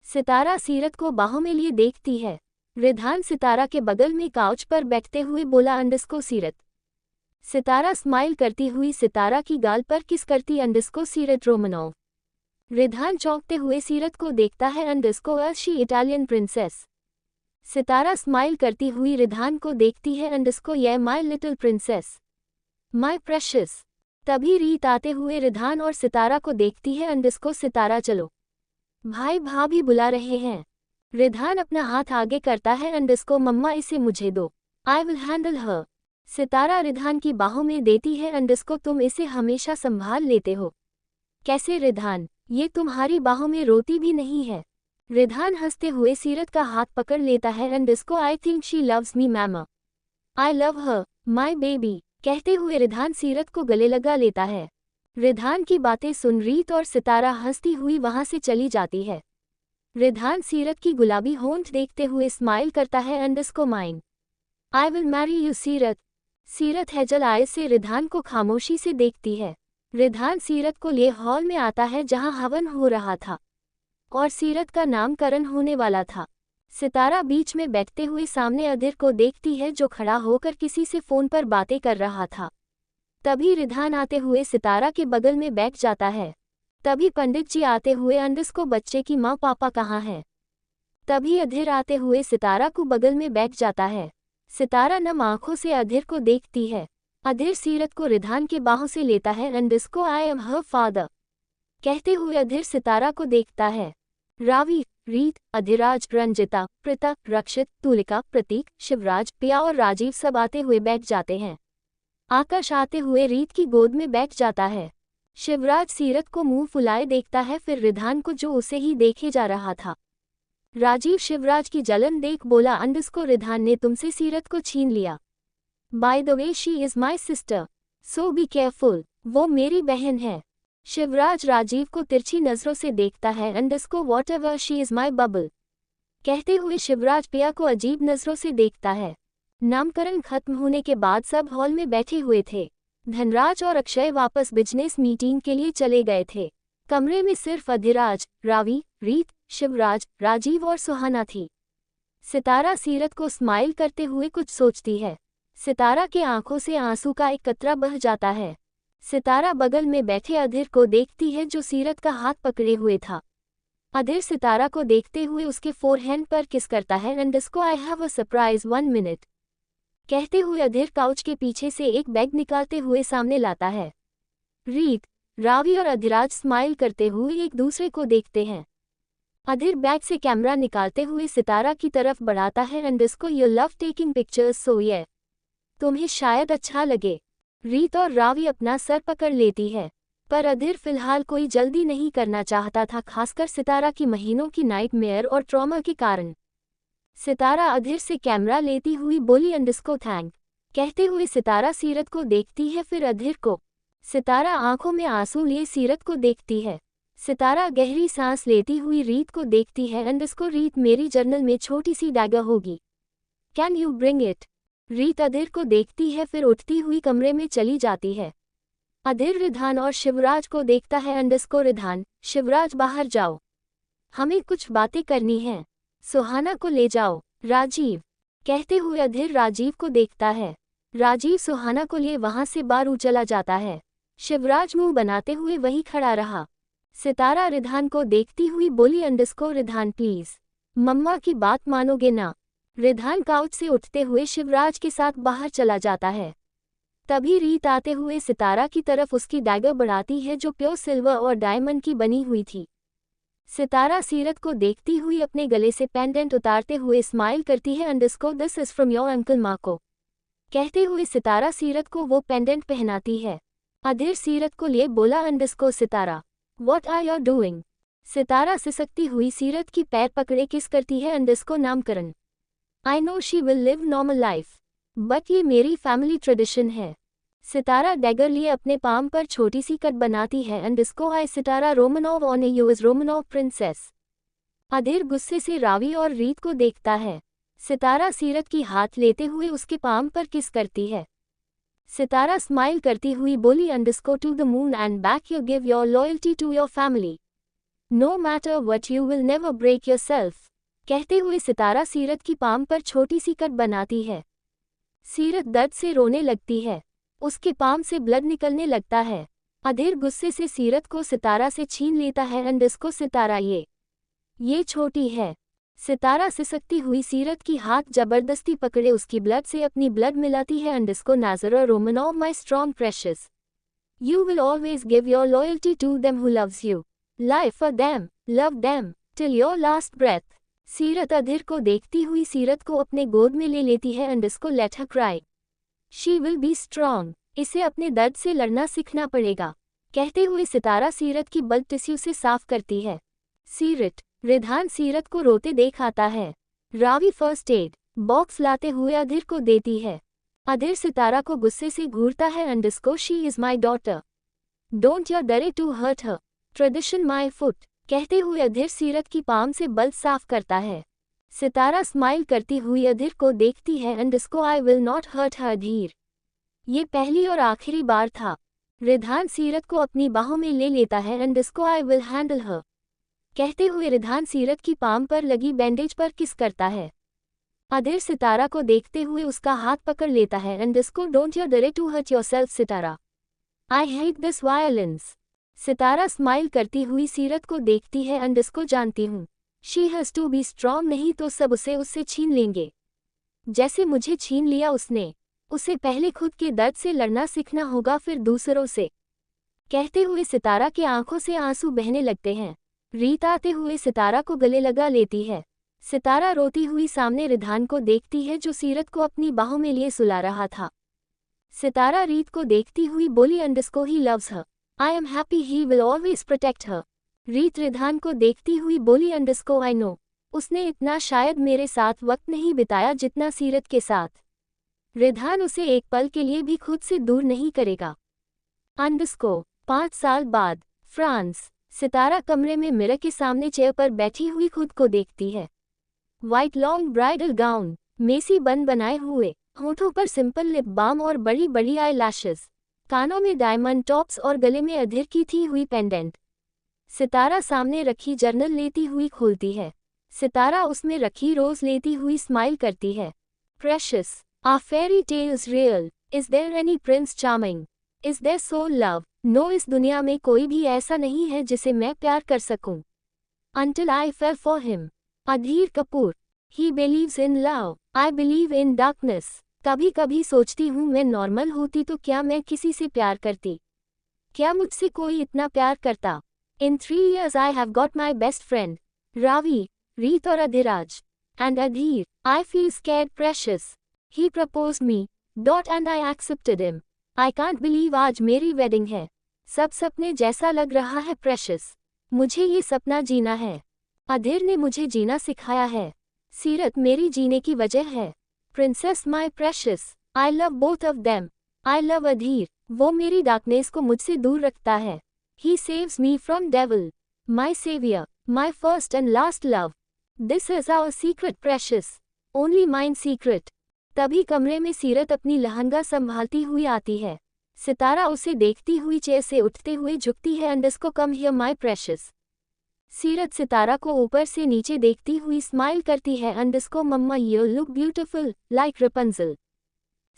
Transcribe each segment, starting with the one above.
सितारा सीरत को बाहों में लिए देखती है। रिधान सितारा के बगल में काउच पर बैठते हुए बोला अंडस्को सीरत। सितारा स्माइल करती हुई सितारा की गाल पर किस करती अंडस्को सीरत रोमनोव। रिधान चौंकते हुए सीरत को देखता है अंडस्को she Italian princess. Sitara smile करती हुई रिधान को देखती है अंडस्को ये my little princess, my precious. तभी रीत आते हुए रिधान और सितारा को देखती है अंडस्को सितारा चलो, भाई भाभी बुला रहे हैं। रिधान अपना हाथ आगे करता है अंडस्को मम्मा इसे मुझे दो, आई विल हैंडल हर। सितारा रिधान की बाहों में देती है अंडस्को तुम इसे हमेशा संभाल लेते हो। कैसे रिधान, ये तुम्हारी बाहों में रोती भी नहीं है। रिधान हंसते हुए सीरत का हाथ पकड़ लेता है underscore I think she loves me मैमा, I love her my baby. कहते हुए रिधान सीरत को गले लगा लेता है। रिधान की बातें सुन रीत और सितारा हंसती हुई वहां से चली जाती है। रिधान सीरत की गुलाबी होंठ देखते हुए स्माइल करता है अंडस्को mine, I will marry you सीरत। सीरत हेजल आए से रिधान को खामोशी से देखती है। रिधान सीरत को लिए हॉल में आता है जहां हवन हो रहा था और सीरत का नामकरण होने वाला था। सितारा बीच में बैठते हुए सामने अधीर को देखती है जो खड़ा होकर किसी से फोन पर बातें कर रहा था। तभी रिधान आते हुए सितारा के बगल में बैठ जाता है। तभी पंडित जी आते हुए अंडस्को बच्चे की माँ पापा कहाँ हैं। तभी अधीर आते हुए सितारा को बगल में बैठ जाता है। सितारा नम आंखों से अधीर को देखती है। अधीर सीरत को रिधान के बाहों से लेता है underscore I M her father. कहते हुए अधीर सितारा को देखता है। रावी, रीत, अधिराज, रंजिता, प्रीता, रक्षित, तुलिका, प्रतीक, शिवराज, पिया और राजीव सब आते हुए बैठ जाते हैं। आकाश आते हुए रीत की गोद में बैठ जाता है। शिवराज सीरत को मुंह फुलाए देखता है फिर रिधान को जो उसे ही देखे जा रहा था। राजीव शिवराज की जलन देख बोला अंडस्को रिधान ने तुमसे सीरत को छीन लिया। Bye the way she is my sister, so be careful, वो मेरी बहन है। शिवराज राजीव को तिरछी नजरों से देखता है अंडस्को what ever she is my bubble. कहते हुए शिवराज पिया को अजीब नजरों से देखता है। नामकरण खत्म होने के बाद सब हॉल में बैठे हुए थे। धनराज और अक्षय वापस बिजनेस मीटिंग के लिए चले गए थे। कमरे में सिर्फ अधिराज, रावी, रीत, शिवराज, राजीव और सुहाना थी। सितारा सीरत को स्माइल करते हुए कुछ सोचती है। सितारा के आंखों से आंसू का एक कतरा बह जाता है। सितारा बगल में बैठे अधीर को देखती है जो सीरत का हाथ पकड़े हुए था। अधीर सितारा को देखते हुए उसके फोरहेंड पर किस करता है underscore I have a surprise 1 minute. कहते हुए अधीर काउच के पीछे से एक बैग निकालते हुए सामने लाता है। रीत, रावी और अधिराज स्माइल करते हुए एक दूसरे को देखते हैं। अधीर बैग से कैमरा निकालते हुए सितारा की तरफ बढ़ाता है underscore you love taking pictures so ये, तुम्हें शायद अच्छा लगे। रीत और रावी अपना सर पकड़ लेती है पर अधीर फिलहाल कोई जल्दी नहीं करना चाहता था, खासकर सितारा की महीनों की नाइटमेयर और ट्रॉमा के कारण। सितारा अधीर से कैमरा लेती हुई बोली अंडस्को थैंक। कहते हुए सितारा सीरत को देखती है फिर अधीर को। सितारा आंखों में आंसू लिए सीरत को देखती है। सितारा गहरी सांस लेती हुई रीत को देखती है अंडस्को रीत मेरी जर्नल में छोटी सी डैगर होगी, कैन यू ब्रिंग इट। रीत अधीर को देखती है फिर उठती हुई कमरे में चली जाती है। अधीर रिधान और शिवराज को देखता है अंडस्को रिधान, शिवराज बाहर जाओ, हमें कुछ बातें करनी हैं। सुहाना को ले जाओ। राजीव, कहते हुए अधीर राजीव को देखता है। राजीव सुहाना को लिए वहां से बाहर चला जाता है। शिवराज मुंह बनाते हुए वहीं खड़ा रहा। सितारा रिधान को देखती हुई बोली अंडस्को रिधान प्लीज, मम्मा की बात मानोगे ना। रिधान काउच से उठते हुए शिवराज के साथ बाहर चला जाता है। तभी रीत आते हुए सितारा की तरफ उसकी डैगर बढ़ाती है जो प्योर सिल्वर और डायमंड की बनी हुई थी। सितारा सीरत को देखती हुई अपने गले से पेंडेंट उतारते हुए स्माइल करती है underscore this is from your uncle Marco. कहते हुए सितारा सीरत को वो पेंडेंट पहनाती है। अधीर सीरत को लिए बोला underscore Sitara what are you doing. Sitara सिसकती हुई सीरत की पैर पकड़े किस करती है अंडस्को नामकरण। I know she will live normal life but ये मेरी फैमिली ट्रेडिशन है। सितारा डैगर लिए अपने पाम पर छोटी सी कट बनाती है underscore I Sitara Romanov on a you is Romanov princess. Adhir गुस्से से रावी और रीत को देखता है। सितारा सीरत की हाथ लेते हुए उसके पाम पर किस करती है। सितारा स्माइल करती हुई बोली underscore to the moon and back you give your loyalty to your family. No matter what you will never break yourself. कहते हुए सितारा सीरत की पाम पर छोटी सी कट बनाती है। सीरत दर्द से रोने लगती है। उसके पाम से ब्लड निकलने लगता है। अधीर गुस्से से सीरत को सितारा से छीन लेता है एंड इसको सितारा ये छोटी है। सितारा सिसकती हुई सीरत की हाथ जबरदस्ती पकड़े उसकी ब्लड से अपनी ब्लड मिलाती है एंड इसको Nazara Romanov my strong precious, you will always give your loyalty to them who loves you, life for them, love them till your last breath. Seerat Adhir को देखती हुई सीरत को अपने गोद में ले लेती है एंड इसको let her cry, she will be strong, इसे अपने दर्द से लड़ना सीखना पड़ेगा। कहते हुए सितारा सीरत की ब्लड टिश्यू से साफ करती है। सीरत रिधान सीरत को रोते देख आता है। रावी फर्स्ट एड बॉक्स लाते हुए अधीर को देती है। अधीर सितारा को गुस्से से घूरता है एंड इसको she is my daughter, don't your dare to hurt her, tradition my foot. कहते हुए अधीर सीरत की पाम से ब्लड साफ करता है। सितारा स्माइल करती हुई अधीर को देखती है एंड इसको I will not hurt her Adhir. ये पहली और आखिरी बार था। रिधान सीरत को अपनी बाहों में ले लेता है एंड इसको आई विल हैंडल हर। कहते हुए रिधान सीरत की पाम पर लगी बैंडेज पर किस करता है। अधीर सितारा को देखते हुए उसका हाथ पकड़ लेता है एंड इसको don't your dare to hurt yourself Sitara, I hate this violence. Sitara smile करती हुई सीरत को देखती है एंड इसको जानती हूँ, she has to be strong, नहीं तो सब उसे उससे छीन लेंगे जैसे मुझे छीन लिया उसने। उसे पहले खुद के दर्द से लड़ना सीखना होगा फिर दूसरों से। कहते हुए सितारा के आंखों से आंसू बहने लगते हैं। रीत आते हुए सितारा को गले लगा लेती है। सितारा रोती हुई सामने रिधान को देखती है जो सीरत को अपनी बाहों में लिए सुला रहा था। सितारा रीत को देखती हुई बोली अंडस्को he loves her, I am happy he will always protect हर। रीत रिधान को देखती हुई बोली अंडस्को आई नो, उसने इतना शायद मेरे साथ वक्त नहीं बिताया जितना सीरत के साथ। रिधान उसे एक पल के लिए भी खुद से दूर नहीं करेगा। अंडस्को 5 साल बाद फ्रांस। सितारा कमरे में मिरर के सामने चेयर पर बैठी हुई खुद को देखती है। White long bridal gown, Messi बन बनाए हुए, होठों पर सिंपल लिप बाम और बड़ी बड़ी आई लैशेस, कानों में डायमंड टॉप्स और गले में अधीर की थी हुई पेंडेंट। सितारा सामने रखी जर्नल लेती हुई खोलती है। सितारा उसमें रखी रोज लेती हुई स्माइल करती है। Precious, are fairy tales real, is there any prince charming, is there soul love, no, इस दुनिया में कोई भी ऐसा नहीं है जिसे मैं प्यार कर सकूं। Until I fell for him. Adhir Kapoor, he believes in love, I believe in darkness. कभी कभी सोचती हूँ मैं नॉर्मल होती तो क्या मैं किसी से प्यार करती, क्या मुझसे कोई इतना प्यार करता। In 3 years I have got my best friend, Ravi, रीत और Adhiraj, and Adhir, I feel scared precious. He proposed me, and I accepted him. I can't believe आज मेरी वेडिंग है। सब सपने जैसा लग रहा है प्रेशियस, मुझे ये सपना जीना है। अधीर ने मुझे जीना सिखाया है। सीरत मेरी जीने की वजह है। Princess my precious, I love both of them. I love Adhir, वो मेरी डार्कनेस को मुझसे दूर रखता है। He saves me from devil, my saviour, my first and last love. This is our secret precious, only mine secret. तभी कमरे में सीरत अपनी लहंगा संभालती हुई आती है। सितारा उसे देखती हुई चेयर से उठते हुए झुकती है एंड इसको कम हियर माई प्रेशियस। सीरत सितारा को ऊपर से नीचे देखती हुई स्माइल करती है एंड इसको मम्मा यू लुक ब्यूटिफुल लाइक रपंजल।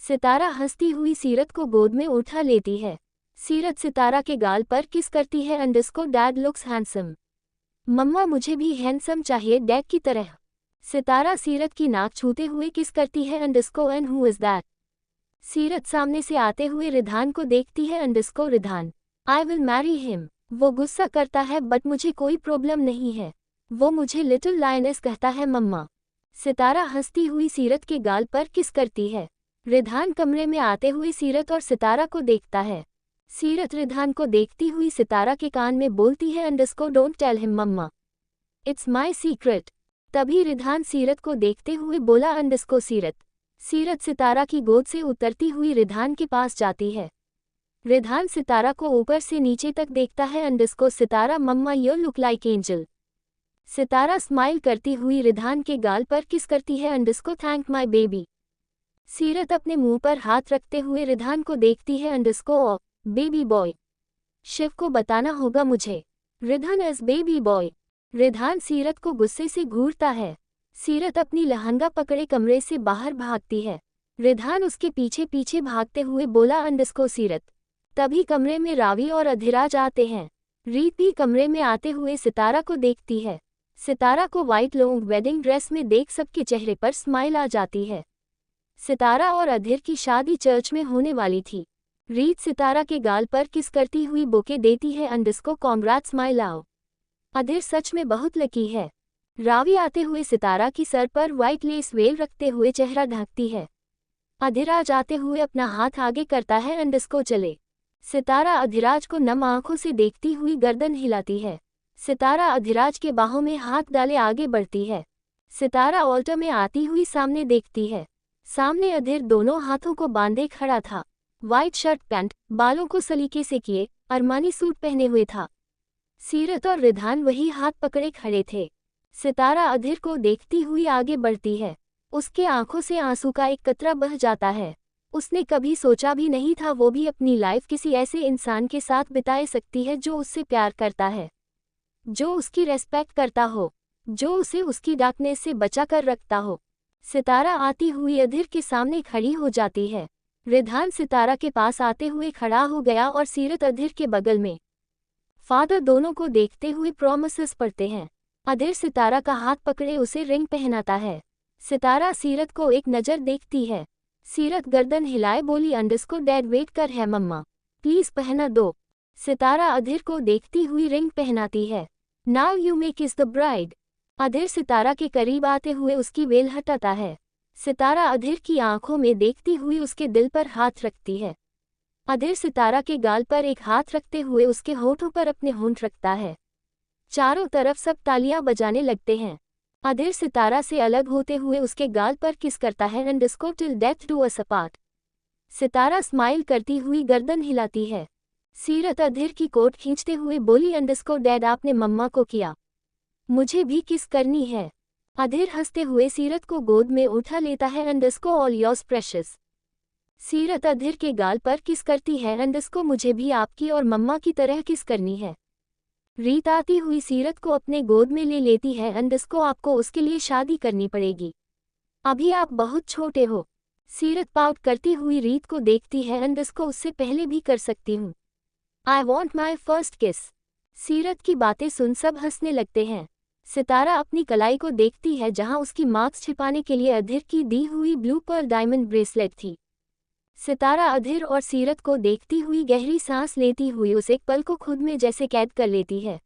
सितारा हंसती हुई सीरत को गोद में उठा लेती है। सीरत सितारा के गाल पर किस करती है एंड इसको डैड लुक्स हैंडसम, मम्मा मुझे भी हैंडसम चाहिए डैड की तरह। सितारा सीरत की नाक छूते हुए किस करती है एंड इसको एंड हु इज दैट। सीरत सामने से आते हुए रिधान को देखती है एंड इसको Ridhan, I will marry him. वो गुस्सा करता है बट मुझे कोई प्रॉब्लम नहीं है, वो मुझे लिटिल लायनेस कहता है मम्मा। सितारा हंसती हुई सीरत के गाल पर किस करती है। रिधान कमरे में आते हुए सीरत और सितारा को देखता है। सीरत रिधान को देखती हुई सितारा के कान में बोलती है एंड इसको don't tell him mamma, it's my secret. तभी रिधान सीरत को देखते हुए बोला एंड इसको सीरत। सीरत सितारा की गोद से उतरती हुई रिधान के पास जाती है। रिधान सितारा को ऊपर से नीचे तक देखता है एंड इसको Sitara mamma you look like angel. Sitara smile करती हुई रिधान के गाल पर किस करती है एंड इसको थैंक माई बेबी। सीरत अपने मुंह पर हाथ रखते हुए रिधान को देखती है एंड इसको ओ बेबी बॉय। शिव को बताना होगा मुझे। Ridhaan as baby boy. Ridhaan Seerat को गुस्से से घूरता है। सीरत अपनी लहंगा पकड़े कमरे से बाहर भागती है। रिधान उसके पीछे पीछे भागते हुए बोला अंडस्को सीरत। तभी कमरे में रावी और अधिराज आते हैं। रीत भी कमरे में आते हुए सितारा को देखती है। सितारा को व्हाइट लॉन्ग वेडिंग ड्रेस में देख सबके चेहरे पर स्माइल आ जाती है। सितारा और अधीर की शादी चर्च में होने वाली थी। रीत सितारा के गाल पर किस करती हुई बुके देती है अंडस्को कॉन्ग्रेट्स माय लव। अधीर सच में बहुत लकी है। रावी आते हुए सितारा की सर पर व्हाइट लेस वेल रखते हुए चेहरा ढकती है। अधिराज आते हुए अपना हाथ आगे करता है अंडस्को चले। सितारा अधिराज को नम आंखों से देखती हुई गर्दन हिलाती है। सितारा अधिराज के बाहों में हाथ डाले आगे बढ़ती है। सितारा ऑल्टर में आती हुई सामने देखती है। सामने अधीर दोनों हाथों को बांधे खड़ा था। व्हाइट शर्ट पैंट, बालों को सलीके से किए, अरमानी सूट पहने हुए था। सीरत और रिधान वही हाथ पकड़े खड़े थे। सितारा अधीर को देखती हुई आगे बढ़ती है। उसके आंखों से आंसू का एक कतरा बह जाता है। उसने कभी सोचा भी नहीं था वो भी अपनी लाइफ किसी ऐसे इंसान के साथ बिताए सकती है जो उससे प्यार करता है, जो उसकी रेस्पेक्ट करता हो, जो उसे उसकी डार्कनेस से बचा कर रखता हो। सितारा आती हुई अधीर के सामने खड़ी हो जाती है। रिधान सितारा के पास आते हुए खड़ा हो गया और सीरत अधीर के बगल में। फादर दोनों को देखते हुए प्रॉमिसेस पढ़ते हैं। अधीर सितारा का हाथ पकड़े उसे रिंग पहनाता है। सितारा सीरत को एक नज़र देखती है। सीरत गर्दन हिलाए बोली अंडस्को डैड वेट कर है मम्मा, प्लीज पहना दो। सितारा अधीर को देखती हुई रिंग पहनाती है। नाउ यू मे किस द ब्राइड। अधीर सितारा के करीब आते हुए उसकी वेल हटाता है। सितारा अधीर की आंखों में देखती हुई उसके दिल पर हाथ रखती है। अधीर सितारा के गाल पर एक हाथ रखते हुए उसके होठों पर अपने होंठ रखता है। चारों तरफ सब तालियां बजाने लगते हैं। अधीर सितारा से अलग होते हुए उसके गाल पर किस करता है अंडस्को till death do us apart. Sitara smile करती हुई गर्दन हिलाती है। सीरत अधीर की कोट खींचते हुए बोली अंडस्को डैड आपने मम्मा को किया, मुझे भी किस करनी है। अधीर हंसते हुए सीरत को गोद में उठा लेता है अंडस्को ऑल योर्स प्रेशियस। सीरत अधीर के गाल पर किस करती है अंडस्को मुझे भी आपकी और मम्मा की तरह किस करनी है। रीत आती हुई सीरत को अपने गोद में ले लेती है अंडस्को आपको उसके लिए शादी करनी पड़ेगी, अभी आप बहुत छोटे हो। सीरत पाउट करती हुई रीत को देखती है अंडस्को उससे पहले भी कर सकती हूँ। आई वॉन्ट माई फर्स्ट किस। सीरत की बातें सुन सब हंसने लगते हैं। सितारा अपनी कलाई को देखती है जहां उसकी मार्क्स छिपाने के लिए अधीर की दी हुई ब्लू पर्ल डायमंड ब्रेसलेट थी। सितारा अधीर और सीरत को देखती हुई गहरी सांस लेती हुई उस एक पल को खुद में जैसे कैद कर लेती है।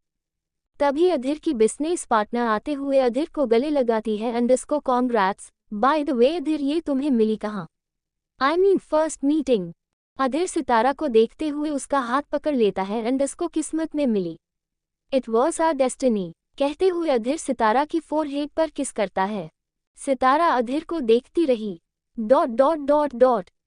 तभी अधीर की बिजनेस पार्टनर आते हुए अधीर को गले लगाती है underscore congrats, by the way Adhir ये तुम्हें मिली कहाँ? I mean first meeting. Adhir Sitara को देखते हुए उसका हाथ पकड़ लेता है अंडस्को किस्मत में मिली, इट वॉज आवर डेस्टिनी। कहते हुए अधीर सितारा की फोरहेड पर किस करता है। सितारा अधीर को देखती रही। ...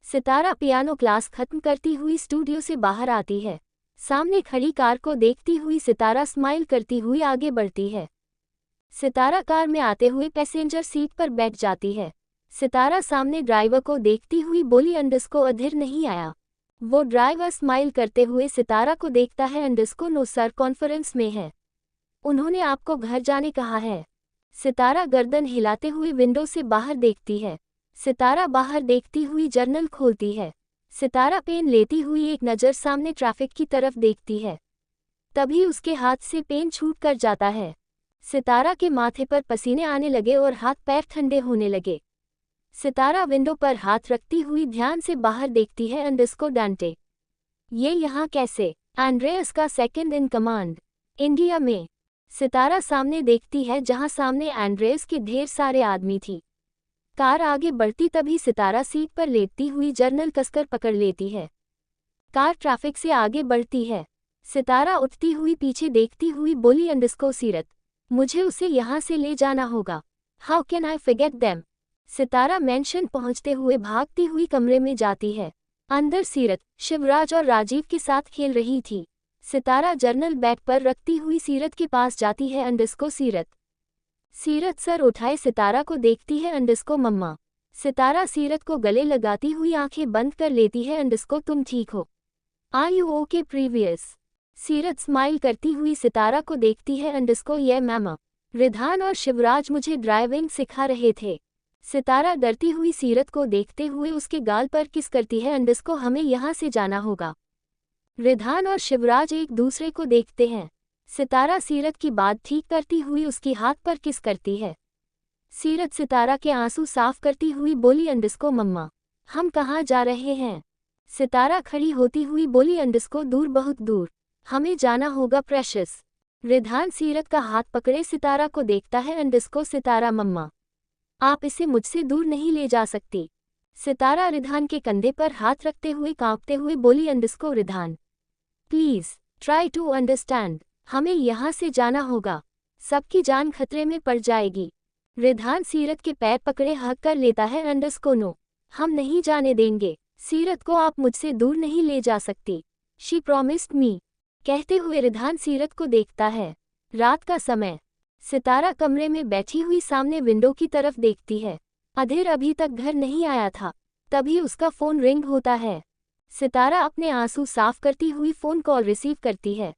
सितारा पियानो क्लास खत्म करती हुई स्टूडियो से बाहर आती है। सामने खड़ी कार को देखती हुई सितारा स्माइल करती हुई आगे बढ़ती है। सितारा कार में आते हुए पैसेंजर सीट पर बैठ जाती है। सितारा सामने ड्राइवर को देखती हुई बोली अंडस्को अधीर नहीं आया। वो ड्राइवर स्माइल करते हुए सितारा को देखता है अंडस्को नो सर कॉन्फ्रेंस में है, उन्होंने आपको घर जाने कहा है। सितारा गर्दन हिलाते हुए विंडो से बाहर देखती है। सितारा बाहर देखती हुई जर्नल खोलती है। सितारा पेन लेती हुई एक नज़र सामने ट्रैफिक की तरफ देखती है। तभी उसके हाथ से पेन छूट कर जाता है। सितारा के माथे पर पसीने आने लगे और हाथ पैर ठंडे होने लगे। सितारा विंडो पर हाथ रखती हुई ध्यान से बाहर देखती है अंडस्को डांटे, ये यहाँ कैसे? एंड्रेयस का सेकंड इन कमांड इंडिया में। सितारा सामने देखती है जहाँ सामने एंड्रेयस के ढेर सारे आदमी थी। कार आगे बढ़ती तभी सितारा सीट पर लेटती हुई जर्नल कसकर पकड़ लेती है। कार ट्रैफिक से आगे बढ़ती है। सितारा उठती हुई पीछे देखती हुई बोली अंडस्को सीरत, मुझे उसे यहाँ से ले जाना होगा, how can I forget them. Sitara mention पहुँचते हुए भागती हुई कमरे में जाती है। अंदर सीरत शिवराज और राजीव के साथ खेल रही थी। सितारा जर्नल बेड पर रखती हुई सीरत के पास जाती है अंडस्को सीरत। सीरत सर उठाए सितारा को देखती है अंडस्को मम्मा। सितारा सीरत को गले लगाती हुई आंखें बंद कर लेती है अंडस्को तुम ठीक हो? Are you okay precious? Seerat smile करती हुई सितारा को देखती है अंडरस्कोर ये मैम, रिधान और शिवराज मुझे ड्राइविंग सिखा रहे थे। सितारा डरती हुई सीरत को देखते हुए उसके गाल पर किस करती है अंडरस्कोर हमें यहाँ से जाना होगा। रिधान और शिवराज एक दूसरे को देखते हैं। सितारा सीरत की बात ठीक करती हुई उसकी हाथ पर किस करती है। सीरत सितारा के आंसू साफ करती हुई बोली अंडरस्कोर मम्मा हम कहाँ जा रहे हैं। सितारा खड़ी होती हुई बोली अंडरस्कोर दूर बहुत दूर, हमें जाना होगा प्रेशस। रिधान सीरत का हाथ पकड़े सितारा को देखता है अंडरस्कोर सितारा मम्मा आप इसे मुझसे दूर नहीं ले जा सकती। सितारा रिधान के कंधे पर हाथ रखते हुए कांपते हुए बोली underscore Ridhaan please try to understand, हमें यहाँ से जाना होगा, सबकी जान खतरे में पड़ जाएगी। रिधान सीरत के पैर पकड़े हक कर लेता है अंडरस्कोर नो, हम नहीं जाने देंगे, सीरत को आप मुझसे दूर नहीं ले जा सकती, शी प्रॉमिस्ड मी। कहते हुए रिधान सीरत को देखता है। रात का समय, सितारा कमरे में बैठी हुई सामने विंडो की तरफ देखती है। अधीर अभी तक घर नहीं आया था, तभी उसका फोन रिंग होता है। सितारा अपने आंसू साफ करती हुई फोन कॉल रिसीव करती है।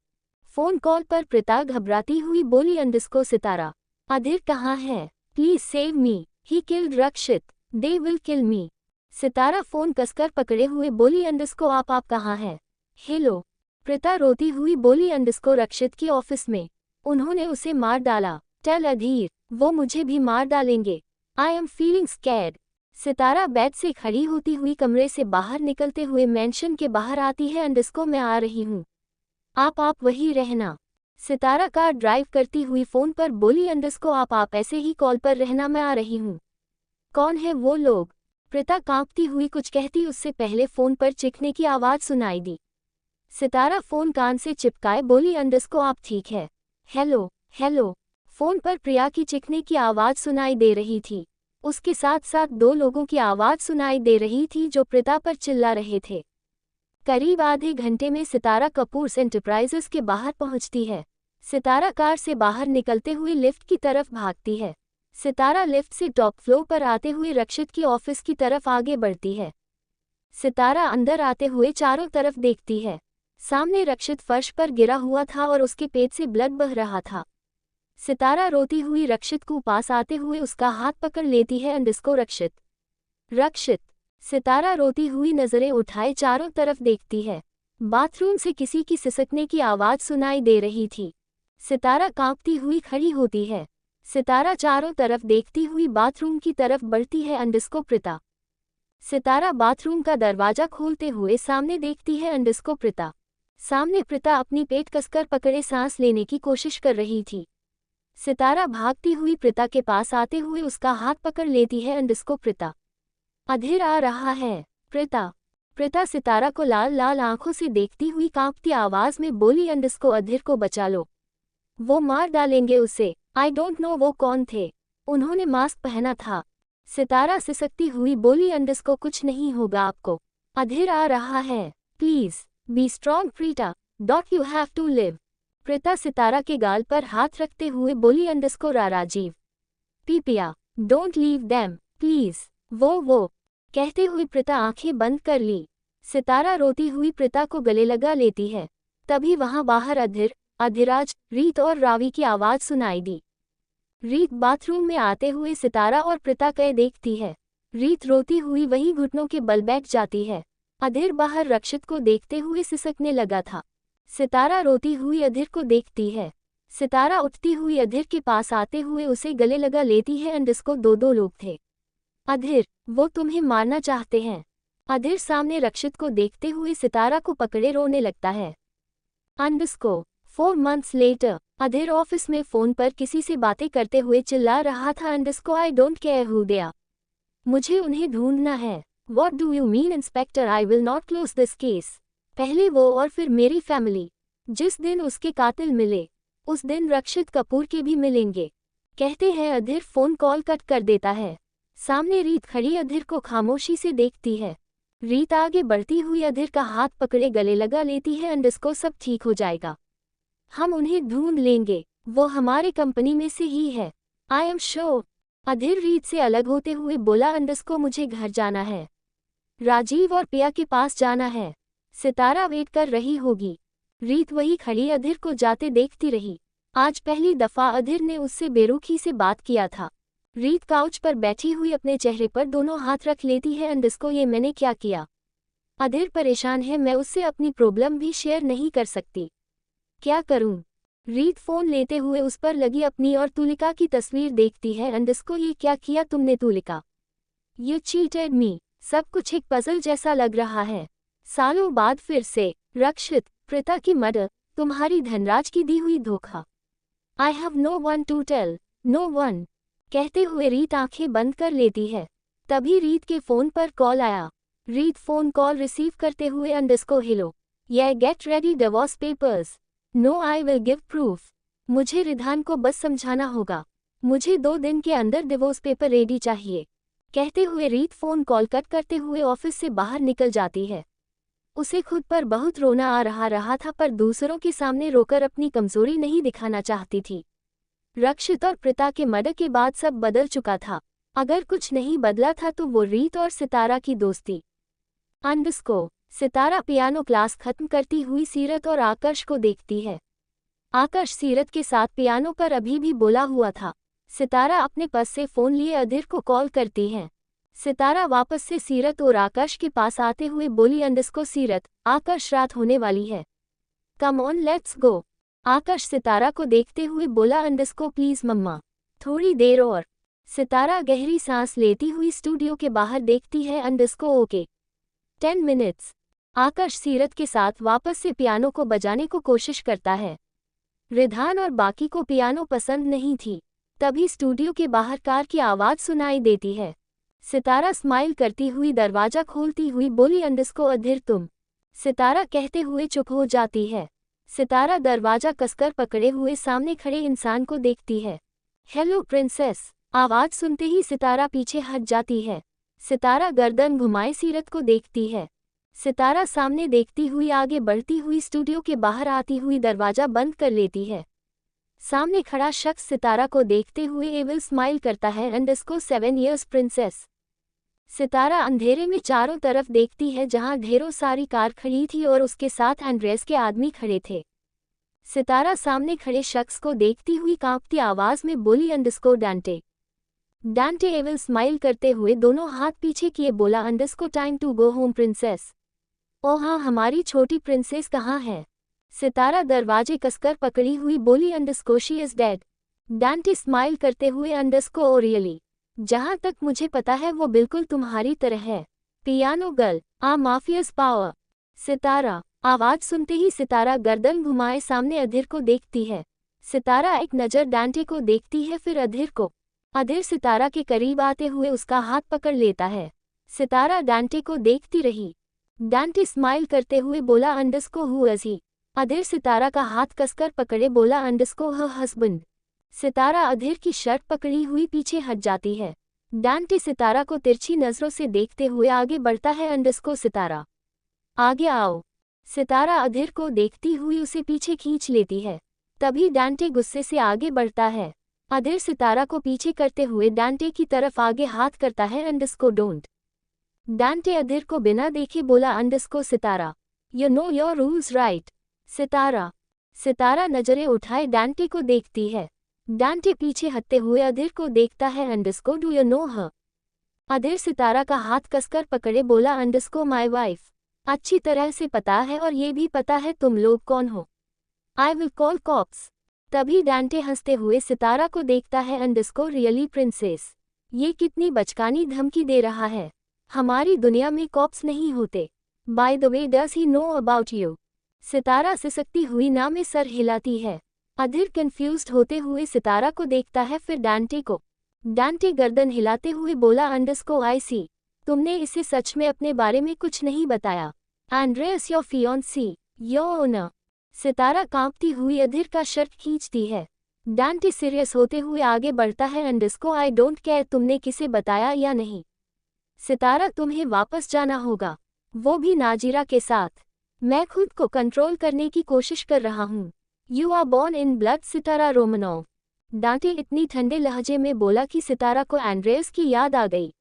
फोन कॉल पर प्रीता घबराती हुई बोली अंडरस्कोर सितारा अधीर कहाँ है, please save me, he killed Rakshit, they will kill me. Sitara phone कसकर पकड़े हुए बोली अंडरस्कोर आप कहाँ हैं। हेलो, प्रीता रोती हुई बोली अंडरस्कोर रक्षित की ऑफिस में, उन्होंने उसे मार डाला, टेल अधीर वो मुझे भी मार डालेंगे, I am feeling scared. Sitara bed से खड़ी होती हुई कमरे से बाहर निकलते हुए मेंशन के बाहर आती है अंडरस्कोर मैं आ रही हूँ, आप वही रहना। सितारा कार ड्राइव करती हुई फोन पर बोली अंडरस्कोर आप ऐसे ही कॉल पर रहना मैं आ रही हूँ। कौन है वो लोग, प्रीता कांपती हुई कुछ कहती उससे पहले फोन पर चिखने की आवाज सुनाई दी। सितारा फोन कान से चिपकाए बोली अंडरस्कोर आप ठीक है। Hello hello. फोन पर प्रिया की चिखने की आवाज सुनाई दे रही थी, उसके साथ साथ दो लोगों की आवाज सुनाई दे रही थी जो प्रीता पर चिल्ला रहे थे। करीब आधे घंटे में सितारा कपूर्स एंटरप्राइजेस के बाहर पहुंचती है। सितारा कार से बाहर निकलते हुए लिफ्ट की तरफ भागती है। सितारा लिफ्ट से टॉप फ्लोर पर आते हुए रक्षित की ऑफिस की तरफ आगे बढ़ती है। सितारा अंदर आते हुए चारों तरफ देखती है। सामने रक्षित फर्श पर गिरा हुआ था और उसके पेट से ब्लड बह रहा था। सितारा रोती हुई रक्षित को पास आते हुए उसका हाथ पकड़ लेती है अंडरस्कोर रक्षित रक्षित। सितारा रोती हुई नजरें उठाए चारों तरफ देखती है। बाथरूम से किसी की सिसकने की आवाज सुनाई दे रही थी। सितारा कांपती हुई खड़ी होती है। सितारा चारों तरफ देखती हुई बाथरूम की तरफ बढ़ती है अंडरस्कोर प्रीता। सितारा बाथरूम का दरवाजा खोलते हुए सामने देखती है अंडरस्कोर प्रीता। सामने प्रीता अपनी पेट कसकर पकड़े सांस लेने की कोशिश कर रही थी। सितारा भागती हुई प्रीता के पास आते हुए उसका हाथ पकड़ लेती है अंडरस्कोर प्रीता। अधीर आ रहा है, प्रीता सितारा को लाल लाल आंखों से देखती हुई कांपती आवाज में बोली अंडरस्कोर अधीर को बचा लो, वो मार डालेंगे उसे, आई डोंट नो वो कौन थे, उन्होंने मास्क पहना था। सितारा सिसकती हुई बोली अंडरस्कोर कुछ नहीं होगा आपको, अधीर आ रहा है, प्लीज बी स्ट्रॉन्ग प्रीता, डॉट you have to live. Preeta Sitara के गाल पर हाथ रखते हुए बोली अंडरस्कोर राजीव पीपिया डोंट लीव देम प्लीज, वो कहते हुए प्रीता आंखें बंद कर ली। सितारा रोती हुई प्रीता को गले लगा लेती है। तभी वहां बाहर अधिराज, रीत और रावी की आवाज सुनाई दी। रीत बाथरूम में आते हुए सितारा और प्रीता को देखती है। रीत रोती हुई वहीं घुटनों के बल बैठ जाती है। अधीर बाहर रक्षित को देखते हुए सिसकने लगा था। सितारा रोती हुई अधीर को देखती है। सितारा उठती हुई अधीर के पास आते हुए उसे गले लगा लेती है। अंडरस्कोर दो लोग थे। अधीर, वो तुम्हें मारना चाहते हैं। अधीर सामने रक्षित को देखते हुए सितारा को पकड़े रोने लगता है। Underscore 4 months later, Adhir office में फोन पर किसी से बातें करते हुए चिल्ला रहा था underscore I don't care who they are, मुझे उन्हें ढूंढना है। What do you mean inspector, I will not close this case। पहले वो और फिर मेरी फैमिली। जिस दिन उसके कातिल मिले उस दिन रक्षित कपूर के भी मिलेंगे, कहते हैं अधीर फोन कॉल कट कर देता है। सामने रीत खड़ी अधीर को खामोशी से देखती है। रीत आगे बढ़ती हुई अधीर का हाथ पकड़े गले लगा लेती है। अंडरस्कोर सब ठीक हो जाएगा, हम उन्हें ढूंढ लेंगे, वो हमारी कंपनी में से ही है, आई एम श्योर। अधीर रीत से अलग होते हुए बोला अंडरस्कोर मुझे घर जाना है, राजीव और पिया के पास जाना है, सितारा वेट कर रही होगी। रीत वही खड़ी अधीर को जाते देखती रही। आज पहली दफा अधीर ने उससे बेरुखी से बात किया था। रीत काउच पर बैठी हुई अपने चेहरे पर दोनों हाथ रख लेती है। अंडस्को ये मैंने क्या किया? अधीर परेशान है, मैं उससे अपनी प्रॉब्लम भी शेयर नहीं कर सकती। क्या करूं? रीत फोन लेते हुए उस पर लगी अपनी और तुलिका की तस्वीर देखती है। अंडस्को ये क्या किया तुमने तुलिका? यू चीटेड मी। सब कुछ एक पजल जैसा लग रहा है। सालों बाद फिर से रक्षित, प्रीता की मर्डर, तुम्हारी धनराज की दी हुई धोखा। I have no one to tell, no one. कहते हुए रीत आंखें बंद कर लेती है। तभी रीत के फोन पर कॉल आया। रीत फोन कॉल रिसीव करते हुए अंडस्को हेलो, ये get ready divorce papers. No I will give proof. मुझे रिधान को बस समझाना होगा। मुझे 2 दिन के अंदर डिवोर्स पेपर रेडी चाहिए। कहते हुए रीत फोन कॉल कट करते हुए ऑफिस से बाहर निकल जाती है। उसे खुद पर बहुत रोना आ रहा था, पर दूसरों के सामने रोकर अपनी कमजोरी नहीं दिखाना चाहती थी। रक्षित और प्रीता के मर्डर के बाद सब बदल चुका था। अगर कुछ नहीं बदला था तो वो रीत और सितारा की दोस्ती। अंडस्को सितारा पियानो क्लास खत्म करती हुई सीरत और आकर्ष को देखती है। आकर्ष सीरत के साथ पियानो पर अभी भी बोला हुआ था। सितारा अपने पास से फोन लिए अधीर को कॉल करती है। सितारा वापस से सीरत और आकर्ष के पास आते हुए बोली अंडस्को सीरत, आकर्ष रात होने वाली है, कम ऑन लेट्स गो। आकर्ष सितारा को देखते हुए बोला अंडस्को प्लीज मम्मा, थोड़ी देर और। सितारा गहरी सांस लेती हुई स्टूडियो के बाहर देखती है। अंडस्को ओके 10 मिनट्स। आकर्ष सीरत के साथ वापस से पियानो को बजाने को कोशिश करता है। रिधान और बाकी को पियानो पसंद नहीं थी। तभी स्टूडियो के बाहर कार की आवाज सुनाई देती है। सितारा स्माइल करती हुई दरवाजा खोलती हुई बोली अंडस्को अधीर तुम। सितारा कहते हुए चुप हो जाती है। सितारा दरवाजा कसकर पकड़े हुए सामने खड़े इंसान को देखती है। Hello princess. आवाज सुनते ही सितारा पीछे हट जाती है। सितारा गर्दन घुमाए सीरत को देखती है। सितारा सामने देखती हुई आगे बढ़ती हुई स्टूडियो के बाहर आती हुई दरवाजा बंद कर लेती है। सामने खड़ा शख्स सितारा को देखते हुए एविल स्माइल करता है। अंडस्को 7 इयर्स प्रिंसेस। सितारा अंधेरे में चारों तरफ देखती है जहां ढेरों सारी कार खड़ी थी और उसके साथ एंड्रेस के आदमी खड़े थे। सितारा सामने खड़े शख्स को देखती हुई कांपती आवाज में बोली अंडस्को डांटे। डांटे एविल स्माइल करते हुए दोनों हाथ पीछे किए बोला underscore time to go home princess. ओह हाँ, हमारी छोटी प्रिंसेस कहाँ है? सितारा दरवाजे कसकर पकड़ी हुई बोली अंडस्को शी इज डेड। डांटे स्माइल करते हुए अंडस्को ओ रियली? जहाँ तक मुझे पता है वो बिल्कुल तुम्हारी तरह है। पियानो गर्ल, आ माफियस पावर। सितारा। आवाज सुनते ही सितारा गर्दन घुमाए सामने अधीर को देखती है। सितारा एक नज़र डांटे को देखती है, फिर अधीर को। अधीर सितारा के करीब आते हुए उसका हाथ पकड़ लेता है। सितारा डांटे को देखती रही। डांटे स्माइल करते हुए बोला अंडस्को हु इज ही? अधीर सितारा का हाथ कसकर पकड़े बोला अंडस्को हर हस्बैंड। सितारा अधीर की शर्ट पकड़ी हुई पीछे हट जाती है। डांटे सितारा को तिरछी नजरों से देखते हुए आगे बढ़ता है। अंडस्को सितारा, आगे आओ। सितारा अधीर को देखती हुई उसे पीछे खींच लेती है। तभी डांटे गुस्से से आगे बढ़ता है। अधीर सितारा को पीछे करते हुए डांटे की तरफ आगे हाथ करता है। Underscore don't. डांटे अधीर को बिना देखे बोला underscore Sitara, you know your rules right. Sitara. Sitara नजरें उठाए डांटे को देखती है। डांटे पीछे हटते हुए अधीर को देखता है। अंडस्को डू यू नो हर? अधीर सितारा का हाथ कसकर पकड़े बोला अंडस्को माय वाइफ। अच्छी तरह से पता है और ये भी पता है तुम लोग कौन हो। I will call cops. तभी डांटे हंसते हुए सितारा को देखता है। अंडस्को रियली प्रिंसेस, ये कितनी बचकानी धमकी दे रहा है। हमारी दुनिया में कॉप्स नहीं होते। By the way does he know about you? Sitara सिसकती हुई ना में सर हिलाती है। अधीर कंफ्यूज्ड होते हुए सितारा को देखता है, फिर डांटे को। डांटे गर्दन हिलाते हुए बोला अंडस्को आई सी, तुमने इसे सच में अपने बारे में कुछ नहीं बताया। Andres your fiancee, your owner. Sitara कांपती हुई अधीर का शर्ट खींचती है। डांटे सीरियस होते हुए आगे बढ़ता है। अंडस्को आई डोंट केयर तुमने किसे बताया या नहीं। सितारा तुम्हें वापस जाना होगा, वो भी नाजीरा के साथ। मैं खुद को कंट्रोल करने की कोशिश कर रहा हूँ। You are born in blood Sitara Romanov. Dante इतनी ठंडे लहजे में बोला कि सितारा को एंड्रेस की याद आ गई।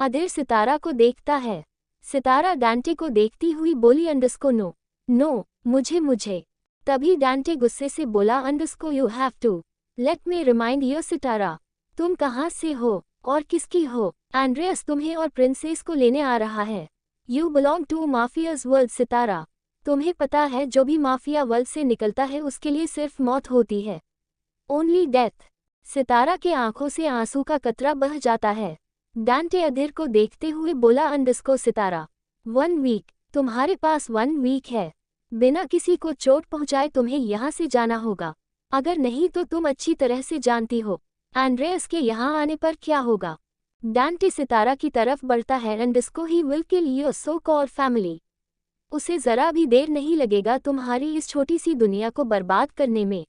अधीर सितारा को देखता है। सितारा डांटे को देखती हुई बोली अंडस्को नो, नो, मुझे। तभी डांटे गुस्से से बोला underscore you have to let me remind you Sitara, तुम कहाँ से हो और किसकी हो? एंड्रियस तुम्हें और प्रिंसेस को लेने आ रहा है। You belong to mafia's world Sitara, तुम्हें पता है जो भी माफिया वर्ल्ड से निकलता है उसके लिए सिर्फ मौत होती है, ओनली डेथ। सितारा के आंखों से आंसू का कतरा बह जाता है। डांटे अधीर को देखते हुए बोला अंडरस्को सितारा, 1 वीक, तुम्हारे पास 1 वीक है। बिना किसी को चोट पहुंचाए तुम्हें यहाँ से जाना होगा, अगर नहीं तो तुम अच्छी तरह से जानती हो एंड्रियस के यहाँ आने पर क्या होगा। डांटे सितारा की तरफ बढ़ता है। अंडरस्को he will kill your so called family, उसे जरा भी देर नहीं लगेगा तुम्हारी इस छोटी सी दुनिया को बर्बाद करने में।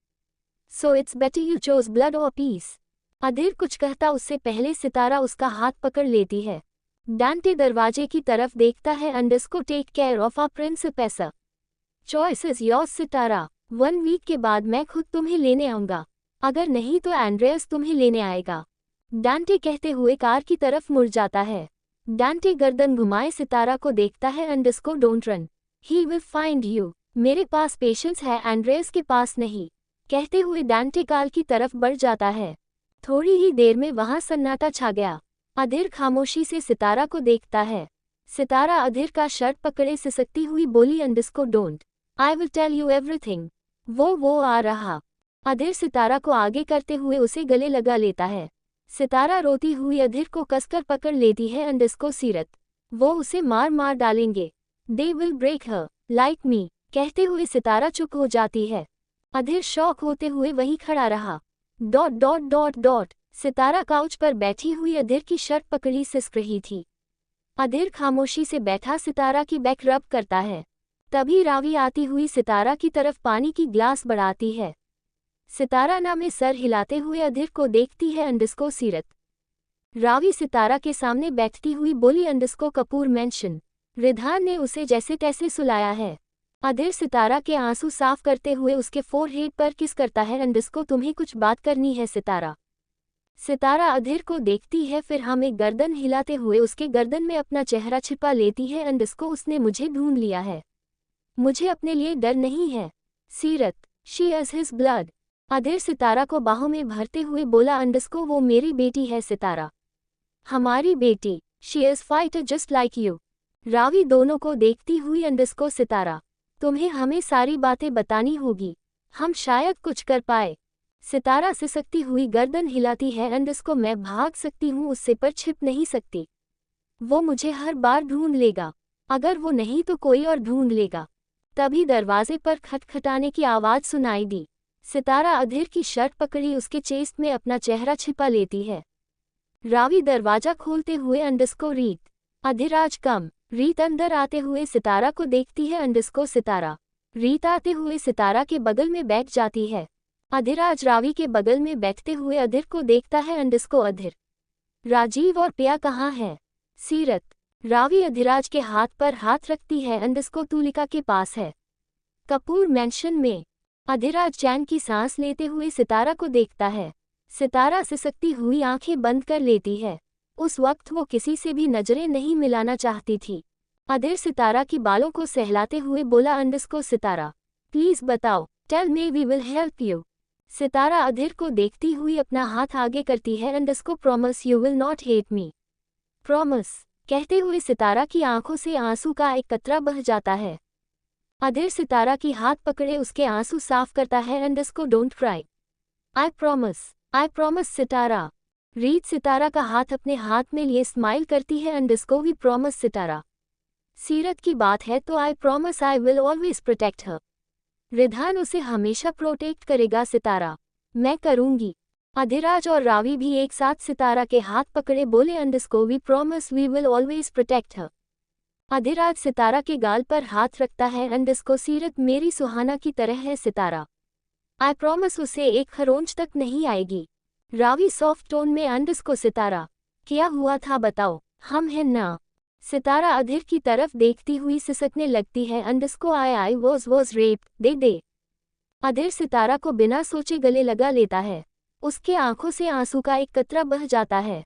So it's better you chose blood और पीस। अधीर कुछ कहता उससे पहले सितारा उसका हाथ पकड़ लेती है। डांटे दरवाजे की तरफ देखता है। Underscore take care of a principessa, choice is yours Sitara, 1 week के बाद मैं खुद तुम्हें लेने आऊंगा, अगर नहीं तो एंड्रियस तुम्हें लेने आएगा। डांटे कहते हुए कार की तरफ मुड़ जाता है। डांटे गर्दन घुमाए सितारा को देखता है। Underscore don't run, he will find you, मेरे पास पेशेंस है एंड्रियस के पास नहीं, कहते हुए डांटे कार की तरफ बढ़ जाता है। थोड़ी ही देर में वहां सन्नाटा छा गया। अधीर खामोशी से सितारा को देखता है। सितारा अधीर का शर्ट पकड़े सिसकती हुई बोली underscore don't, I will tell you everything. वो आ रहा। अधीर सितारा को आगे करते हुए उसे गले लगा लेता है। सितारा रोती हुई अधीर को कसकर पकड़ लेती है। अंडरस्को सीरत, वो उसे मार मार डालेंगे, they will break her like me, कहते हुए सितारा चुप हो जाती है। अधीर शॉक होते हुए वहीं खड़ा रहा। ... सितारा काउच पर बैठी हुई अधीर की शर्ट पकड़ी सिसक रही थी। अधीर खामोशी से बैठा सितारा की बैक रब करता है। तभी रावी आती हुई सितारा की तरफ पानी की ग्लास बढ़ाती है। सितारा ना में सर हिलाते हुए अधीर को देखती है। अंडरस्को सीरत। रावी सितारा के सामने बैठती हुई बोली अंडरस्को कपूर मेंशन, रिधान ने उसे जैसे तैसे सुलाया है। अधीर सितारा के आंसू साफ करते हुए उसके फोरहेड पर किस करता है। अंडरस्को तुम्हें कुछ बात करनी है सितारा। सितारा अधीर को देखती है, फिर हमें गर्दन हिलाते हुए उसके गर्दन में अपना चेहरा छिपा लेती है। अंडरस्को उसने मुझे ढूंढ लिया है, मुझे अपने लिए डर नहीं है सीरत, शी इज हिज ब्लड। अधीर सितारा को बाहों में भरते हुए बोला अंडरस्को वो मेरी बेटी है सितारा, हमारी बेटी, she is fighter just like you. Ravi दोनों को देखती हुई अंडरस्को सितारा, तुम्हें हमें सारी बातें बतानी होगी, हम शायद कुछ कर पाए। सितारा सिसकती हुई गर्दन हिलाती है। अंडरस्को मैं भाग सकती हूँ उससे पर छिप नहीं सकती, वो मुझे हर बार ढूंढ लेगा, अगर वो नहीं तो कोई और ढूंढ लेगा। तभी दरवाजे पर खटखटाने की आवाज़ सुनाई दी। सितारा अधीर की शर्ट पकड़ी उसके चेस्ट में अपना चेहरा छिपा लेती है। रावी दरवाजा खोलते हुए अंडरस्को रीत, अधीराज कम। रीत अंदर आते हुए सितारा को देखती है। अंडरस्को सितारा। रीत आते हुए सितारा के बगल में बैठ जाती है। अधीराज रावी के बगल में बैठते हुए अधीर को देखता है। अंडरस्को अधीर, राजीव और पिया कहाँ है? सीरत। रावी अधीराज के हाथ पर हाथ रखती है। अंडरस्को तुलिका के पास है, कपूर मैंशन में। अधीराज चैन की सांस लेते हुए सितारा को देखता है। सितारा सिसकती हुई आंखें बंद कर लेती है। उस वक्त वो किसी से भी नजरें नहीं मिलाना चाहती थी। अधीर सितारा की बालों को सहलाते हुए बोला अंडरस्को सितारा, प्लीज बताओ, tell me we will help you. Sitara Adhir को देखती हुई अपना हाथ आगे करती है। Underscore promise you will not hate me, promise, कहते हुए सितारा की आंखों से आंसू का एक कतरा बह जाता है। अधीर सितारा की हाथ पकड़े उसके आंसू साफ करता है। Underscore don't cry, I promise Sitara. Reet Sitara का हाथ अपने हाथ में लिए स्माइल करती है। अंडरस्को वी प्रॉमिस सितारा। सीरत की बात है तो आई promise I will always protect हर। रिधान उसे हमेशा प्रोटेक्ट करेगा सितारा, मैं करूंगी। अधीराज और रावी भी एक साथ सितारा के हाथ पकड़े बोले underscore we promise we will always protect her. Adhiraj Sitara के गाल पर हाथ रखता है। अंडरस्को सीरत मेरी सुहाना की तरह है सितारा, आई प्रॉमिस उसे एक खरोंच तक नहीं आएगी। रावी सॉफ्ट टोन में अंडरस्को सितारा, क्या हुआ था बताओ, हम हैं ना। सितारा अधीर की तरफ देखती हुई सिसकने लगती है। अंडरस्को आई वॉज रेप्ड, दे। अधीर सितारा को बिना सोचे गले लगा लेता है। उसके आंखों से आंसू का एक कतरा बह जाता है।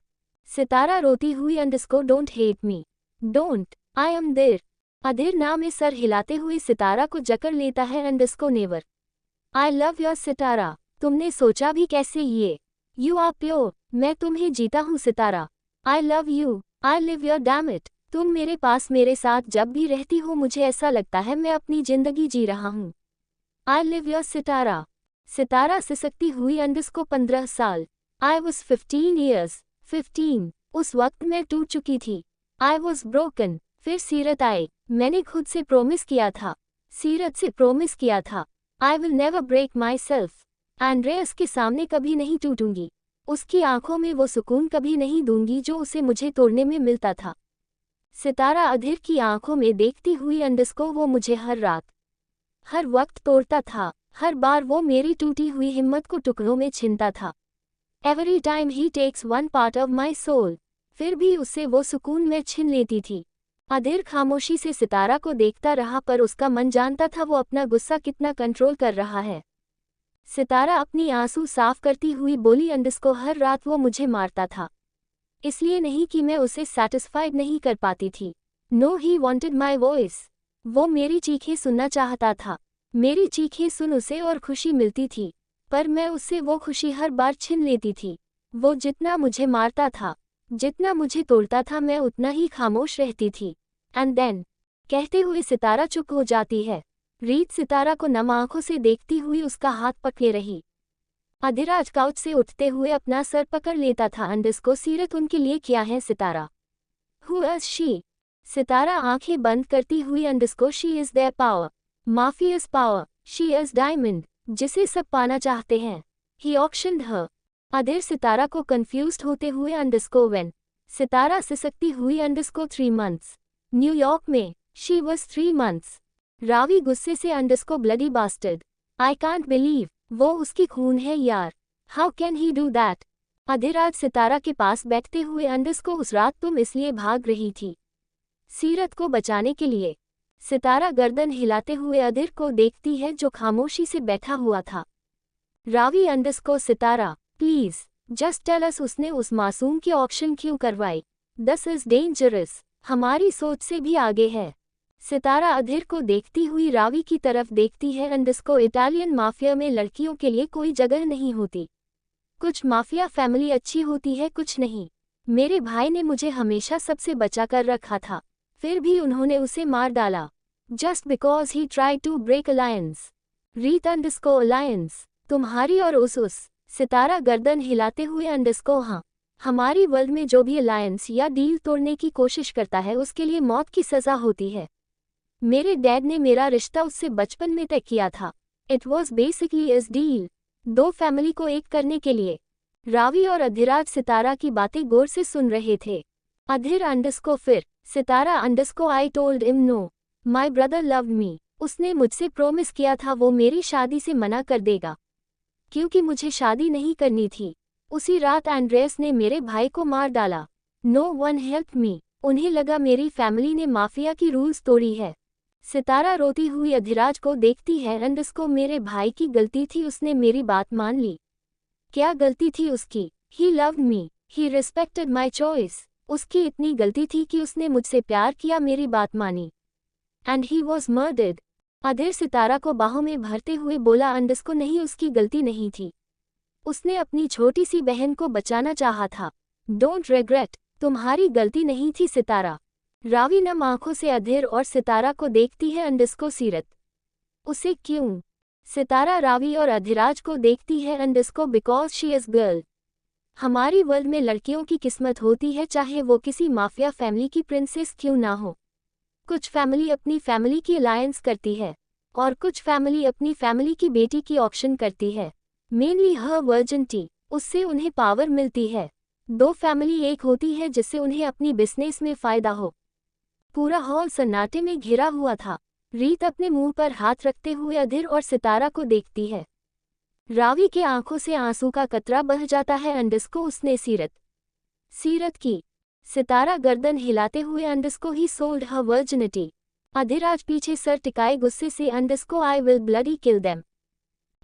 सितारा रोती हुई underscore don't hate me, don't, I am there, Adhir ना में सर हिलाते हुए सितारा को जकड़ लेता है underscore never. I love your Sitara, तुमने सोचा भी कैसे ये? यू आर प्योर, मैं तुम्हें जीता हूँ Sitara. I love you, I live your damn it, तुम मेरे पास मेरे साथ जब भी रहती हो मुझे ऐसा लगता है मैं अपनी जिंदगी जी रहा हूँ। आई लिव योर सितारा। सितारा सिसकती हुई अंडस्को 15 साल। I was 15 years. 15, उस वक्त मैं टूट चुकी थी। I was broken. फिर सीरत आए। मैंने खुद से प्रोमिस किया था, सीरत से प्रोमिस किया था, I will never break my self. Andreas के सामने कभी नहीं टूटूंगी, उसकी आंखों में वो सुकून कभी नहीं दूंगी जो उसे मुझे तोड़ने में मिलता था। सितारा अधीर की आंखों में देखती हुई अंडस्को वो मुझे हर रात, हर वक्त तोड़ता था। हर बार वो मेरी टूटी हुई हिम्मत को टुकड़ों में छीनता था। Every time he takes one part of my soul. फिर भी उससे वो सुकून मैं छीन लेती थी। अधीर खामोशी से सितारा को देखता रहा पर उसका मन जानता था वो अपना गुस्सा कितना कंट्रोल कर रहा है। सितारा अपनी आंसू साफ करती हुई बोली अंडस्को हर रात वो मुझे मारता था, इसलिए नहीं कि मैं उसे सैटिस्फाइड नहीं कर पाती थी। No he wanted my voice, वो मेरी चीखें सुनना चाहता था। मेरी चीखें सुन उसे और खुशी मिलती थी, पर मैं उससे वो खुशी हर बार छीन लेती थी। वो जितना मुझे मारता था, जितना मुझे तोड़ता था मैं उतना ही खामोश रहती थी। एंड देन, कहते हुए सितारा चुप हो जाती है। रीत सितारा को नम आंखों से देखती हुई उसका हाथ पकड़े रही। अधिराज काउच से उठते हुए अपना सर पकड़ लेता था। अंडस्को सीरत उनके लिए क्या है Sitara? Who is she? Sitara आंखें बंद करती हुई underscore she is their power, mafia's power, she is diamond, जिसे सब पाना चाहते हैं। ही ऑक्शन्ड हर। अधीर सितारा को कंफ्यूज्ड होते हुए अंडस्को व्हेन। सितारा सिसकती हुई अंडस्को 3 मंथ्स। न्यूयॉर्क में शी वॉज 3 मंथ्स। रावी गुस्से से underscore bloody bastard, I can't believe, वो उसकी खून है यार, how can he do that? Adhiraj Sitara के पास बैठते हुए अंडस्को उस रात तुम इसलिए भाग रही थी, सीरत को बचाने के लिए। सितारा गर्दन हिलाते हुए अधीर को देखती है जो खामोशी से बैठा हुआ था। Raavi underscore Sitara please just tell us, उसने उस मासूम की ऑक्शन क्यों करवाई? दिस इज डेंजरस, हमारी सोच से भी आगे है। सितारा अधीर को देखती हुई रावी की तरफ देखती है। अंडस्को इटालियन माफिया में लड़कियों के लिए कोई जगह नहीं होती। कुछ माफिया फैमिली अच्छी होती है, कुछ नहीं। मेरे भाई ने मुझे हमेशा सबसे बचा कर रखा था, फिर भी उन्होंने उसे मार डाला just because he try to break alliance. Reet underscore alliance, तुम्हारी और उस सितारा गर्दन हिलाते हुए अंडस्को हाँ, हमारी वर्ल्ड में जो भी अलायंस या डील तोड़ने की कोशिश करता है उसके लिए मौत की सजा होती है। मेरे डैड ने मेरा रिश्ता उससे बचपन में तय किया था। इट वॉज बेसिकली इस डील, 2 फैमिली को एक करने के लिए। रावी और अधिराज सितारा की बातें गौर से सुन रहे थे। अधीर अंडस्को फिर Sitara underscore I told him no, my brother loved me, उसने मुझसे प्रोमिस किया था वो मेरी शादी से मना कर देगा क्योंकि मुझे शादी नहीं करनी थी। उसी रात एंड्रेस ने मेरे भाई को मार डाला। नो वन हेल्प मी, उन्हें लगा मेरी फैमिली ने माफिया की रूल्स तोड़ी है। सितारा रोती हुई अधिराज को देखती है। अंडस्को मेरे भाई की गलती थी, उसने मेरी बात मान ली। क्या गलती थी उसकी? He loved me, he respected my choice, उसकी इतनी गलती थी कि उसने मुझसे प्यार किया, मेरी बात मानी। And he was murdered. Adhir Sitara को बाहों में भरते हुए बोला अंडस्को नहीं, उसकी गलती नहीं थी, उसने अपनी छोटी सी बहन को बचाना चाहा था। डोंट रिग्रेट, तुम्हारी गलती नहीं थी सितारा। रावी नम आंखों से अधीर और सितारा को देखती है। अंडस्को सीरत, उसे क्यों? सितारा रावी और अधिराज को देखती है। अंडस्को बिकॉज शी इज गर्ल। हमारी वर्ल्ड में लड़कियों की किस्मत होती है, चाहे वो किसी माफिया फैमिली की प्रिंसेस क्यों ना हो। कुछ फैमिली अपनी फैमिली की अलायंस करती है और कुछ फैमिली अपनी फैमिली की बेटी की ऑप्शन करती है। मेनली हर वर्जिनिटी, उससे उन्हें पावर मिलती है। 2 फैमिली एक होती है जिससे उन्हें अपनी बिजनेस में फायदा हो। पूरा हॉल सन्नाटे में घिरा हुआ था। रीत अपने मुंह पर हाथ रखते हुए अधीर और सितारा को देखती है। रावी के आंखों से आंसू का कतरा बह जाता है। अंडस्को उसने सीरत की। सितारा गर्दन हिलाते हुए underscore he sold her virginity. Adhiraj पीछे सर टिकाए गुस्से से underscore I will bloody kill them.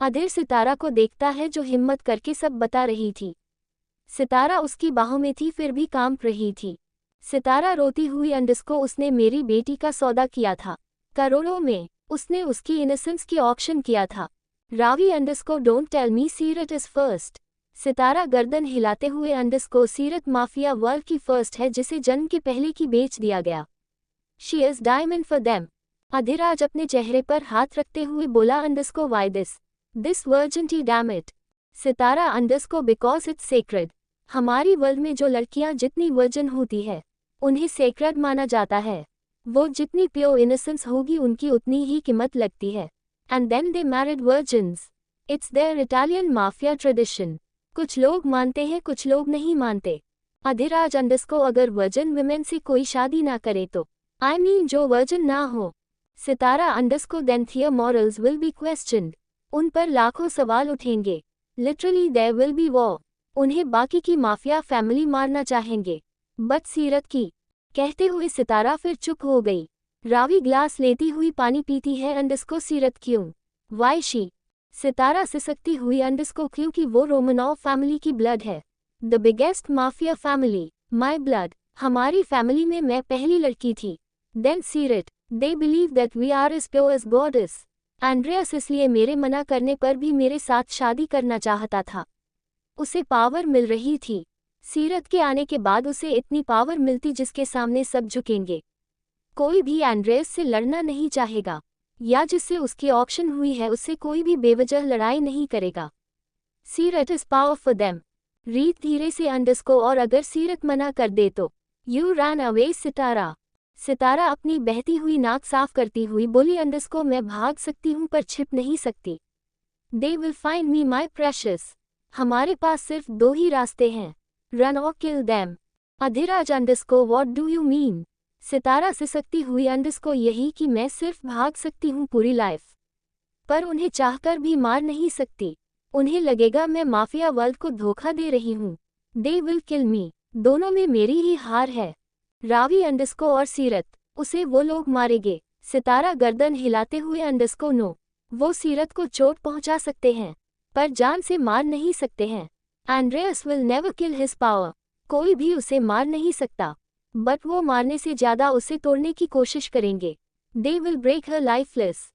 Adhir Sitara को देखता है जो हिम्मत करके सब बता रही थी। सितारा उसकी बाहों में थी फिर भी कांप रही थी। सितारा रोती हुई अंडरस्को उसने मेरी बेटी का सौदा किया था, करोड़ों में। उसने उसकी इनोसेंस की ऑक्शन किया था। Ravi underscore don't tell me Seerat is first. सितारा गर्दन हिलाते हुए अंडरस्को सीरत माफिया वर्ल्ड की फर्स्ट है जिसे जन्म के पहले की बेच दिया गया। She is diamond for them. Adhiraj अपने चेहरे पर हाथ रखते हुए बोला अंडरस्को why this virginity damn it. Sitara अंडरस्को because it's sacred. हमारी वर्ल्ड में जो लड़कियां जितनी वर्जिन होती है उन्हें सेक्रेड माना जाता है। वो जितनी प्योर इनोसेंस होगी उनकी उतनी ही कीमत लगती है। And then they married virgins. It's their Italian mafia tradition. कुछ लोग मानते हैं कुछ लोग नहीं मानते। अधिराज अंडरस्को अगर वर्जिन विमेन से कोई शादी ना करे तो आई मीन जो वर्जिन ना हो। Sitara underscore then their morals will be questioned. उन पर लाखों सवाल उठेंगे। Literally there will be war. उन्हें बाकी की माफिया फैमिली मारना चाहेंगे बट सीरत की। कहते हुए सितारा फिर चुप हो गई। रावी ग्लास लेती हुई पानी पीती है अंडरस्को सीरत क्यों? Why she? सितारा सिसकती हुई अंडरस्को क्योंकि वो रोमनॉव फैमिली की ब्लड है। The biggest mafia family. My blood. हमारी फैमिली में मैं पहली लड़की थी। Then Seerat. They believe that we are as pure as goddess. Andreas इसलिए मेरे मना करने पर भी मेरे साथ शादी करना चाहता था। उसे पावर मिल रही थी। सीरत के आने के बाद उसे इतनी पावर मिलती जिसके सामने सब झुकेंगे। कोई भी एंड्रियास से लड़ना नहीं चाहेगा, या जिससे उसकी ऑक्शन हुई है उससे कोई भी बेवजह लड़ाई नहीं करेगा। सीरत इज पावर फॉर देम। रीत धीरे से अंडरस्को और अगर सीरत मना कर दे तो यू रन अवे सितारा। सितारा अपनी बहती हुई नाक साफ करती हुई बोली अंडरस्को मैं भाग सकती हूँ पर छिप नहीं सकती। They will find me my precious. हमारे पास सिर्फ दो ही रास्ते हैं, रन और kill them. Adhiraj underscore what do you mean? Sitara सिसकती हुई अंडरस्को यही कि मैं सिर्फ भाग सकती हूँ पूरी लाइफ, पर उन्हें चाहकर भी मार नहीं सकती। उन्हें लगेगा मैं माफिया वर्ल्ड को धोखा दे रही हूँ। दे विल किल मी। दोनों में मेरी ही हार है। रावी अंडरस्को और सीरत। उसे वो लोग मारेंगे। सितारा गर्दन हिलाते हुए अंडरस्को नो। वो सीरत को चोट पहुंचा सकते हैं पर जान से मार नहीं सकते हैं। Andreas will never kill his power. कोई भी उसे मार नहीं सकता, बट वो मारने से ज्यादा उसे तोड़ने की कोशिश करेंगे। They will break her lifeless.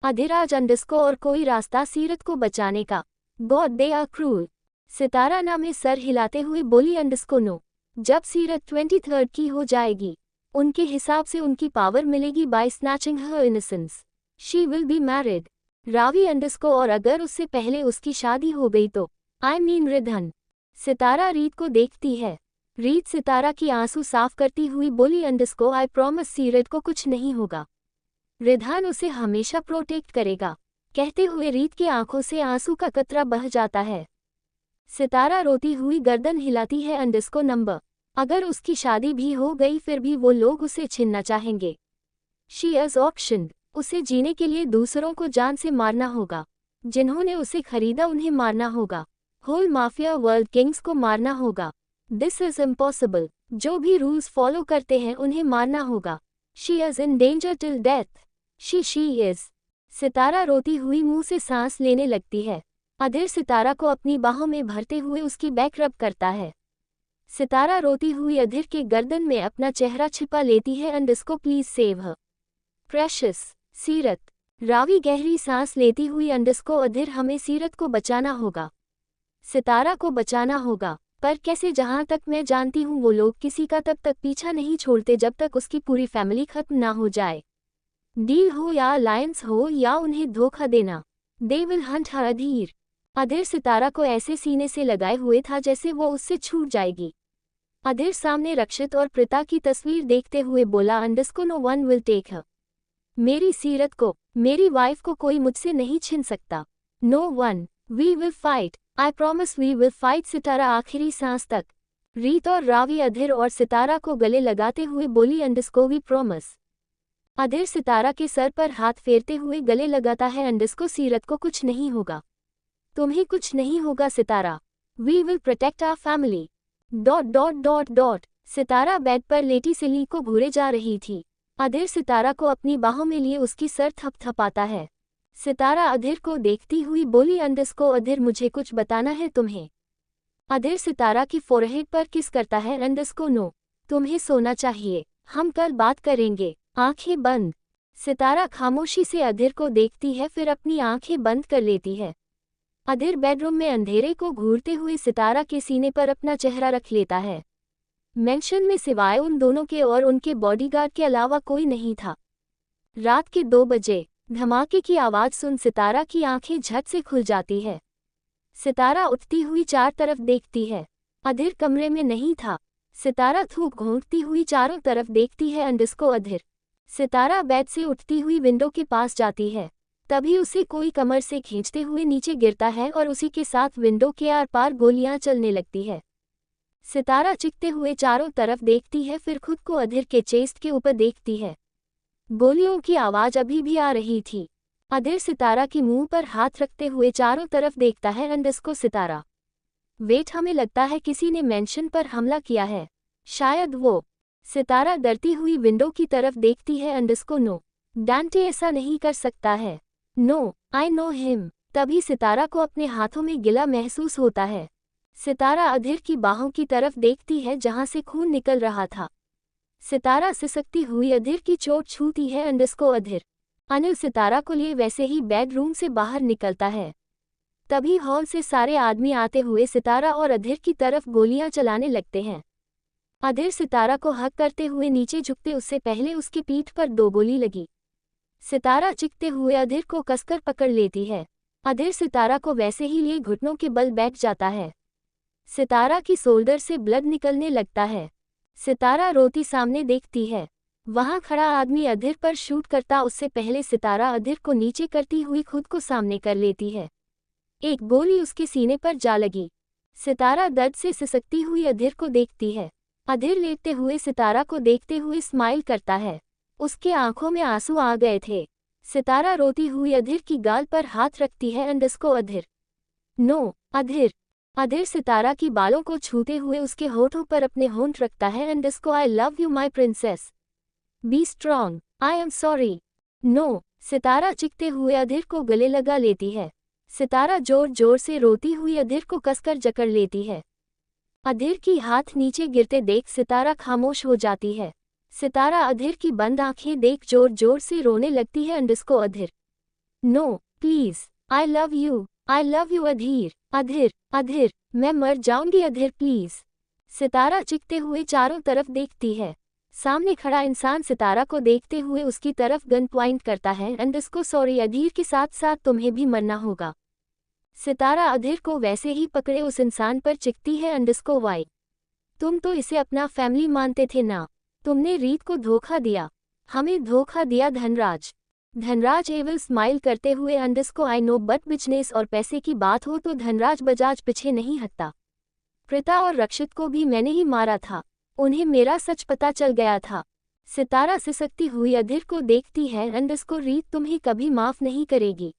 Adhiraj underscore और कोई रास्ता सीरत को बचाने का। God they are cruel. Sitara ना में सर हिलाते हुए बोली अंडरस्को नो। जब सीरत 23 की हो जाएगी उनके हिसाब से उनकी पावर मिलेगी by snatching her innocence. She will be married. Ravi underscore और अगर उससे पहले उसकी शादी हो गई तो आई मीन रिधन। सितारा रीत को देखती है। रीत सितारा की आंसू साफ करती हुई बोली अंडरस्को आई प्रॉमिस सीरत को कुछ नहीं होगा। रिधान उसे हमेशा प्रोटेक्ट करेगा। कहते हुए रीत की आंखों से आंसू का कतरा बह जाता है। सितारा रोती हुई गर्दन हिलाती है अंडरस्को नंबर। अगर उसकी शादी भी हो गई फिर भी वो लोग उसे छीनना चाहेंगे। She is optioned. उसे जीने के लिए दूसरों को जान से मारना होगा। जिन्होंने उसे खरीदा उन्हें मारना होगा। होल माफिया वर्ल्ड किंग्स को मारना होगा। This is impossible. जो भी रूल्स फॉलो करते हैं उन्हें मारना होगा। She is in danger till death. She is. Sitara रोती हुई मुंह से सांस लेने लगती है। अधीर सितारा को अपनी बाहों में भरते हुए उसकी बैक रब करता है। सितारा रोती हुई अधीर के गर्दन में अपना चेहरा छिपा लेती है underscore please save her. Precious. सीरत। रावी गहरी सांस लेती हुई अंडरस्को अधीर हमें सीरत को बचाना होगा। सितारा को बचाना होगा, पर कैसे? जहां तक मैं जानती हूँ वो लोग किसी का तब तक पीछा नहीं छोड़ते जब तक उसकी पूरी फैमिली खत्म ना हो जाए। डील हो या अलायंस हो या उन्हें धोखा देना, दे विल हंट हर। अधीर सितारा को ऐसे सीने से लगाए हुए था जैसे वो उससे छूट जाएगी। अधीर सामने रक्षित और प्रीता की तस्वीर देखते हुए बोला underscore no one will take her. मेरी सीरत को, मेरी वाइफ को कोई मुझसे नहीं छीन सकता। No one. We will fight. I promise we will fight. Sitara आखिरी सांस तक। रीत और रावी अधीर और सितारा को गले लगाते हुए बोली अंडरस्को वी प्रॉमिस। अधीर सितारा के सर पर हाथ फेरते हुए गले लगाता है अंडरस्को सीरत को कुछ नहीं होगा। तुम्हें कुछ नहीं होगा Sitara. We will protect our family. ... Sitara bed पर लेटी सिली को घूरे जा रही थी। अधीर सितारा को अपनी बाहों में लिए उसकी सर थपथपाता है। सितारा अधीर को देखती हुई बोली अंडरस्को अधीर मुझे कुछ बताना है तुम्हें। अधीर सितारा की फोरहेड पर किस करता है अंडरस्को नो। तुम्हें सोना चाहिए, हम कल बात करेंगे। आंखें बंद। सितारा खामोशी से अधीर को देखती है, फिर अपनी आंखें बंद कर लेती है। अधीर बेडरूम में अंधेरे को घूरते हुए सितारा के सीने पर अपना चेहरा रख लेता है। मेंशन में सिवाय उन दोनों के और उनके बॉडीगार्ड के अलावा कोई नहीं था। रात के 2 बजे धमाके की आवाज़ सुन सितारा की आंखें झट से खुल जाती है। सितारा उठती हुई चार तरफ देखती है। अधीर कमरे में नहीं था। सितारा थूक घोंटती हुई चारों तरफ देखती है। अंडस्को अधीर। सितारा बेड से उठती हुई विंडो के पास जाती है। तभी उसे कोई कमर से खींचते हुए नीचे गिरता है और उसी के साथ विंडो के आर पार गोलियां चलने लगती है। सितारा चिखते हुए चारों तरफ देखती है, फिर खुद को अधीर के चेस्ट के ऊपर देखती है। गोलियों की आवाज़ अभी भी आ रही थी। अधीर सितारा के मुंह पर हाथ रखते हुए चारों तरफ देखता है। अंडस्को सितारा। वेट, हमें लगता है किसी ने मेंशन पर हमला किया है, शायद वो। सितारा डरती हुई विंडो की तरफ देखती है। अंडस्को नो, डांटे ऐसा नहीं कर सकता है। No, I know him. तभी सितारा को अपने हाथों में गिला महसूस होता है। सितारा अधीर की बाहों की तरफ देखती है जहां से खून निकल रहा था। सितारा सिसकती हुई अधीर की चोट छूती है। अंडस्को अधीर। अनिल सितारा को लिए वैसे ही बेडरूम से बाहर निकलता है। तभी हॉल से सारे आदमी आते हुए सितारा और अधीर की तरफ गोलियां चलाने लगते हैं। अधीर सितारा को हक करते हुए नीचे झुकते उससे पहले उसकी पीठ पर 2 गोली लगी। सितारा चिखते हुए अधीर को कसकर पकड़ लेती है। अधीर सितारा को वैसे ही लिए घुटनों के बल बैठ जाता है। सितारा की शोल्डर से ब्लड निकलने लगता है। सितारा रोती सामने देखती है। वहां खड़ा आदमी अधीर पर शूट करता उससे पहले सितारा अधीर को नीचे करती हुई खुद को सामने कर लेती है। एक गोली उसके सीने पर जा लगी। सितारा दर्द से सिसकती हुई अधीर को देखती है। अधीर लेटते हुए सितारा को देखते हुए स्माइल करता है। उसके आंखों में आंसू आ गए थे। सितारा रोती हुई अधीर की गाल पर हाथ रखती है। अंडस्को अधीर। नो, अधीर। अधीर सितारा की बालों को छूते हुए उसके होठों पर अपने होंठ रखता है। Underscore I love you my princess. Be strong. I am sorry. No. Sitara चिखते हुए अधीर को गले लगा लेती है। सितारा जोर जोर से रोती हुई अधीर को कसकर जकड़ लेती है। अधीर की हाथ नीचे गिरते देख सितारा खामोश हो जाती है। सितारा अधीर की बंद आंखें देख जोर जोर से रोने लगती है। Underscore Adhir. No, please, I love you, I love you Adhir. Adhir, Adhir, मैं मर जाऊंगी अधीर प्लीज। सितारा चिखते हुए चारों तरफ देखती है। सामने खड़ा इंसान सितारा को देखते हुए उसकी तरफ गन पॉइंट करता है। अंडस्को सॉरी, अधीर के साथ साथ तुम्हें भी मरना होगा। सितारा अधीर को वैसे ही पकड़े उस इंसान पर चिखती है। अंडस्को वाई, तुम तो इसे अपना फैमिली मानते थे ना। तुमने रीत को धोखा दिया, हमें धोखा दिया धनराज। धनराज एविल स्माइल करते हुए अंडस्को आई नो, बट बिजनेस और पैसे की बात हो तो धनराज बजाज पीछे नहीं हटता। प्रीता और रक्षित को भी मैंने ही मारा था, उन्हें मेरा सच पता चल गया था। सितारा सिसकती हुई अधीर को देखती है। अंडस्को रीत तुम्हें कभी माफ नहीं करेगी।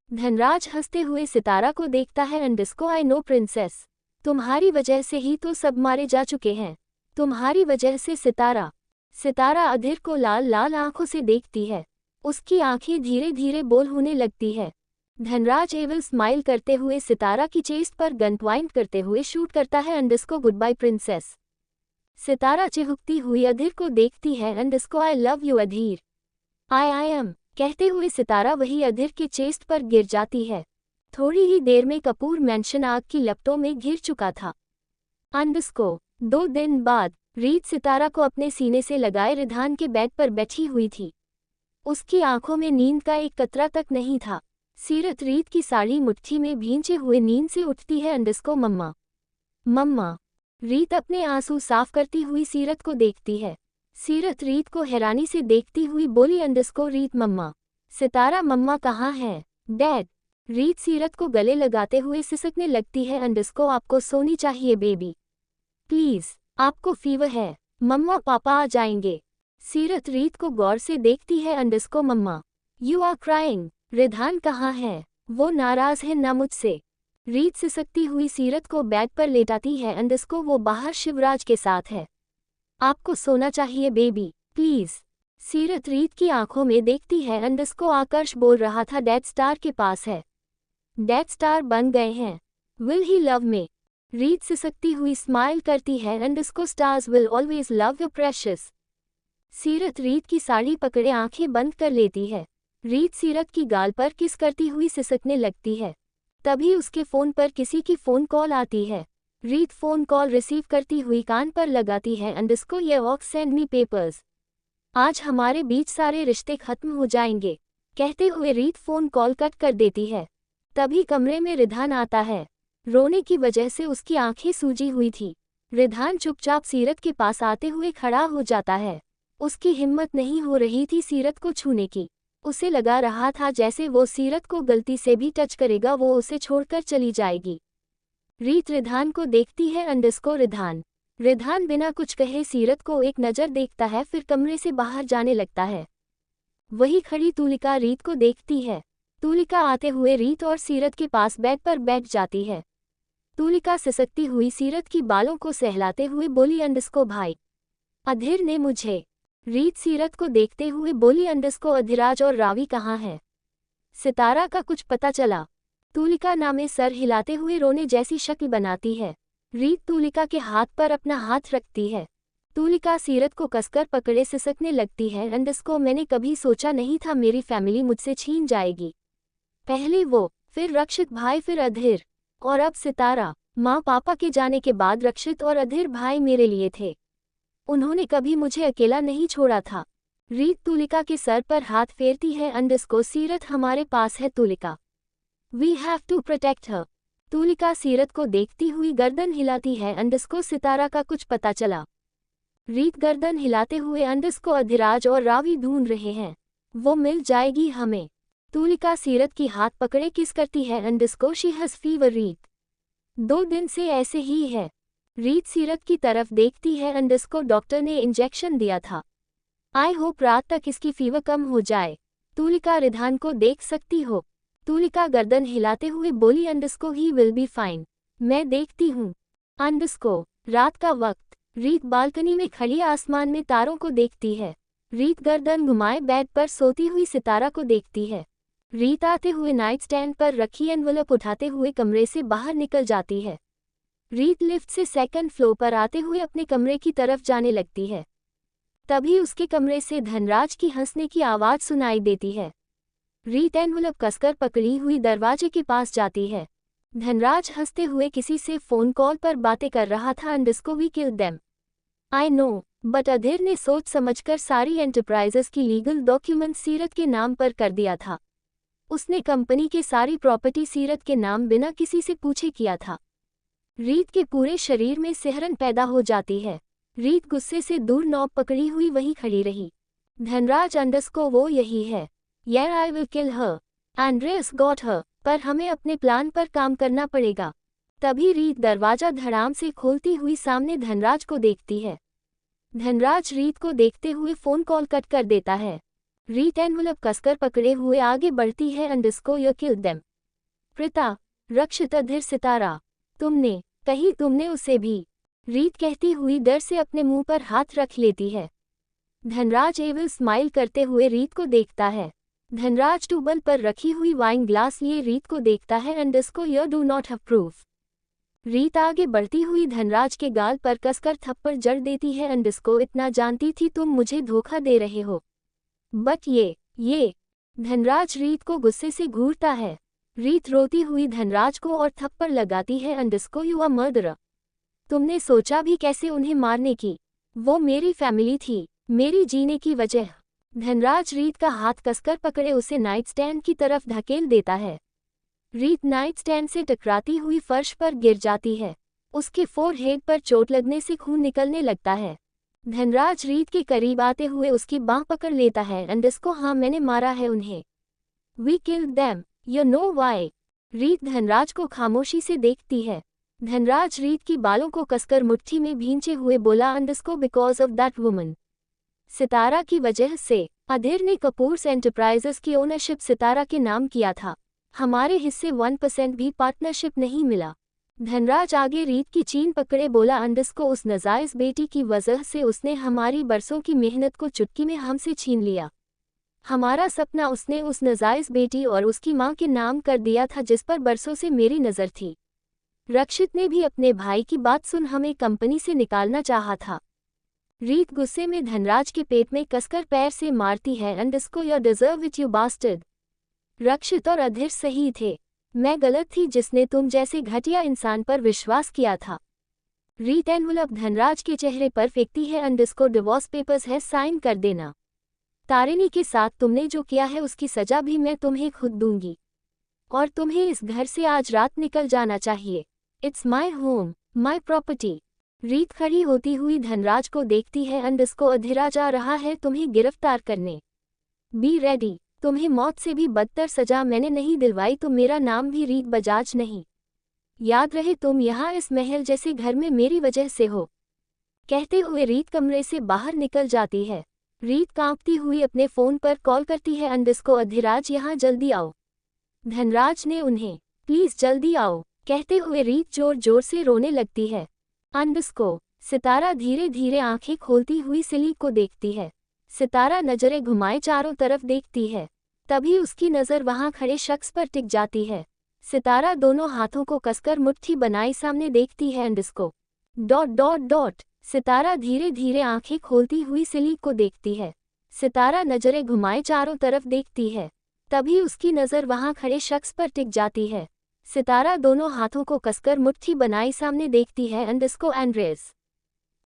धनराज हंसते हुए सितारा को देखता है। अंडस्को आई नो प्रिंसेस, तुम्हारी वजह से ही तो सब मारे जा चुके हैं, तुम्हारी वजह से। सितारा। सितारा अधीर को लाल लाल आंखों से देखती है। उसकी आंखें धीरे धीरे बोल होने लगती है। धनराज एविल स्माइल करते हुए सितारा की चेस्ट पर गन पॉइंट करते हुए शूट करता है। Underscore goodbye princess. Sitara चिहुकती हुई अधीर को देखती है। Underscore I love you Adhir. I am, कहते हुए सितारा वही अधीर के चेस्ट पर गिर जाती है। थोड़ी ही देर में कपूर मैंशन आग की लपटों में घिर चुका था। अंडस्को। 2 दिन बाद रीत सितारा को अपने सीने से लगाए रिधान के बेड पर बैठी हुई थी। उसकी आंखों में नींद का एक कतरा तक नहीं था। सीरत रीत की साड़ी मुट्ठी में भींचे हुए नींद से उठती है। अंडस्को मम्मा, मम्मा। रीत अपने आंसू साफ करती हुई सीरत को देखती है। सीरत रीत को हैरानी से देखती हुई बोली, अंडस्को रीत मम्मा। सितारा मम्मा कहाँ है? डैड। रीत सीरत को गले लगाते हुए सिसकने लगती है। अंडस्को आपको सोनी चाहिए बेबी, प्लीज, आपको फीवर है, मम्मा पापा आ जाएंगे। सीरत रीत को गौर से देखती है। Underscore mamma, you are crying. Ridhan कहाँ है? वो नाराज है ना मुझसे। रीत सिसकती हुई सीरत को बेड पर लेटाती है। अंडस्को वो बाहर शिवराज के साथ है, आपको सोना चाहिए बेबी, प्लीज। सीरत रीत की आंखों में देखती है। अंडस्को आकर्ष बोल रहा था डैड स्टार के पास है, डैड स्टार बन गए हैं, विल ही लव मी। रीत सिसकती हुई स्माइल करती है underscore stars will always love you precious. सीरत रीत की साड़ी पकड़े आंखें बंद कर लेती है। रीत सीरत की गाल पर किस करती हुई सिसकने लगती है। तभी उसके फोन पर किसी की फोन कॉल आती है। रीत फोन कॉल रिसीव करती हुई कान पर लगाती है अंडरस्कोर ये वॉक सेंड मी पेपर्स। आज हमारे बीच सारे रिश्ते खत्म हो जाएंगे, कहते हुए रीत फोन कॉल कट कर देती है। तभी कमरे में रिधान आता है। रोने की वजह से उसकी आंखें सूजी हुई थी। रिधान चुपचाप सीरत के पास आते हुए खड़ा हो जाता है। उसकी हिम्मत नहीं हो रही थी सीरत को छूने की। उसे लगा रहा था जैसे वो सीरत को गलती से भी टच करेगा वो उसे छोड़कर चली जाएगी। रीत रिधान को देखती है अंडरस्कोर रिधान। रिधान बिना कुछ कहे सीरत को एक नज़र देखता है, फिर कमरे से बाहर जाने लगता है। वही खड़ी तुलिका रीत को देखती है। तुलिका आते हुए रीत और सीरत के पास बेड पर बैठ जाती है। तुलिका सिसकती हुई सीरत की बालों को सहलाते हुए बोली अंडरस्कोर भाई, अधीर ने मुझे। रीत सीरत को देखते हुए बोली अंडरस्कोर अधिराज और रावी कहाँ है? सितारा का कुछ पता चला? तुलिका नामे सर हिलाते हुए रोने जैसी शक्ल बनाती है। रीत तुलिका के हाथ पर अपना हाथ रखती है। तुलिका सीरत को कसकर पकड़े सिसकने लगती है अंडरस्कोर मैंने कभी सोचा नहीं था मेरी फैमिली मुझसे छीन जाएगी। पहले वो, फिर रक्षित भाई, फिर अधीर, और अब सितारा। माँ पापा के जाने के बाद रक्षित और अधीर भाई मेरे लिए थे। उन्होंने कभी मुझे अकेला नहीं छोड़ा था। रीत तुलिका के सर पर हाथ फेरती है अंडरस्कोर सीरत हमारे पास है Tulika, we have to protect her. Tulika Seerat को देखती हुई गर्दन हिलाती है अंडरस्कोर सितारा का कुछ पता चला? रीत गर्दन हिलाते हुए अंडरस्कोर अधिराज और रावी ढूंढ रहे हैं, वो मिल जाएगी हमें। तुलिका सीरत की हाथ पकड़े किस करती है अंडरस्कोर शी हैज फीवर रीत, 2 दिन से ऐसे ही है। रीत सीरत की तरफ देखती है अंडरस्कोर डॉक्टर ने इंजेक्शन दिया था, आई होप रात तक इसकी फीवर कम हो जाए। तुलिका रिधान को देख सकती हो? तुलिका गर्दन हिलाते हुए बोली underscore he will be fine, मैं देखती हूँ। अंडरस्कोर रात का वक्त। रीत बालकनी में खड़ी आसमान में तारों को देखती है। रीत गर्दन घुमाए बेड पर सोती हुई सितारा को देखती है। रीत आते हुए नाइट स्टैंड पर रखी एनवलप उठाते हुए कमरे से बाहर निकल जाती है। रीत लिफ्ट से 2nd फ्लोर पर आते हुए अपने कमरे की तरफ जाने लगती है। तभी उसके कमरे से धनराज की हंसने की आवाज़ सुनाई देती है। रीत एनवलप कसकर पकड़ी हुई दरवाजे के पास जाती है। धनराज हंसते हुए किसी से फोन कॉल पर बातें कर रहा था underscore we kill them, I know, but Adhir ने सोच समझकर सारी एंटरप्राइजेस की लीगल डॉक्यूमेंट सीरत के नाम पर कर दिया था। उसने कंपनी के सारी प्रॉपर्टी सीरत के नाम बिना किसी से पूछे किया था। रीत के पूरे शरीर में सिहरन पैदा हो जाती है। रीत गुस्से से दूर नॉब पकड़ी हुई वहीं खड़ी रही। धनराज अंडरस्कोर वो यही है, यार I will kill her, Andres got her, पर हमें अपने प्लान पर काम करना पड़ेगा। तभी रीत दरवाजा धड़ाम से खोलती हुई सामने धनराज को देखती है। धनराज रीत को देखते हुए फोन कॉल कट कर देता है। रीत एनवलप कसकर पकड़े हुए आगे बढ़ती है underscore you kill them. Preeta, Rakshit, Adhir, Sitara, तुमने कही तुमने उसे भी, रीत कहती हुई डर से अपने मुंह पर हाथ रख लेती है। धनराज एविल स्माइल करते हुए रीत को देखता है। धनराज टेबल पर रखी हुई वाइन ग्लास लिए रीत को देखता है underscore you do not have proof. रीत आगे बढ़ती हुई धनराज के गाल पर कसकर थप्पड़ जड़ देती है अंडरस्कोर इतना जानती थी तुम मुझे धोखा दे रहे हो, बट ये। धनराज रीत को गुस्से से घूरता है। रीत रोती हुई धनराज को और थप्पड़ लगाती है अंडरस्कोर यू आर मर्डरर, तुमने सोचा भी कैसे उन्हें मारने की? वो मेरी फैमिली थी, मेरी जीने की वजह। धनराज रीत का हाथ कसकर पकड़े उसे नाइट स्टैंड की तरफ धकेल देता है। रीत नाइट स्टैंड से टकराती हुई फर्श पर गिर जाती है। उसके फोरहेड पर चोट लगने से खून निकलने लगता है। धनराज रीत के करीब आते हुए उसकी बांह पकड़ लेता है अंडरस्कोर हाँ मैंने मारा है उन्हें, we killed them, you know why. Reet Dhanraj को खामोशी से देखती है। धनराज रीत की बालों को कसकर मुट्ठी में भींचे हुए बोला underscore because of that woman, Sitara की वजह से। अधीर ने कपूर्स एंटरप्राइजेस की ओनरशिप सितारा के नाम किया था, हमारे हिस्से 1% भी पार्टनरशिप नहीं मिला। धनराज आगे रीत की चीन पकड़े बोला अंडरस्कोर उस नाजायज बेटी की वजह से उसने हमारी बरसों की मेहनत को चुटकी में हमसे छीन लिया। हमारा सपना उसने उस नाजायज बेटी और उसकी मां के नाम कर दिया था जिस पर बरसों से मेरी नज़र थी। रक्षित ने भी अपने भाई की बात सुन हमें कंपनी से निकालना चाहा था। रीत गुस्से में धनराज के पेट में कसकर पैर से मारती है underscore you deserve it you bastard. Rakshit और अधीर सही थे, मैं गलत थी जिसने तुम जैसे घटिया इंसान पर विश्वास किया था। रीत एनवलप धनराज के चेहरे पर फेंकती है अंडस्को डिवोर्स पेपर्स है साइन कर देना। तारिणी के साथ तुमने जो किया है उसकी सजा भी मैं तुम्हें खुद दूंगी और तुम्हें इस घर से आज रात निकल जाना चाहिए। It's my home, my property. रीत खड़ी होती हुई धनराज को देखती है अंडस्को अधीरा जा रहा है तुम्हें गिरफ्तार करने। बी रेडी, तुम्हें मौत से भी बदतर सजा मैंने नहीं दिलवाई तो मेरा नाम भी रीत बजाज नहीं। याद रहे तुम यहाँ इस महल जैसे घर में मेरी वजह से हो। कहते हुए रीत कमरे से बाहर निकल जाती है। रीत कांपती हुई अपने फोन पर कॉल करती है अंडस्को अधिराज यहाँ जल्दी आओ। धनराज ने उन्हें प्लीज जल्दी आओ कहते हुए रीत जोर जोर से रोने लगती है। अंडस्को, सितारा धीरे धीरे आंखें खोलती हुई सिली को देखती है। सितारा नजरें घुमाए चारों तरफ देखती है, तभी उसकी नज़र वहां खड़े शख्स पर टिक जाती है। सितारा दोनों हाथों को कसकर मुट्ठी बनाई सामने देखती है underscore. Dot dot dot. Sitara धीरे धीरे आंखें खोलती हुई सिली को देखती है। सितारा नजरें घुमाए चारों तरफ देखती है, तभी उसकी नज़र वहां खड़े शख्स पर टिक जाती है। सितारा दोनों हाथों को कसकर मुट्ठी बनाई सामने देखती है अंडस्को एंड्रेस।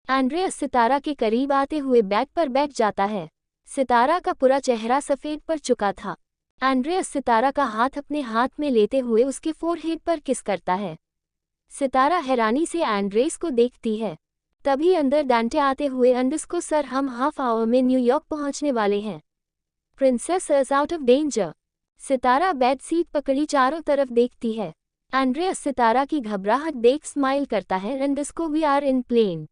एंड्रेस सितारा के करीब आते हुए बेड पर बैठ जाता है। सितारा का पूरा चेहरा सफ़ेद पड़ चुका था। एंड्रेस सितारा का हाथ अपने हाथ में लेते हुए उसके फोरहेड पर किस करता है। सितारा हैरानी से एंड्रेस को देखती है, तभी अंदर डांटे आते हुए अंडस्को सर हम हाफ आवर में न्यूयॉर्क पहुंचने वाले हैं। Princess is out of danger. Sitara bed sheet पकड़ी चारों तरफ देखती है। एंड्रेस सितारा की घबराहट देख स्माइल करता है। Underscore we are in plane.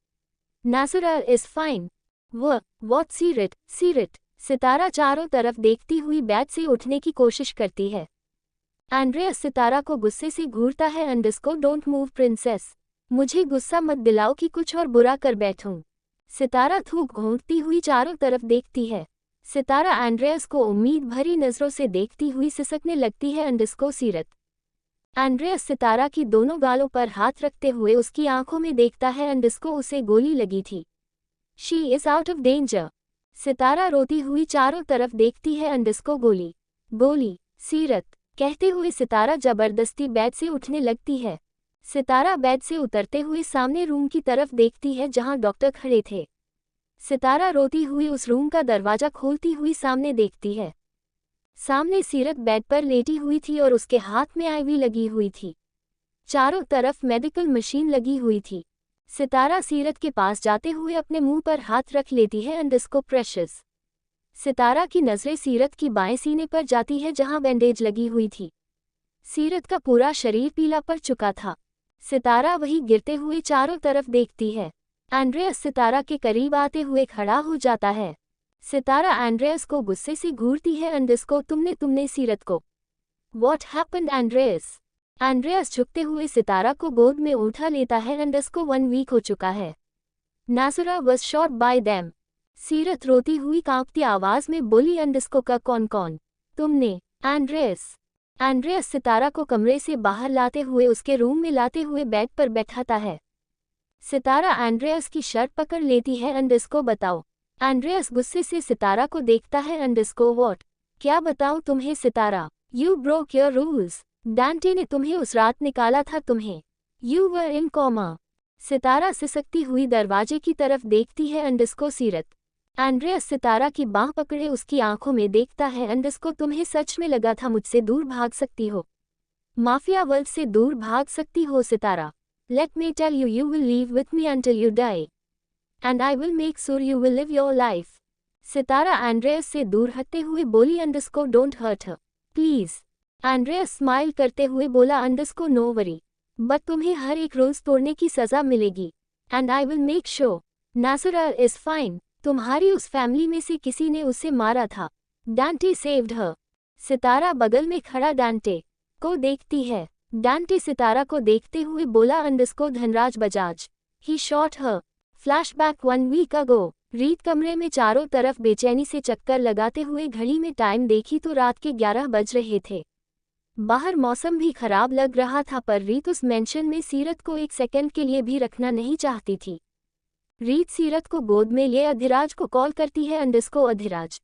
Nasura is fine. What Seerat. Sitara चारों तरफ देखती हुई बेड से उठने की कोशिश करती है। एंड्रेस सितारा को गुस्से से घूरता है। अंडस्को डोंट मूव प्रिंसेस, मुझे गुस्सा मत दिलाओ कि कुछ और बुरा कर बैठूं। सितारा थूक घोंटती हुई चारों तरफ देखती है। सितारा एंड्रेस को उम्मीद भरी नज़रों से देखती हुई सिसकने लगती है। अंडस्को सीरत। एंड्रेस सितारा की दोनों गालों पर हाथ रखते हुए उसकी आंखों में देखता है। अंडस्को उसे गोली लगी थी। She is out of danger. Sitara रोती हुई चारों तरफ देखती है। अंडस्को गोली सीरत कहते हुए सितारा जबरदस्ती बेड से उठने लगती है। सितारा बेड से उतरते हुए सामने रूम की तरफ देखती है जहां डॉक्टर खड़े थे। सितारा रोती हुई उस रूम का दरवाजा खोलती हुई सामने देखती है। सामने सीरत बेड पर लेटी हुई थी और उसके हाथ में आईवी लगी हुई थी। चारों तरफ मेडिकल मशीन लगी हुई थी। सितारा सीरत के पास जाते हुए अपने मुंह पर हाथ रख लेती है। अंडस्को प्रेशस। सितारा की नज़रें सीरत की बाएं सीने पर जाती है जहां बैंडेज लगी हुई थी। सीरत का पूरा शरीर पीला पड़ चुका था। सितारा वही गिरते हुए चारों तरफ देखती है। एंड्रेस सितारा के करीब आते हुए खड़ा हो जाता है। सितारा एंड्रेस को गुस्से से घूरती है। अंडस्को तुमने सीरत को। What happened Andreas. एंड्रेस झुकते हुए सितारा को गोद में उठा लेता है। अंडस्को 1 वीक हो चुका है। नासुरा वॉज शॉट बाय देम। सीरत रोती हुई कांपती आवाज में बोली अंडस्को का कौन तुमने। एंड्रेस सितारा को कमरे से बाहर लाते हुए उसके रूम में लाते हुए बेड पर बैठाता है। सितारा एंड्रेस की शर्ट पकड़ लेती है। अंडस्को बताओ। एंड्रेस गुस्से से सितारा को देखता है। अंडस्को व्हाट, क्या बताऊं तुम्हें Sitara. You broke your rules. Dante ने तुम्हें उस रात निकाला था तुम्हें। You were in coma. सितारा सिसकती हुई दरवाजे की तरफ देखती है। अंडस्को सीरत। एंड्रेस सितारा की बांह पकड़े उसकी आंखों में देखता है। अंडस्को तुम्हें सच में लगा था मुझसे दूर भाग सकती हो, माफिया वर्ल्ड से दूर भाग सकती हो Sitara. Let me tell you, you will leave with me until you die and I will make sure you will live your life. Sitara Andres से दूर हटते हुए बोली underscore don't hurt her please. Andres smile करते हुए बोला अंडस्को नो वरी, बट तुम्हें हर एक रूल्स तोड़ने की सजा मिलेगी and I will make sure Nasura is fine. तुम्हारी उस फैमिली में से किसी ने उसे मारा था। डांटे सेव्ड हर। सितारा बगल में खड़ा डांटे को देखती है। डांटे सितारा को देखते हुए बोला underscore Dhanraj Bajaj he shot her. Flashback 1 week ago. Reet कमरे में चारों तरफ बेचैनी से चक्कर लगाते हुए घड़ी में टाइम देखी तो रात के 11 बज रहे थे। बाहर मौसम भी खराब लग रहा था पर रीत उस मेंशन में सीरत को एक सेकंड के लिए भी रखना नहीं चाहती थी। रीत सीरत को गोद में लिए अधिराज को कॉल करती है। अधिराज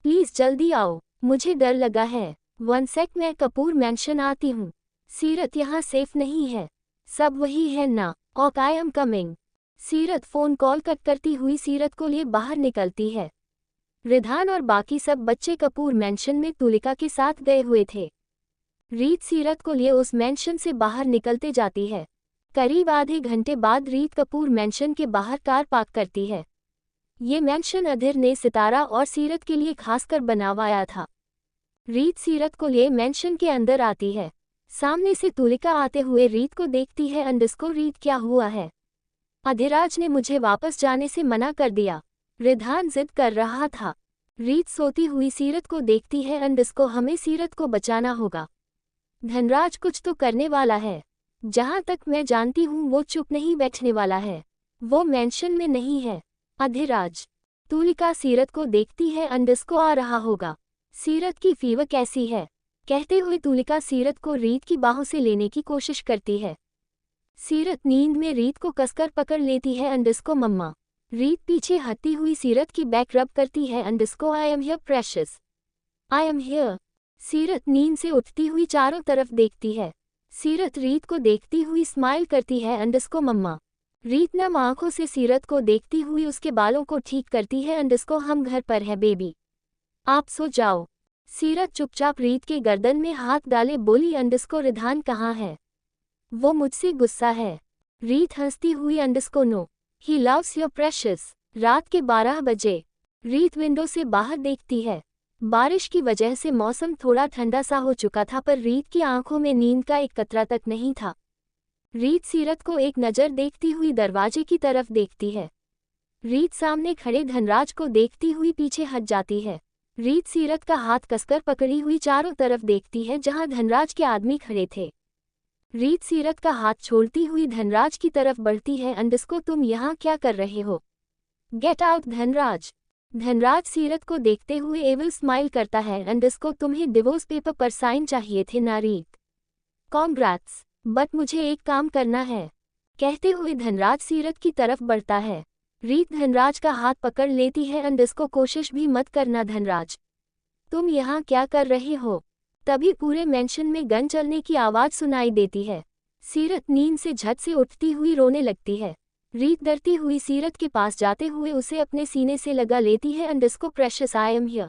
प्लीज जल्दी आओ, मुझे डर लगा है। 1 सेक, मैं कपूर मेंशन आती हूँ। सीरत यहाँ सेफ नहीं है। सब वही है ना? Okay, I am coming. सीरत फोन कॉल कट करती हुई सीरत को लिए बाहर निकलती है। रिधान और बाकी सब बच्चे कपूर मेंशन में तुलिका के साथ गए हुए थे। रीत सीरत को लिए उस मेंशन से बाहर निकलते जाती है। करीब आधे घंटे बाद रीत कपूर मेंशन के बाहर कार पार्क करती है। ये मेंशन अधीर ने सितारा और सीरत के लिए खासकर बनवाया था। रीत सीरत को लिए मेंशन के अंदर आती है। सामने से तुलिका आते हुए रीत को देखती है। रीत, क्या हुआ है? अधिराज ने मुझे वापस जाने से मना कर दिया। रिधान जिद कर रहा था। रीत सोती हुई सीरत को देखती है। हमें सीरत को बचाना होगा। धनराज कुछ तो करने वाला है। जहां तक मैं जानती हूँ वो चुप नहीं बैठने वाला है। वो मेंशन में नहीं है। अधिराज। तुलिका सीरत को देखती है। आ रहा होगा। सीरत की फीवर कैसी है? कहते हुए तुलिका सीरत को रीत की बाहों से लेने की कोशिश करती है। सीरत नींद में रीत को कसकर पकड़ लेती है। मम्मा। रीत पीछे हटती हुई सीरत की बैक रब करती है। I am here precious. I am here. सीरत नींद से उठती हुई चारों तरफ देखती है। सीरत रीत को देखती हुई स्माइल करती है। मम्मा। रीत नम आंखों से सीरत को देखती हुई उसके बालों को ठीक करती है। हम घर पर है बेबी, आप सो जाओ। सीरत चुपचाप रीत के गर्दन में हाथ डाले बोली। रिधान कहाँ है? वो मुझसे गुस्सा है। रीत हंसती हुई। No, he loves your precious. रात के 12 बजे। रीत विंडो से बाहर देखती है। बारिश की वजह से मौसम थोड़ा ठंडा सा हो चुका था पर रीत की आंखों में नींद का एक कतरा तक नहीं था। रीत सीरत को एक नज़र देखती हुई दरवाजे की तरफ देखती है। रीत सामने खड़े धनराज को देखती हुई पीछे हट जाती है। रीत सीरत का हाथ कसकर पकड़ी हुई चारों तरफ देखती है जहां धनराज के आदमी खड़े थे। रीत सीरत का हाथ छोड़ती हुई धनराज की तरफ बढ़ती है। तुम यहाँ क्या कर रहे हो? Get out Dhanraj. धनराज सीरत को देखते हुए एविल स्माइल करता है। तुम्हें डिवोर्स पेपर पर साइन चाहिए थे ना रीत? कॉन्ग्रेट्स, बट मुझे एक काम करना है। कहते हुए धनराज सीरत की तरफ बढ़ता है। रीत धनराज का हाथ पकड़ लेती है। कोशिश भी मत करना धनराज। तुम यहाँ क्या कर रहे हो? तभी पूरे मेंशन में गन चलने की आवाज सुनाई देती है। सीरत नींद से झट से उठती हुई रोने लगती है। रीत डरती हुई सीरत के पास जाते हुए उसे अपने सीने से लगा लेती है। Precious, I am here.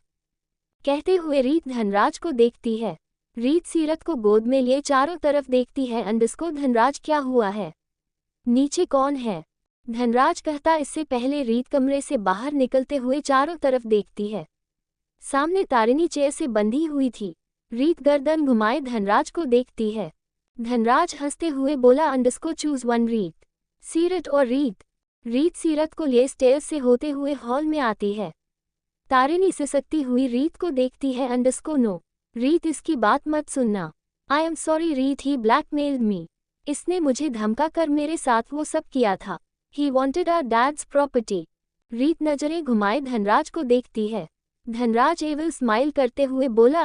कहते हुए रीत धनराज को देखती है। रीत सीरत को गोद में लिए चारों तरफ देखती है। धनराज क्या हुआ है? नीचे कौन है? धनराज कहता इससे पहले रीत कमरे से बाहर निकलते हुए चारों तरफ देखती है। सामने तारिणी चेयर से बंधी हुई थी। रीत गर्दन घुमाए धनराज को देखती है। धनराज हंसते हुए बोला। चूज वन रीत। सीरत और रीत। रीत सीरत को लिए स्टेयर्स से होते हुए हॉल में आती है। तारिणी सिसकती हुई रीत को देखती है। नो रीत, इसकी बात मत सुनना। आई एम सॉरी रीत, ही ब्लैकमेल्ड मी। इसने मुझे धमका कर मेरे साथ वो सब किया था। He wanted our dad's property. Reet नजरें घुमाए धनराज को देखती है। धनराज एविल स्माइल करते हुए बोला।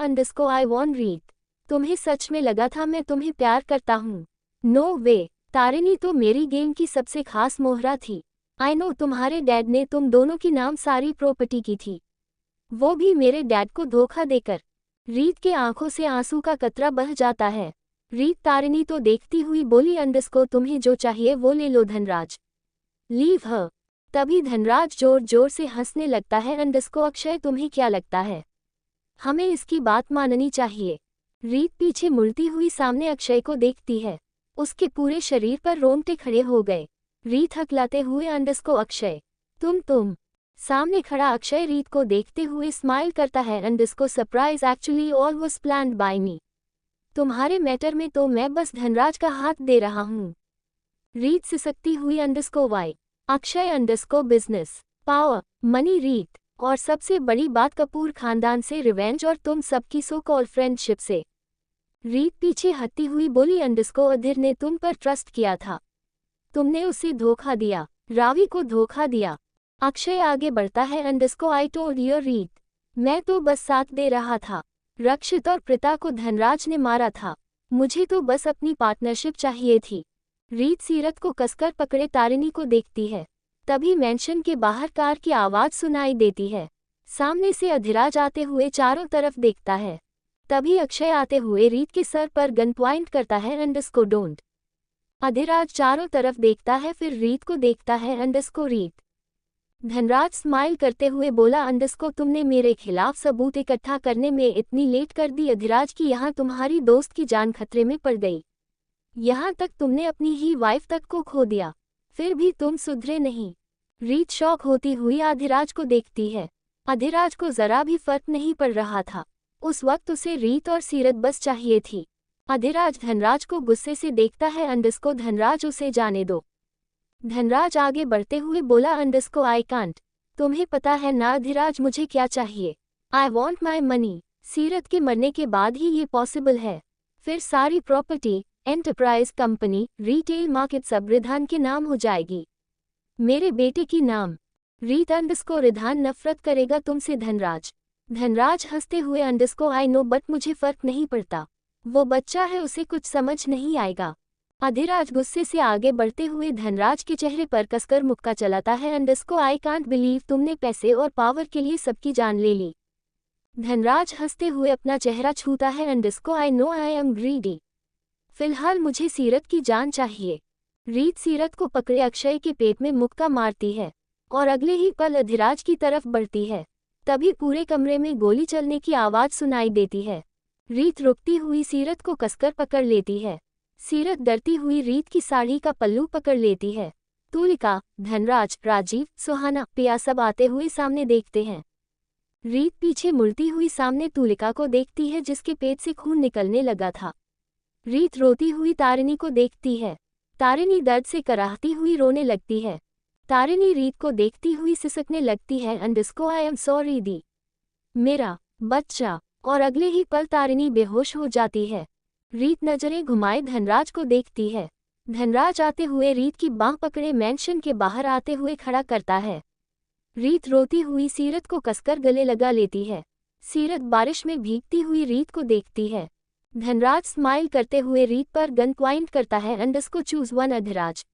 आई वॉन्ट रीत, तुम्हें सच में लगा था मैं तुम्हें प्यार करता हूँ? नो वे। तारिणी तो मेरी गेम की सबसे खास मोहरा थी। आई नो, तुम्हारे डैड ने तुम दोनों की नाम सारी प्रॉपर्टी की थी, वो भी मेरे डैड को धोखा देकर। रीत के आंखों से आंसू का कतरा बह जाता है। रीत तारिणी तो देखती हुई बोली। तुम्हें जो चाहिए वो ले लो धनराज, लीव हर। तभी धनराज जोर जोर से हंसने लगता है। अक्षय, तुम्हें क्या लगता है हमें इसकी बात माननी चाहिए? रीत पीछे मुड़ती हुई सामने अक्षय को देखती है। उसके पूरे शरीर पर रोंगटे खड़े हो गए। रीत हकलाते हुए। अक्षय, तुम। सामने खड़ा अक्षय रीत को देखते हुए स्माइल करता है। Surprise, actually all was planned by me. तुम्हारे मैटर में तो मैं बस धनराज का हाथ दे रहा हूँ। रीत सिसकती हुई। Why. Akshay. Business, power, money Reet, और सबसे बड़ी बात कपूर खानदान से रिवेंज और तुम सबकी सो कॉल फ्रेंडशिप से। रीत पीछे हटती हुई बोली। अधीर ने तुम पर ट्रस्ट किया था, तुमने उसे धोखा दिया, रावी को धोखा दिया। अक्षय आगे बढ़ता है। आई टोल्ड यू रीत, मैं तो बस साथ दे रहा था। रक्षित और प्रीता को धनराज ने मारा था। मुझे तो बस अपनी पार्टनरशिप चाहिए थी। रीत सीरत को कसकर पकड़े तारिणी को देखती है। तभी मेंशन के बाहर कार की आवाज सुनाई देती है। सामने से अधिराज आते हुए चारों तरफ देखता है। तभी अक्षय आते हुए रीत के सर पर गन पॉइंट करता है अंडरस्को डोंट। अधिराज चारों तरफ देखता है, फिर रीत को देखता है अंडरस्को रीत। धनराज स्माइल करते हुए बोला अंडरस्को तुमने मेरे खिलाफ सबूत इकट्ठा करने में इतनी लेट कर दी अधिराज की यहाँ तुम्हारी दोस्त की जान खतरे में पड़ गई। यहाँ तक तुमने अपनी ही वाइफ तक को खो दिया, फिर भी तुम सुधरे नहीं। रीत शॉक होती हुई अधिराज को देखती है। अधिराज को जरा भी फर्क नहीं पड़ रहा था। उस वक्त उसे रीत और सीरत बस चाहिए थी। अधिराज धनराज को गुस्से से देखता है अंडरस्को धनराज उसे जाने दो। धनराज आगे बढ़ते हुए बोला अंडरस्को आई कांट। तुम्हें पता है ना अधिराज मुझे क्या चाहिए। आई वॉन्ट माई मनी। सीरत के मरने के बाद ही ये पॉसिबल है। फिर सारी property, enterprise company, retail market सब रिधान के नाम हो जाएगी, मेरे बेटे की नाम। रीत अंडरस्को रिधान नफरत करेगा तुमसे धनराज। धनराज हंसते हुए अंडरस्को आई नो बट मुझे फर्क नहीं पड़ता, वो बच्चा है उसे कुछ समझ नहीं आएगा। अधिराज गुस्से से आगे बढ़ते हुए धनराज के चेहरे पर कसकर मुक्का चलाता है अंडरस्को आई कांट बिलीव तुमने पैसे और पावर के लिए सबकी जान ले ली। धनराज हंसते हुए अपना चेहरा छूता है अंडरस्को I know I am greedy. फिलहाल मुझे सीरत की जान चाहिए। रीत सीरत को पकड़े अक्षय के पेट में मुक्का मारती है और अगले ही पल अधिराज की तरफ बढ़ती है। तभी पूरे कमरे में गोली चलने की आवाज सुनाई देती है। रीत रुकती हुई सीरत को कसकर पकड़ लेती है। सीरत डरती हुई रीत की साड़ी का पल्लू पकड़ लेती है। तुलिका, धनराज, राजीव, सुहाना, पिया सब आते हुए सामने देखते हैं। रीत पीछे मुड़ती हुई सामने तुलिका को देखती है जिसके पेट से खून निकलने लगा था। रीत रोती हुई तारिणी को देखती है। तारिणी दर्द से कराहती हुई रोने लगती है। तारिणी रीत को देखती हुई सिसकने लगती है अंडरस्को आई एम सॉरी दी, मेरा बच्चा। और अगले ही पल तारिणी बेहोश हो जाती है। रीत नजरें घुमाए धनराज को देखती है। धनराज आते हुए रीत की बांह पकड़े मेंशन के बाहर आते हुए खड़ा करता है। रीत रोती हुई सीरत को कसकर गले लगा लेती है। सीरत बारिश में भीगती हुई रीत को देखती है। धनराज स्माइल करते हुए रीत पर गन पॉइंट करता है अंडरस्को चूज वन अधिराज,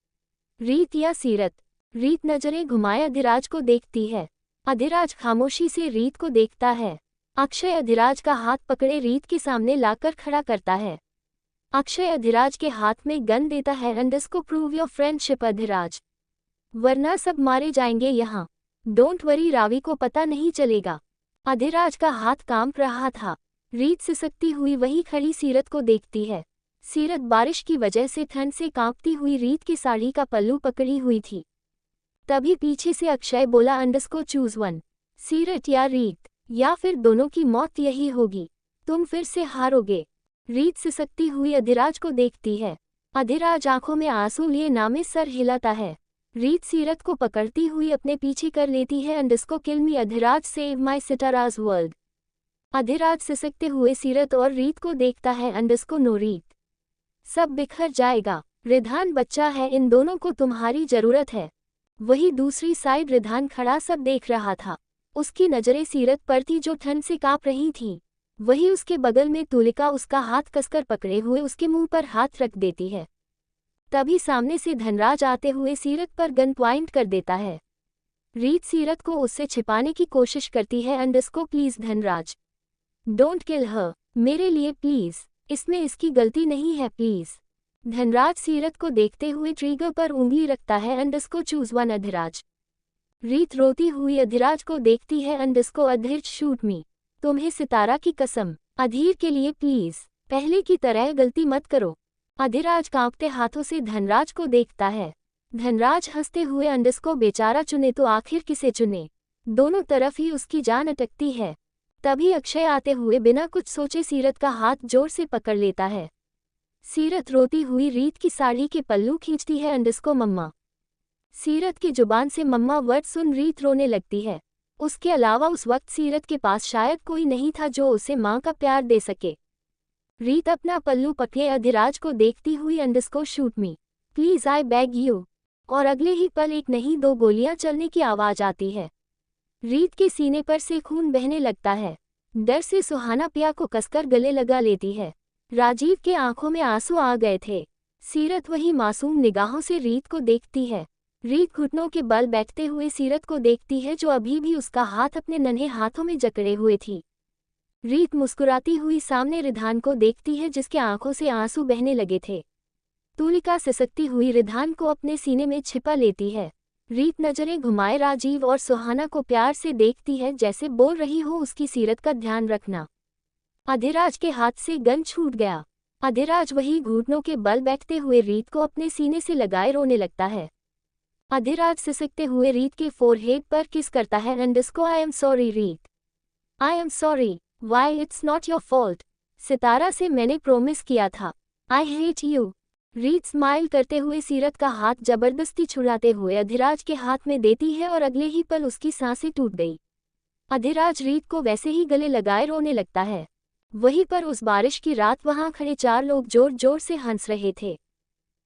रीत या सीरत। रीत नजरें घुमाए अधिराज को देखती है। अधिराज खामोशी से रीत को देखता है। अक्षय अधिराज का हाथ पकड़े रीत के सामने लाकर खड़ा करता है। अक्षय अधिराज के हाथ में गन देता है अंडरस्को प्रूव योर फ्रेंडशिप अधिराज, वरना सब मारे जाएंगे यहाँ। डोंट वरी रावी को पता नहीं चलेगा। अधिराज का हाथ कांप रहा था। रीत सिसकती हुई वहीं खड़ी सीरत को देखती है। सीरत बारिश की वजह से ठंड से कांपती हुई रीत की साड़ी का पल्लू पकड़ी हुई थी। तभी पीछे से अक्षय बोला अंडरस्को चूज वन, सीरत या रीत, या फिर दोनों की मौत यही होगी, तुम फिर से हारोगे। रीत सिसकती हुई अधिराज को देखती है। अधिराज आंखों में आंसू लिए नामे सर हिलाता है। रीत सीरत को पकड़ती हुई अपने पीछे कर लेती है underscore kill me Adhiraj save my Sitara's world. Adhiraj सिसकते हुए सीरत और रीत को देखता है अंडरस्को नो रीत, सब बिखर जाएगा। रिधान बच्चा है, इन दोनों को तुम्हारी जरूरत है। वही दूसरी साइड रिधान खड़ा सब देख रहा था। उसकी नजरें सीरत पर थी जो ठंड से कांप रही थीं। वही उसके बगल में तुलिका उसका हाथ कसकर पकड़े हुए उसके मुंह पर हाथ रख देती है। तभी सामने से धनराज आते हुए सीरत पर गन पॉइंट कर देता है। रीत सीरत को उससे छिपाने की कोशिश करती है underscore please Dhanraj, don't kill her, मेरे लिए प्लीज, इसमें इसकी गलती नहीं है प्लीज। धनराज सीरत को देखते हुए ट्रिगर पर उंगली रखता है अंडरस्को चूज वन अधिराज। रीत रोती हुई अधिराज को देखती है अंडरस्को अधीर शूट मी, तुम्हें सितारा की कसम, अधीर के लिए प्लीज, पहले की तरह गलती मत करो। अधिराज कांपते हाथों से धनराज को देखता है। धनराज हंसते हुए अंडरस्को बेचारा चुने तो आखिर किसे चुने, दोनों तरफ ही उसकी जान अटकती है। तभी अक्षय आते हुए बिना कुछ सोचे सीरत का हाथ जोर से पकड़ लेता है। सीरत रोती हुई रीत की साड़ी के पल्लू खींचती है अंडरस्को मम्मा। सीरत की जुबान से मम्मा वर्ड सुन रीत रोने लगती है। उसके अलावा उस वक्त सीरत के पास शायद कोई नहीं था जो उसे माँ का प्यार दे सके। रीत अपना पल्लू पकड़े अधिराज को देखती हुई अंडरस्को shoot me please I beg you, और अगले ही पल एक नहीं दो गोलियां चलने की आवाज आती है। रीत के सीने पर से खून बहने लगता है। डर से सुहाना पिया को कसकर गले लगा लेती है। राजीव के आंखों में आंसू आ गए थे। सीरत वही मासूम निगाहों से रीत को देखती है। रीत घुटनों के बल बैठते हुए सीरत को देखती है, जो अभी भी उसका हाथ अपने नन्हे हाथों में जकड़े हुए थी। रीत मुस्कुराती हुई सामने रिधान को देखती है, जिसके आंखों से आंसू बहने लगे थे। तुलिका सिसकती हुई रिधान को अपने सीने में छिपा लेती है। रीत नजरें घुमाए राजीव और सुहाना को प्यार से देखती है, जैसे बोल रही हो उसकी सीरत का ध्यान रखना। अधिराज के हाथ से गन छूट गया। अधिराज वही घुटनों के बल बैठते हुए रीत को अपने सीने से लगाए रोने लगता है। अधिराज सिसकते हुए रीत के फोरहेड पर किस करता है। Underscore I am sorry Reet, I am sorry, why it's not your fault, Sitara से मैंने प्रोमिस किया था, I hate you. Reet smile करते हुए सीरत का हाथ जबरदस्ती छुड़ाते हुए अधिराज के हाथ में देती है और अगले ही पल उसकी सांसें टूट गई। अधिराज रीत को वैसे ही गले लगाए रोने लगता है। वहीं पर उस बारिश की रात वहां खड़े 4 लोग जोर जोर से हंस रहे थे।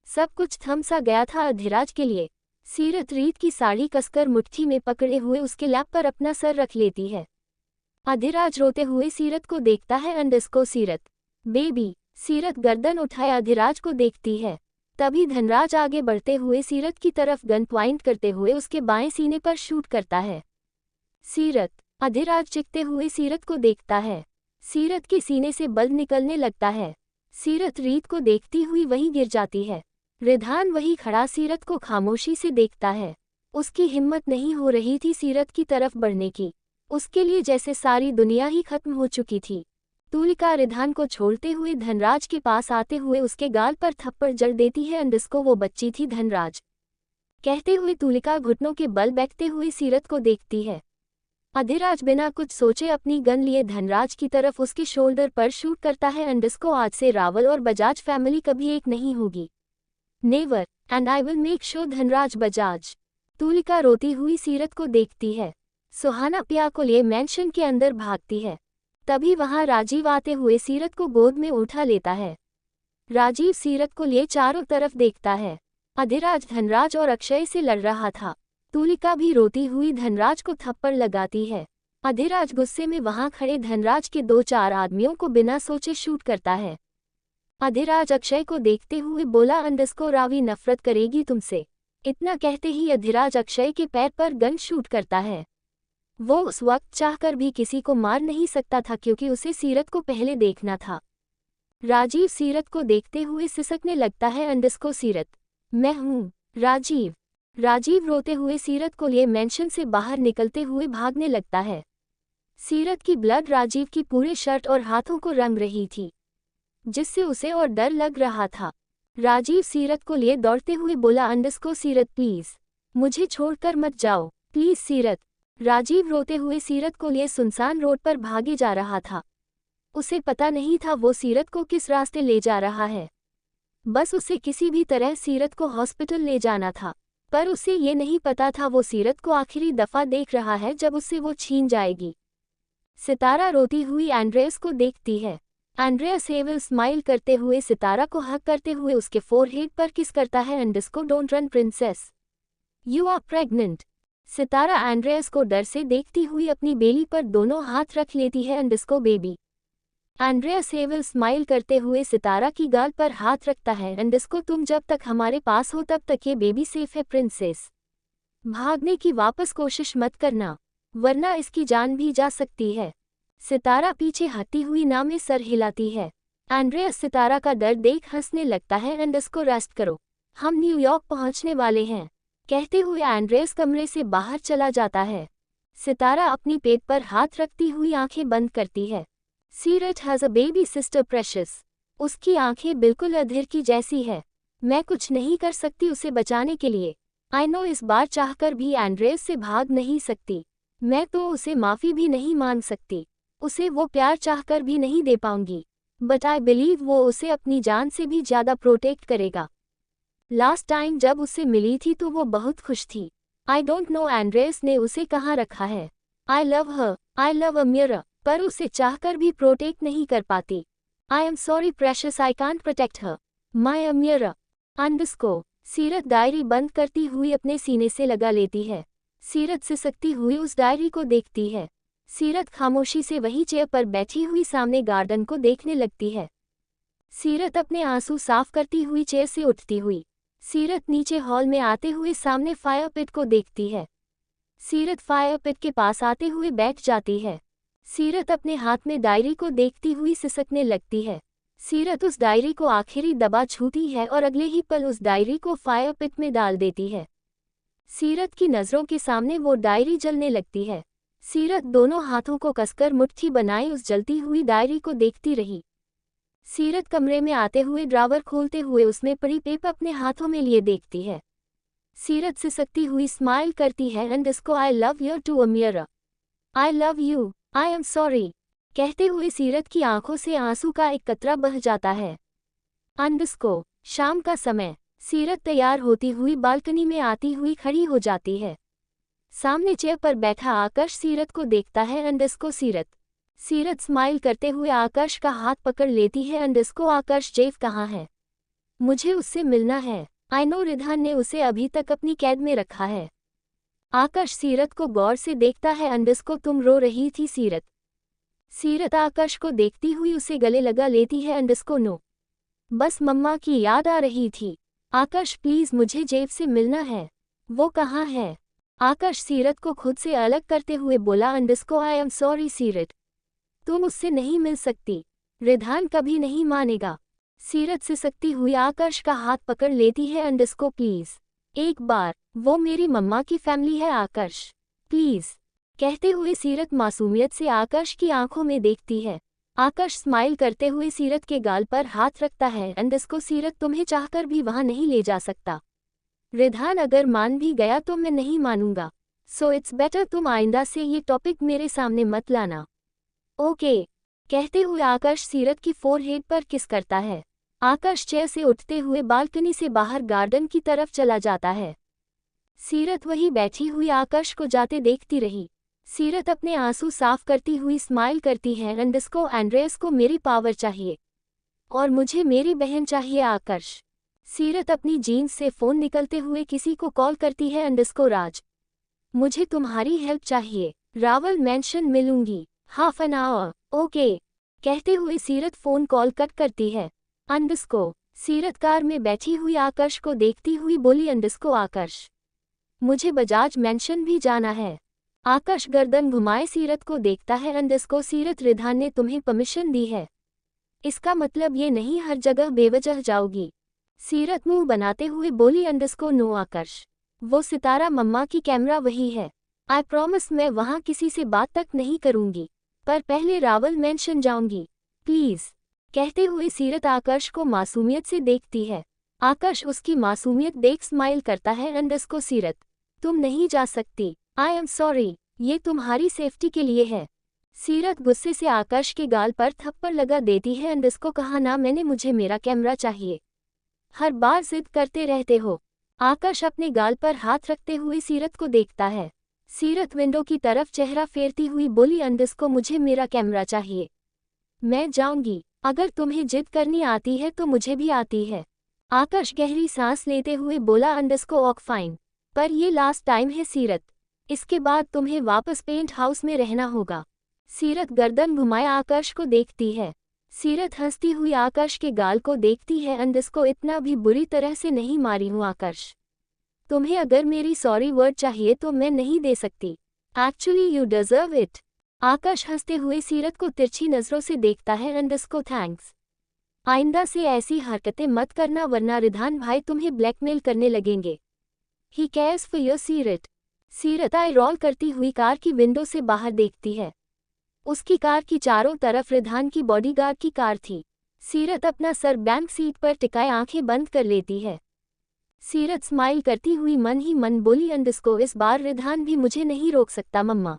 सब कुछ थम सा गया था अधिराज के लिए। सीरत रीत की साड़ी कसकर मुट्ठी में पकड़े हुए उसके लैप पर अपना सर रख लेती है। अधिराज रोते हुए सीरत को देखता है। अंडस्को सीरत, बेबी। सीरत गर्दन उठाए अधिराज को देखती है। तभी धनराज आगे बढ़ते हुए सीरत की तरफ गन पॉइंट करते हुए उसके बाएं सीने पर शूट करता है। सीरत, अधिराज चिखते हुए सीरत को देखता है। सीरत के सीने से बल निकलने लगता है। सीरत रीत को देखती हुई वहीं गिर जाती है। रिधान वहीं खड़ा सीरत को खामोशी से देखता है। उसकी हिम्मत नहीं हो रही थी सीरत की तरफ बढ़ने की। उसके लिए जैसे सारी दुनिया ही खत्म हो चुकी थी। तुलिका रिधान को छोड़ते हुए धनराज के पास आते हुए उसके गाल पर थप्पड़ जड़ देती है। अंडस्को वो बच्ची थी धनराज, कहते हुए तुलिका घुटनों के बल बैठते हुए सीरत को देखती है। अधिराज बिना कुछ सोचे अपनी गन लिए धनराज की तरफ उसके शोल्डर पर शूट करता है। अंडस्को आज से रावल और बजाज फैमिली कभी एक नहीं होगी, never, and I will make sure Dhanraj Bajaj. Tulika रोती हुई सीरत को देखती है। सुहाना पिया को लिए मैंशन के अंदर भागती है। तभी वहां राजीव आते हुए सीरत को गोद में उठा लेता है। राजीव सीरत को लिए चारों तरफ देखता है। अधिराज धनराज और अक्षय से लड़ रहा था। तुलिका भी रोती हुई धनराज को थप्पड़ लगाती है। अधिराज गुस्से में वहां खड़े धनराज के 2-4 आदमियों को बिना सोचे शूट करता है। अधिराज अक्षय को देखते हुए बोला, अंडस्को रावी नफरत करेगी तुमसे। इतना कहते ही अधिराज अक्षय के पैर पर गन शूट करता है। वो उस वक्त चाहकर भी किसी को मार नहीं सकता था, क्योंकि उसे सीरत को पहले देखना था। राजीव सीरत को देखते हुए सिसकने लगता है। अंडस्को सीरत, मैं हूँ राजीव। राजीव रोते हुए सीरत को लिए मेंशन से बाहर निकलते हुए भागने लगता है। सीरत की ब्लड राजीव की पूरे शर्ट और हाथों को रंग रही थी, जिससे उसे और डर लग रहा था। राजीव सीरत को लिए दौड़ते हुए बोला, अंडस्को सीरत प्लीज, मुझे छोड़कर मत जाओ, प्लीज सीरत। राजीव रोते हुए सीरत को लिए सुनसान रोड पर भागे जा रहा था। उसे पता नहीं था वो सीरत को किस रास्ते ले जा रहा है। बस उसे किसी भी तरह सीरत को हॉस्पिटल ले जाना था, पर उसे ये नहीं पता था वो सीरत को आखिरी दफा देख रहा है जब उससे वो छीन जाएगी। सितारा रोती हुई एंड्रेस को देखती है। एंड्रेस हेवल स्माइल करते हुए सितारा को हक करते हुए उसके फोरहेड पर किस करता है। Underscore don't run princess, you are pregnant. Sitara Andres को डर से देखती हुई अपनी बेली पर दोनों हाथ रख लेती है। अंडस्को बेबी। एंड्रेस हेवल स्माइल करते हुए सितारा की गाल पर हाथ रखता है। अंडस्को तुम जब तक हमारे पास हो तब तक ये बेबी सेफ है प्रिंसेस। भागने की वापस कोशिश मत करना, वरना इसकी जान भी जा सकती है। सितारा पीछे हटती हुई ना में सर हिलाती है। एंड्रेस सितारा का डर देख हंसने लगता है। अंडस्को रेस्ट करो, हम न्यूयॉर्क पहुंचने वाले हैं, कहते हुए एंड्रेस कमरे से बाहर चला जाता है। सितारा अपनी पेट पर हाथ रखती हुई आंखें बंद करती है। सीरत has a baby sister precious. उसकी आंखें बिल्कुल अधीर की जैसी है। मैं कुछ नहीं कर सकती उसे बचाने के लिए। आई नो इस बार चाहकर भी एंड्रेस से भाग नहीं सकती। मैं तो उसे माफ़ी भी नहीं मांग सकती, उसे वो प्यार चाहकर भी नहीं दे पाऊंगी, बट आई बिलीव वो उसे अपनी जान से भी ज़्यादा प्रोटेक्ट करेगा। लास्ट टाइम जब उससे मिली थी तो वो बहुत खुश थी। आई डोंट नो एंड्रेस ने उसे कहाँ रखा है। I love her, I love अमीरा, पर उसे चाहकर भी प्रोटेक्ट नहीं कर पाती। आई am sorry precious, I can't protect her, my अमीरा। अंडस्को। सीरत डायरी बंद करती हुई अपने सीने से लगा लेती है। सीरत सिसकती हुई उस डायरी को देखती है। सीरत खामोशी से वही चेयर पर बैठी हुई सामने गार्डन को देखने लगती है। सीरत अपने आंसू साफ करती हुई चेयर से उठती हुई सीरत नीचे हॉल में आते हुए सामने फायर पिट को देखती है। सीरत फायर पिट के पास आते हुए बैठ जाती है। सीरत अपने हाथ में डायरी को देखती हुई सिसकने लगती है। सीरत उस डायरी को आखिरी दबा छूती है और अगले ही पल उस डायरी को फायर पिट में डाल देती है। सीरत की नज़रों के सामने वो डायरी जलने लगती है। सीरत दोनों हाथों को कसकर मुट्ठी बनाए उस जलती हुई डायरी को देखती रही। सीरत कमरे में आते हुए ड्रावर खोलते हुए उसमें पड़ी पेपर अपने हाथों में लिए देखती है। सीरत सिसकती हुई स्माइल करती है एंड इसको I love you to a mirror. I love you, I am sorry कहते हुए सीरत की आंखों से आंसू का एक कतरा बह जाता है। अंडस्को शाम का समय। सीरत तैयार होती हुई बालकनी में आती हुई खड़ी हो जाती है। सामने चेयर पर बैठा आकर्ष सीरत को देखता है। अंडस्को सीरत स्माइल करते हुए आकर्ष का हाथ पकड़ लेती है। अंडस्को आकर्ष जेफ कहाँ है? मुझे उससे मिलना है। आई नो रिधान ने उसे अभी तक अपनी कैद में रखा है। आकर्ष सीरत को गौर से देखता है। अंडस्को तुम रो रही थी सीरत आकर्ष को देखती हुई उसे गले लगा लेती है। अंडस्को नो, बस मम्मा की याद आ रही थी। आकर्ष प्लीज मुझे जेफ से मिलना है। वो कहाँ है? आकर्ष सीरत को खुद से अलग करते हुए बोला। अंडस्को आई एम सॉरी सीरत, तुम उससे नहीं मिल सकती। रिधान कभी नहीं मानेगा। सीरत सिसकती हुई आकर्ष का हाथ पकड़ लेती है। अंडस्को प्लीज एक बार, वो मेरी मम्मा की फैमिली है आकर्ष, प्लीज कहते हुए सीरत मासूमियत से आकर्ष की आंखों में देखती है। आकर्ष स्माइल करते हुए सीरत के गाल पर हाथ रखता है। अंडस्को सीरत तुम्हें चाहकर भी वहां नहीं ले जा सकता। रिधान अगर मान भी गया तो मैं नहीं मानूंगा। सो इट्स बेटर तुम आइंदा से ये टॉपिक मेरे सामने मत लाना। ओके कहते हुए आकर्ष सीरत की फोरहेड पर किस करता है। आकर्ष चेयर से उठते हुए बालकनी से बाहर गार्डन की तरफ चला जाता है। सीरत वहीं बैठी हुई आकर्ष को जाते देखती रही। सीरत अपने आंसू साफ करती हुई स्माइल करती है। अंडस्को एंड्रेस को मेरी पावर चाहिए और मुझे मेरी बहन चाहिए आकर्ष। सीरत अपनी जीन्स से फ़ोन निकलते हुए किसी को कॉल करती है। अंडस्को राज, मुझे तुम्हारी हेल्प चाहिए। रावल मेंशन मिलूंगी हाफ एन आवर। ओके कहते हुए सीरत फ़ोन कॉल कट करती है। अंडस्को सीरत कार में बैठी हुई आकर्ष को देखती हुई बोली। अंडस्को आकर्ष, मुझे बजाज मेंशन भी जाना है। आकर्ष गर्दन घुमाए सीरत को देखता है। अंडस्को सीरत रिधान ने तुम्हें परमिशन दी है, इसका मतलब ये नहीं हर जगह बेवजह जाओगी। सीरत मुंह बनाते हुए बोली। अंडस्को नो आकर्ष, वो सितारा मम्मा की कैमरा वही है। आई प्रॉमिस मैं वहाँ किसी से बात तक नहीं करूँगी, पर पहले रावल मेंशन जाऊंगी प्लीज कहते हुए सीरत आकर्ष को मासूमियत से देखती है। आकर्ष उसकी मासूमियत देख स्माइल करता है। अंडस्को सीरत तुम नहीं जा सकती। आई एम सॉरी, ये तुम्हारी सेफ्टी के लिए है। सीरत गुस्से से आकर्ष के गाल पर थप्पड़ लगा देती है। अंडस्को कहा ना मैंने, मुझे मेरा कैमरा चाहिए, हर बार जिद करते रहते हो। आकर्ष अपने गाल पर हाथ रखते हुए सीरत को देखता है। सीरत विंडो की तरफ चेहरा फेरती हुई बोली। अंडस्को मुझे मेरा कैमरा चाहिए, मैं जाऊंगी। अगर तुम्हें जिद करनी आती है तो मुझे भी आती है। आकर्ष गहरी सांस लेते हुए बोला। अंडस्को ऑक फाइन, पर ये लास्ट टाइम है सीरत, इसके बाद तुम्हें वापस पेंट हाउस में रहना होगा। सीरत गर्दन घुमाए आकर्ष को देखती है। सीरत हंसती हुई आकर्ष के गाल को देखती है। अंडस्को इतना भी बुरी तरह से नहीं मारी हूँ आकर्ष, तुम्हें अगर मेरी सॉरी वर्ड चाहिए तो मैं नहीं दे सकती। Actually you deserve it. Aakarsh हंसते हुए सीरत को तिरछी नजरों से देखता है। अंडस्को थैंक्स, आइंदा से ऐसी हरकतें मत करना वरना रिधान भाई तुम्हें ब्लैकमेल करने लगेंगे। ही केयर्स फॉर योर सीरत। सीरत आई रोल करती हुई कार की विंडो से बाहर देखती है। उसकी कार की चारों तरफ रिधान की बॉडीगार्ड की कार थी। सीरत अपना सर बैंक सीट पर टिकाए आंखें बंद कर लेती है। सीरत स्माइल करती हुई मन ही मन बोली। अंडस्को इस बार रिधान भी मुझे नहीं रोक सकता मम्मा।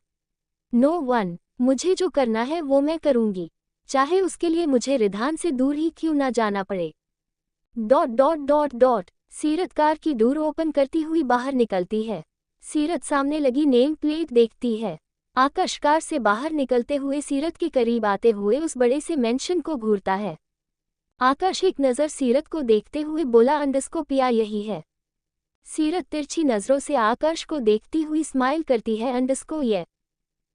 नो वन, मुझे जो करना है वो मैं करूंगी, चाहे उसके लिए मुझे रिधान से दूर ही क्यों ना जाना पड़े। ... सीरत कार की डोर ओपन करती हुई बाहर निकलती है। सीरत सामने लगी नेम प्लेट देखती है। आकर्ष कार से बाहर निकलते हुए सीरत के करीब आते हुए उस बड़े से मेंशन को घूरता है। आकर्ष एक नज़र सीरत को देखते हुए बोला। अंडस्को पिया यही है। सीरत तिरछी नज़रों से आकर्ष को देखती हुई स्माइल करती है। अंडस्को ये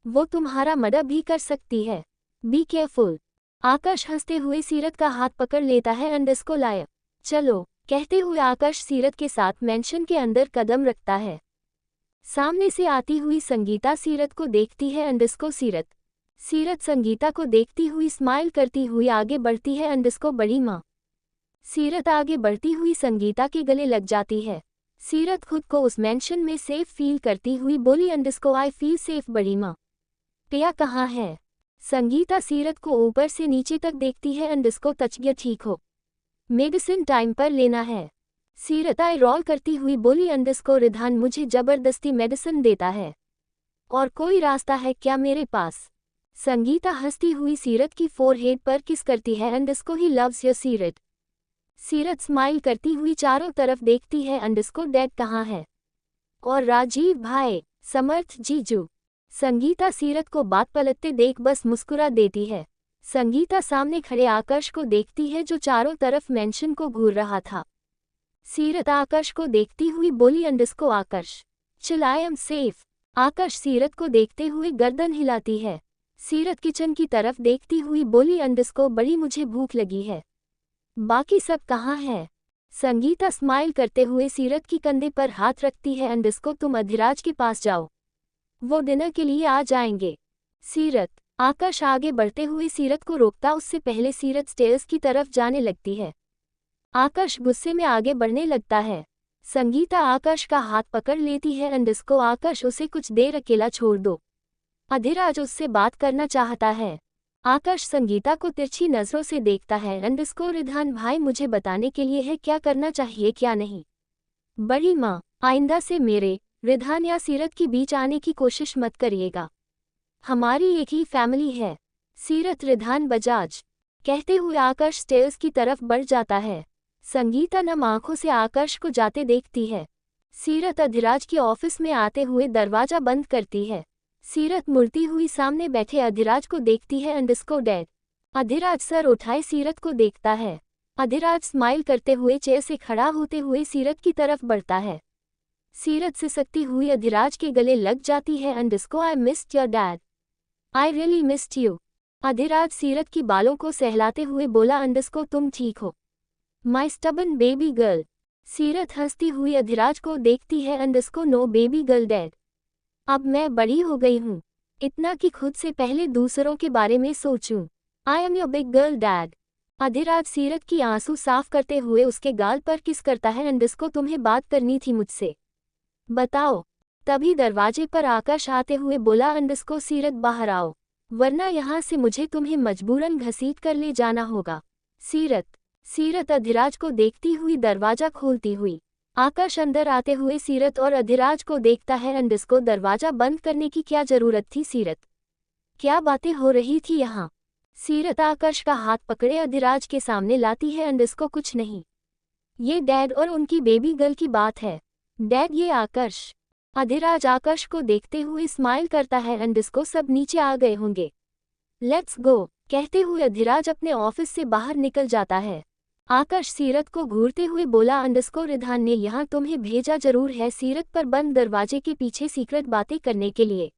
वो तुम्हारा मर्डर भी कर सकती है। Be careful. आकाश हंसते हुए सीरत का हाथ पकड़ लेता है एंड इसको लाए। चलो, कहते हुए आकाश सीरत के साथ मेंशन के अंदर कदम रखता है। सामने से आती हुई संगीता सीरत को देखती है एंड इसको सीरत संगीता को देखती हुई स्माइल करती हुई आगे बढ़ती है एंड इसको बड़ी माँ। सीरत आगे बढ़ती हुई संगीता के गले लग जाती है। सीरत खुद को उस मेंशन में सेफ फील करती हुई बोली एंड इसको आई फील सेफ बड़ी माँ। पिया कहाँ है? संगीता सीरत को ऊपर से नीचे तक देखती है एंड इसको तचगिया ठीक हो, मेडिसिन टाइम पर लेना है। सीरत आई रोल करती हुई बोली एंड इसको रिधान मुझे जबरदस्ती मेडिसिन देता है, और कोई रास्ता है क्या मेरे पास? संगीता हंसती हुई सीरत की फोरहेड पर किस करती है एंड इसको ही लव्स यू सीरत। सीरत स्माइल करती हुई चारों तरफ देखती है एंड इसको डैड कहाँ है? और राजीव भाई, समर्थ जीजू। संगीता सीरत को बात पलटते देख बस मुस्कुरा देती है। संगीता सामने खड़े आकाश को देखती है जो चारों तरफ मेंशन को घूर रहा था। सीरत आकाश को देखती हुई बोली एंड इसको आकाश चिल आई एम सेफ। आकाश सीरत को देखते हुए गर्दन हिलाती है। सीरत किचन की तरफ देखती हुई बोली एंड इसको बड़ी मुझे भूख लगी है, बाकी सब कहाँ है? संगीता स्माइल करते हुए सीरत की कंधे पर हाथ रखती है एंड इसको तुम अधिराज के पास जाओ, वो डिनर के लिए आ जाएंगे। सीरत। आकाश आगे बढ़ते हुए सीरत को रोकता उससे पहले सीरत स्टेयर्स की तरफ जाने लगती है। आकाश गुस्से में आगे बढ़ने लगता है। संगीता आकाश का हाथ पकड़ लेती है एंड इसको आकाश उसे कुछ देर अकेला छोड़ दो, अधिराज उससे बात करना चाहता है। आकाश संगीता को तिरछी नजरों से देखता है एंड इसको रिधान भाई मुझे बताने के लिए है क्या करना चाहिए क्या नहीं। बड़ी माँ, आइंदा से मेरे, रिधान या सीरत के बीच आने की कोशिश मत करिएगा, हमारी एक ही फैमिली है। सीरत रिधान बजाज। कहते हुए आकाश स्टेयर्स की तरफ बढ़ जाता है। संगीता नम आंखों से आकाश को जाते देखती है। सीरत अधिराज के ऑफिस में आते हुए दरवाजा बंद करती है। सीरत मुड़ती हुई सामने बैठे अधिराज को देखती है एंड इसको डैड। अधिराज सर उठाए सीरत को देखता है। अधिराज स्माइल करते हुए चेयर से खड़ा होते हुए सीरत की तरफ बढ़ता है। सीरत सिसकती हुई अधिराज के गले लग जाती है एंड इसको I missed your dad, I really missed you. Adhiraj सीरत की बालों को सहलाते हुए बोला एंड इसको तुम ठीक हो, माई स्टबन बेबी गर्ल। सीरत हंसती हुई अधिराज को देखती है एंड इसको नो बेबी गर्ल डैड, अब मैं बड़ी हो गई हूँ, इतना कि खुद से पहले दूसरों के बारे में सोचूं। I am your big girl dad. Adhiraj सीरत की आंसू साफ करते हुए उसके गाल पर किस करता है एंड इसको तुम्हें बात करनी थी मुझसे, बताओ। तभी दरवाजे पर आकाश आते हुए बोला एंड इसको सीरत बाहर आओ, वरना यहाँ से मुझे तुम्हें मजबूरन घसीट कर ले जाना होगा। सीरत अधिराज को देखती हुई दरवाजा खोलती हुई। आकाश अंदर आते हुए सीरत और अधिराज को देखता है एंड इसको दरवाजा बंद करने की क्या जरूरत थी सीरत, क्या बातें हो रही थी यहाँ? सीरत आकाश का हाथ पकड़े अधिराज के सामने लाती है एंड इसको कुछ नहीं, ये डैड और उनकी बेबी गर्ल की बात है। डैड ये आकाश। अधिराज आकाश को देखते हुए स्माइल करता है एंड इसको सब नीचे आ गए होंगे, लेट्स गो। कहते हुए अधिराज अपने ऑफिस से बाहर निकल जाता है। आकाश सीरत को घूरते हुए बोला एंड इसको रिधान ने यहाँ तुम्हें भेजा जरूर है सीरत पर बंद दरवाजे के पीछे सीक्रेट बातें करने के लिए,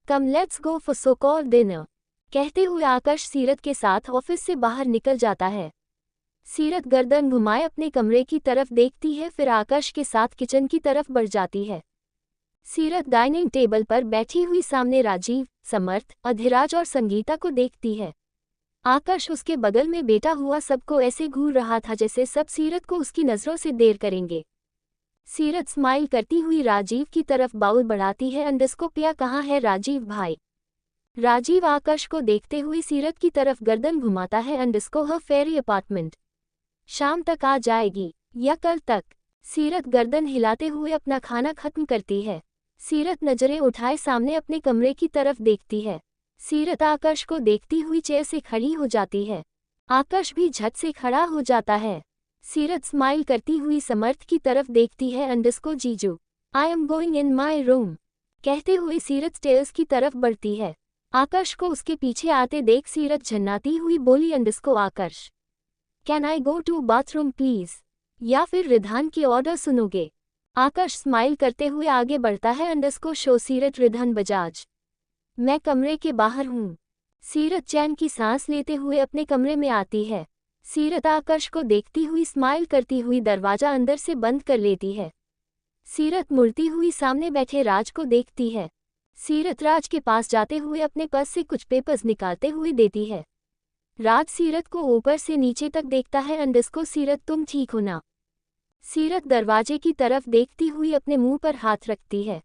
come let's go for so called dinner. कहते हुए आकाश सीरत के साथ ऑफिस से बाहर निकल जाता है। सीरत गर्दन घुमाए अपने कमरे की तरफ देखती है, फिर आकाश के साथ किचन की तरफ बढ़ जाती है। सीरत डाइनिंग टेबल पर बैठी हुई सामने राजीव, समर्थ, अधिराज और संगीता को देखती है। आकाश उसके बगल में बैठा हुआ सबको ऐसे घूर रहा था जैसे सब सीरत को उसकी नजरों से देर करेंगे। सीरत स्माइल करती हुई राजीव की तरफ बाउल बढ़ाती है एंड इसको पिया कहाँ है राजीव भाई? राजीव आकाश को देखते हुए सीरत की तरफ गर्दन घुमाता है एंड इसको हर फेरी अपार्टमेंट शाम तक आ जाएगी या कल तक? सीरत गर्दन हिलाते हुए अपना खाना खत्म करती है। सीरत नजरें उठाए सामने अपने कमरे की तरफ देखती है। सीरत आकाश को देखती हुई चेयर से खड़ी हो जाती है। आकाश भी झट से खड़ा हो जाता है। सीरत स्माइल करती हुई समर्थ की तरफ देखती है एंड इसको जीजू, I am going in my room. कहते हुए सीरत स्टेयर्स की तरफ बढ़ती है। आकाश को उसके पीछे आते देख सीरत झन्नाती हुई बोली एंड इसको Akash, can I go to bathroom please, या फिर रिधान की ऑर्डर सुनोगे? आकाश स्माइल करते हुए आगे बढ़ता है एंड इसको शो सीरत रिधान बजाज। मैं कमरे के बाहर हूँ। सीरत चैन की सांस लेते हुए अपने कमरे में आती है। सीरत आकर्ष को देखती हुई स्माइल करती हुई दरवाजा अंदर से बंद कर लेती है। सीरत मुड़ती हुई सामने बैठे राज को देखती है। सीरत राज के पास जाते हुए अपने पर्स से कुछ पेपर्स निकालते हुए देती है। राज सीरत को ऊपर से नीचे तक देखता है। अंडस्को सीरत तुम ठीक हो ना? सीरत दरवाजे की तरफ देखती हुई अपने मुंह पर हाथ रखती है।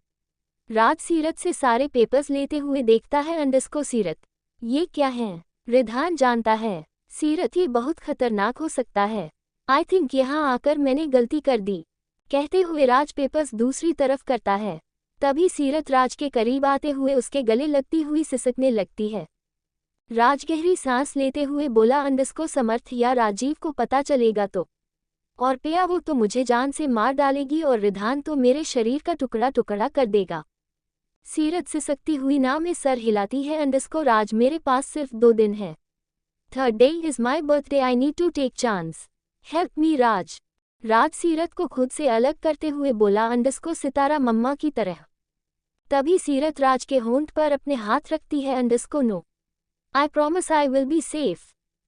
राज सीरत से सारे पेपर्स लेते हुए देखता है। अंडस्को सीरत ये क्या है? रिधान जानता है सीरत ये बहुत खतरनाक हो सकता है। आई थिंक यहाँ आकर मैंने गलती कर दी, कहते हुए राज पेपर्स दूसरी तरफ करता है। तभी सीरत राज के करीब आते हुए उसके गले लगती हुई सिसकने लगती है। राज गहरी सांस लेते हुए बोला अंडस्को समर्थ या राजीव को पता चलेगा तो, और पिया वो तो मुझे जान से मार डालेगी और रिधान तो मेरे शरीर का टुकड़ा टुकड़ा कर देगा। सीरत सिसकती हुई ना में सर हिलाती है। अंडस्को राज मेरे पास सिर्फ 2 दिन है। 3rd day is my birthday, I need to take chance. Help me राज। राज सीरत को खुद से अलग करते हुए बोला अंडस्को सितारा मम्मा की तरह। तभी सीरत राज के होंठ पर अपने हाथ रखती है। Underscore no, I promise I will be safe.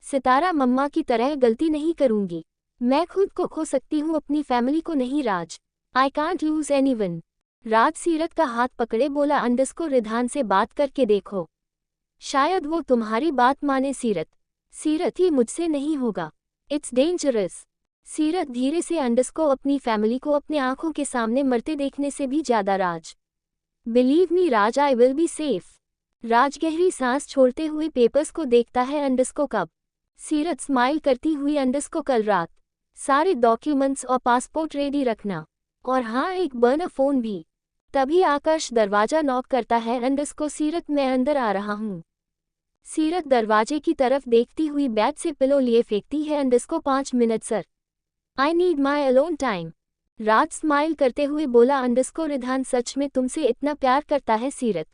Sitara mama की तरह गलती नहीं करूंगी। मैं खुद को खो सकती हूँ, अपनी फैमिली को नहीं Raj. I can't lose anyone. Raj Seerat का हाथ पकड़े बोला अंडस्को रिधान से बात करके देखो, शायद वो तुम्हारी बात माने। सीरत ये मुझसे नहीं होगा, इट्स डेंजरस। सीरत धीरे से अंडस्को अपनी फैमिली को अपने आंखों के सामने मरते देखने से भी ज्यादा Raj. Believe me Raj I will be safe. Raj गहरी सांस छोड़ते हुए पेपर्स को देखता है। अंडस्को कब? सीरत स्माइल करती हुई अंडस्को कल रात। सारे डॉक्यूमेंट्स और पासपोर्ट रेडी रखना, और हाँ एक बर्नर फोन भी। तभी आकाश दरवाजा नॉक करता है। अंडस्को सीरत मैं अंदर आ रहा हूँ। सीरत दरवाजे की तरफ देखती हुई बेड से पिलो लिए फेंकती है। अंडस्को 5 minute sir, I need my alone time. Raj smile करते हुए बोला अंडस्को रिधान सच में तुमसे इतना प्यार करता है? Seerat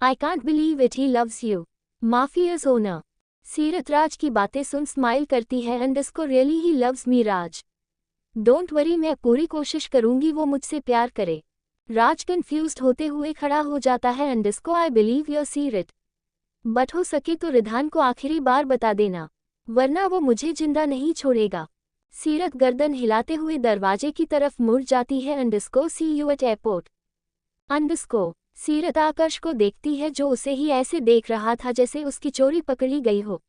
I can't believe it, he loves you. Mafia's owner. Seerat Raj की बातें सुन स्माइल करती है। Underscore really he loves me Raj, don't worry मैं पूरी कोशिश करूंगी वो मुझसे प्यार करे। राज कंफ्यूज्ड होते हुए खड़ा हो जाता है। अंडस्को आई बिलीव योर सीरत, बट हो सके तो रिधान को आखिरी बार बता देना, वरना वो मुझे जिंदा नहीं छोड़ेगा। सीरत गर्दन हिलाते हुए दरवाजे की तरफ मुड़ जाती है। Underscore see you at airport. Underscore Seerat Akash को देखती है जो उसे ही ऐसे देख रहा था जैसे उसकी चोरी पकड़ी गई हो।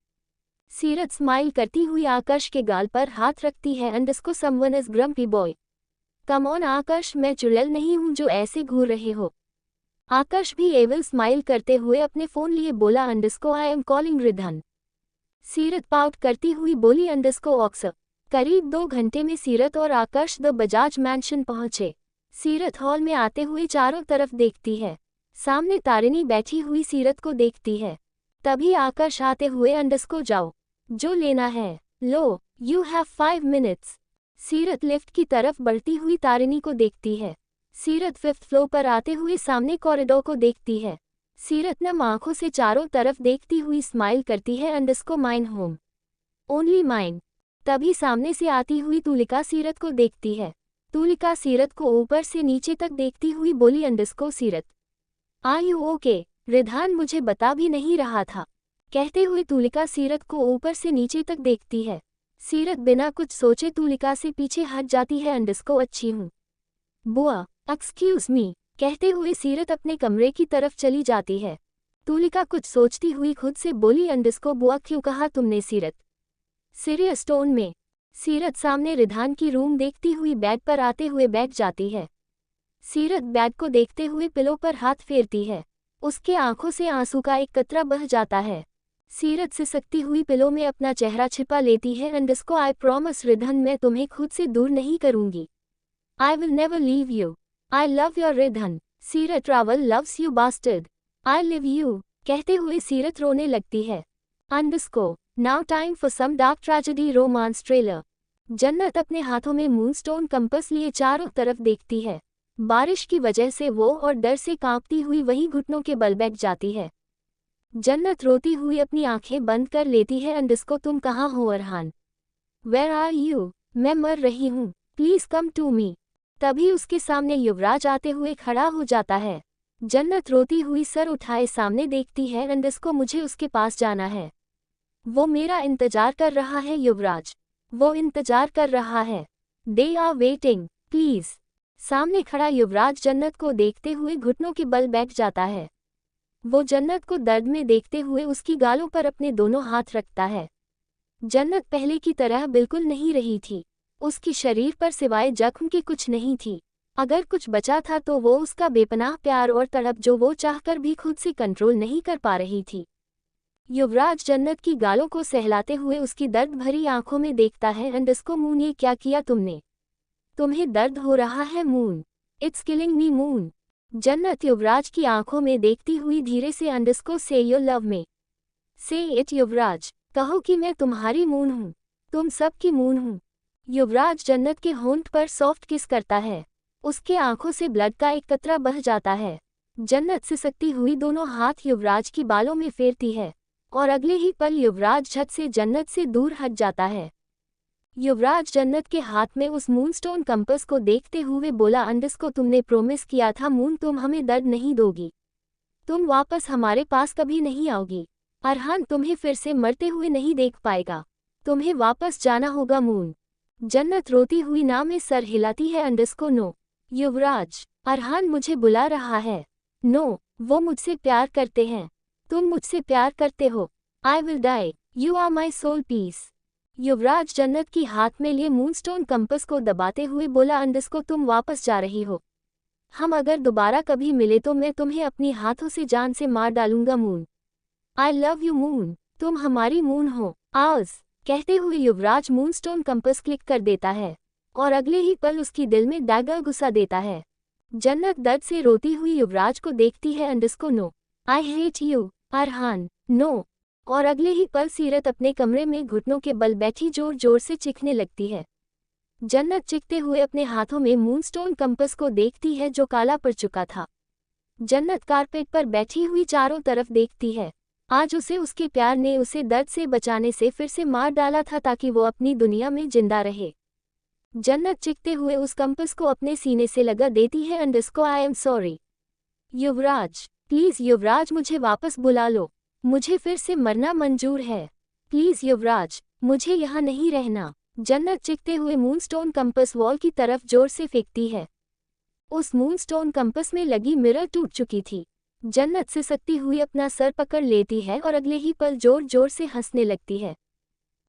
सीरत स्माइल करती हुई आकाश के गाल पर हाथ रखती है। Underscore someone is grumpy boy. Come on Akash, मैं चुड़ैल नहीं हूँ जो ऐसे घूर रहे हो। आकाश भी एविल स्माइल करते हुए अपने फोन लिए बोला अंडस्को आई एम कॉलिंग रिधन। सीरत पाउट करती हुई बोली अंडस्को ऑक्स। करीब 2 घंटे में सीरत और आकाश द बजाज मैंशन पहुंचे। सीरत हॉल में आते हुए चारों तरफ देखती है। सामने तारिणी बैठी हुई सीरत को देखती है। तभी आकाश आते हुए अंडस्को जाओ, जो लेना है लो, यू हैव 5 मिनट्स। सीरत लिफ्ट की तरफ बढ़ती हुई तारिणी को देखती है। सीरत 5th फ्लोर पर आते हुए सामने कॉरिडोर को देखती है। सीरत नम आंखों से चारों तरफ देखती हुई स्माइल करती है। अंडस्को माइन होम, ओनली माइन। तभी सामने से आती हुई तुलिका सीरत को देखती है। तुलिका सीरत को ऊपर से नीचे तक देखती हुई बोली अंडस्को सीरत आर यू ओके? रिधान मुझे बता भी नहीं रहा था, कहते हुए तुलिका सीरत को ऊपर से नीचे तक देखती है। सीरत बिना कुछ सोचे तुलिका से पीछे हट जाती है। अंडस्को अच्छी हूँ बुआ, एक्सक्यूज मी, कहते हुए सीरत अपने कमरे की तरफ चली जाती है। तुलिका कुछ सोचती हुई खुद से बोली अंडस्को बुआ क्यों कहा तुमने? सीरत सीरियस टोन में। सीरत सामने रिधान की रूम देखती हुई बेड पर आते हुए बैठ जाती है। सीरत बेड को देखते हुए पिलो पर हाथ फेरती है। उसके आंखों से आंसू का एक कतरा बह जाता है। सीरत सिसकती हुई पिलो में अपना चेहरा छिपा लेती है। अंडस्को आई प्रॉमिस रिधन मैं तुम्हें खुद से दूर नहीं करूंगी। I will never leave you, I love your Ridhan. Seerat travel loves you bastard, I live you, कहते हुए सीरत रोने लगती है। Underscore now time for some dark tragedy romance trailer. Jannat अपने हाथों में मूनस्टोन कंपस लिए चारों तरफ देखती है। बारिश की वजह से वो और डर से कांपती हुई वहीं घुटनों के बल बैठ जाती है। जन्नत रोती हुई अपनी आंखें बंद कर लेती है। अंडस्को तुम कहाँ हो अरहान? Where are you? मैं मर रही हूँ, प्लीज कम टू मी। तभी उसके सामने युवराज आते हुए खड़ा हो जाता है। जन्नत रोती हुई सर उठाए सामने देखती है अंडस्को मुझे उसके पास जाना है। वो मेरा इंतजार कर रहा है युवराज। वो इंतजार कर रहा है। They are waiting please. सामने खड़ा युवराज जन्नत को देखते हुए घुटनों के बल बैठ जाता है। वो जन्नत को दर्द में देखते हुए उसकी गालों पर अपने दोनों हाथ रखता है। जन्नत पहले की तरह बिल्कुल नहीं रही थी। उसकी शरीर पर सिवाय जख्म के कुछ नहीं थी। अगर कुछ बचा था तो वो उसका बेपनाह प्यार और तड़प जो वो चाहकर भी खुद से कंट्रोल नहीं कर पा रही थी। युवराज जन्नत की गालों को सहलाते हुए उसकी दर्द भरी आंखों में देखता है। अंडस्को मून ये क्या किया तुमने? तुम्हें दर्द हो रहा है moon? It's killing me moon. जन्नत युवराज की आंखों में देखती हुई धीरे से अंडस्को से यू लव मी। से इट युवराज। कहो कि मैं तुम्हारी मून हूँ। तुम सबकी मून हूँ। युवराज जन्नत के होंठ पर सॉफ्ट किस करता है। उसके आंखों से ब्लड का एक कतरा बह जाता है। जन्नत सिसकती हुई दोनों हाथ युवराज की बालों में फेरती है और अगले ही पल युवराज झट से जन्नत से दूर हट जाता है। युवराज जन्नत के हाथ में उस मूनस्टोन कंपस को देखते हुए बोला अंडस्को तुमने प्रोमिस किया था मून तुम हमें दर्द नहीं दोगी। तुम वापस हमारे पास कभी नहीं आओगी। अरहान तुम्हें फिर से मरते हुए नहीं देख पाएगा। तुम्हें वापस जाना होगा मून। जन्नत रोती हुई ना में सर हिलाती है अंडस्को नो। युवराज अरहान मुझे बुला रहा है। नो वो मुझसे प्यार करते हैं। तुम मुझसे प्यार करते हो। I will die. You are my soul piece. Yuvraj Jannat की हाथ में लिए मूनस्टोन कंपस को दबाते हुए बोला अंडस्को तुम वापस जा रही हो। हम अगर दोबारा कभी मिले तो मैं तुम्हें अपनी हाथों से जान से मार डालूंगा moon. I love you moon. तुम हमारी मून हो। आज कहते हुए युवराज मूनस्टोन कंपस क्लिक कर देता है और अगले ही पल उसकी दिल में डैगर घुसा देता है। जन्नत दर्द से रोती हुई युवराज को देखती है underscore no. I hate you Arhan no. और अगले ही पल सीरत अपने कमरे में घुटनों के बल बैठी जोर जोर से चीखने लगती है। जन्नत चीखते हुए अपने हाथों में मूनस्टोन कंपस को देखती है जो काला पड़ चुका था। जन्नत कारपेट पर बैठी हुई चारों तरफ देखती है। आज उसे उसके प्यार ने उसे दर्द से बचाने से फिर से मार डाला था ताकि वो अपनी दुनिया में जिंदा रहे। जन्नत चीखते हुए उस कंपस को अपने सीने से लगा देती है underscore I am sorry. Yuvraj please Yuvraj मुझे वापस बुला लो। मुझे फिर से मरना मंजूर है। प्लीज युवराज मुझे यहाँ नहीं रहना। जन्नत चीखते हुए मूनस्टोन कंपस वॉल की तरफ जोर से फेंकती है। उस मूनस्टोन कंपस में लगी मिरर टूट चुकी थी। जन्नत सिसकती हुई अपना सर पकड़ लेती है और अगले ही पल जोर जोर से हंसने लगती है।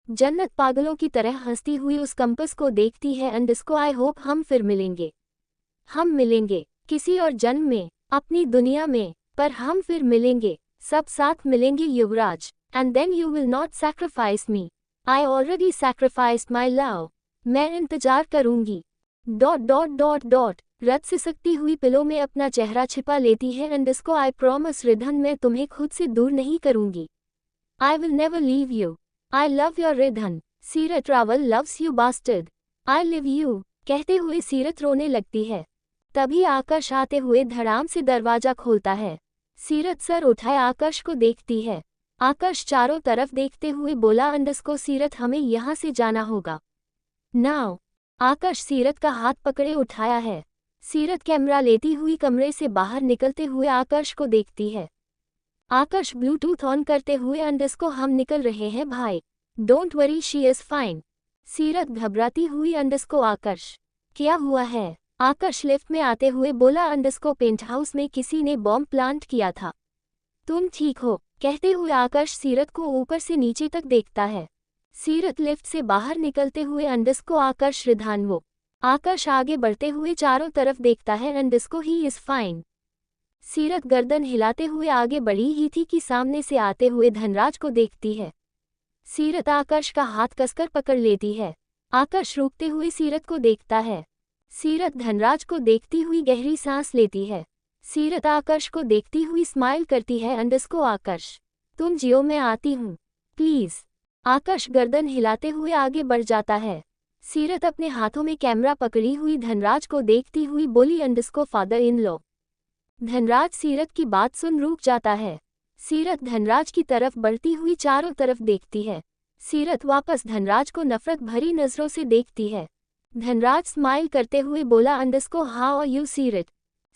जन्नत पागलों की तरह हंसती हुई उस कंपस को देखती है अंडस्को आई होप हम फिर मिलेंगे। हम मिलेंगे किसी और जन्म में अपनी दुनिया में पर हम फिर मिलेंगे सब साथ मिलेंगे Yuvraj and then you will not sacrifice me. I already sacrificed my love. मैं इंतजार करूंगी। डॉट डॉट डॉट डॉट रत सिसकती हुई पिलो में अपना चेहरा छिपा लेती है अंडस्को आई प्रॉमिस रिधन मैं तुम्हें खुद से दूर नहीं करूंगी। I will never leave you. I love your Ridhan. Seerat travel loves you bastard. I live you. कहते हुए सीरत रोने लगती है। तभी आकाश आते हुए धड़ाम से दरवाजा खोलता है। सीरत सर उठाए आकाश को देखती है। आकाश चारों तरफ देखते हुए बोला अंडस्को सीरत हमें यहाँ से जाना होगा नाउ। आकाश सीरत का हाथ पकड़े उठाया है। सीरत कैमरा लेती हुई कमरे से बाहर निकलते हुए आकाश को देखती है। आकाश ब्लूटूथ ऑन करते हुए अंडस्को हम निकल रहे हैं भाई। Don't worry she is fine. सीरत घबराती हुई अंडस्को आकाश क्या हुआ है? आकाश लिफ्ट में आते हुए बोला अंडस्को पेंटहाउस में किसी ने बॉम्ब प्लांट किया था। तुम ठीक हो? कहते हुए आकाश सीरत को ऊपर से नीचे तक देखता है। सीरत लिफ्ट से बाहर निकलते हुए अंडस्को आकाश रिधान वो। आकाश आगे बढ़ते हुए चारों तरफ देखता है अंडस्को ही इज फाइन। सीरत गर्दन हिलाते हुए आगे बढ़ी ही थी कि सामने से आते हुए धनराज को देखती है। सीरत आकाश का हाथ कसकर पकड़ लेती है। आकाश रुकते हुए सीरत को देखता है। सीरत धनराज को देखती हुई गहरी सांस लेती है। सीरत आकाश को देखती हुई स्माइल करती है अंडस्को आकाश तुम जियो मैं आती हूँ प्लीज। आकाश गर्दन हिलाते हुए आगे बढ़ जाता है। सीरत अपने हाथों में कैमरा पकड़ी हुई धनराज को देखती हुई बोली अंडस्को फादर इन लॉ। धनराज सीरत की बात सुन रुक जाता है। सीरत धनराज की तरफ बढ़ती हुई चारों तरफ देखती है। सीरत वापस धनराज को नफरत भरी नजरों से देखती है। धनराज स्माइल करते हुए बोला अंडस्को हाउ आर यू सीरत।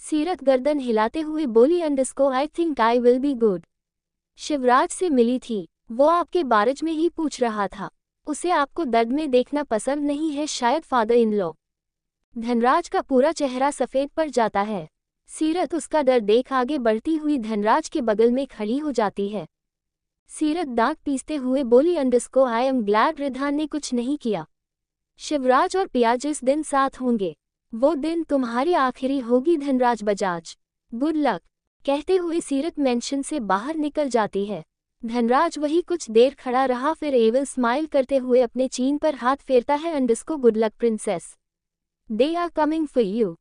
सीरत गर्दन हिलाते हुए बोली I think I will be good. Shivraj से मिली थी, वो आपके बारज में ही पूछ रहा था। उसे आपको दर्द में देखना पसंद नहीं है शायद फादर इन लॉ। धनराज का पूरा चेहरा सफ़ेद पड़ जाता है। सीरत उसका डर देख आगे बढ़ती हुई धनराज के बगल में खड़ी हो जाती है। सीरत दांत पीसते हुए बोली आई एम ग्लैड रिधान ने कुछ नहीं किया। शिवराज और पिया जिस दिन साथ होंगे वो दिन तुम्हारी आखिरी होगी धनराज बजाज। Good luck. कहते हुए सीरत मेंशन से बाहर निकल जाती है। धनराज वही कुछ देर खड़ा रहा, फिर एविल स्माइल करते हुए अपने चीन पर हाथ फेरता है। Good luck princess, they are coming for you.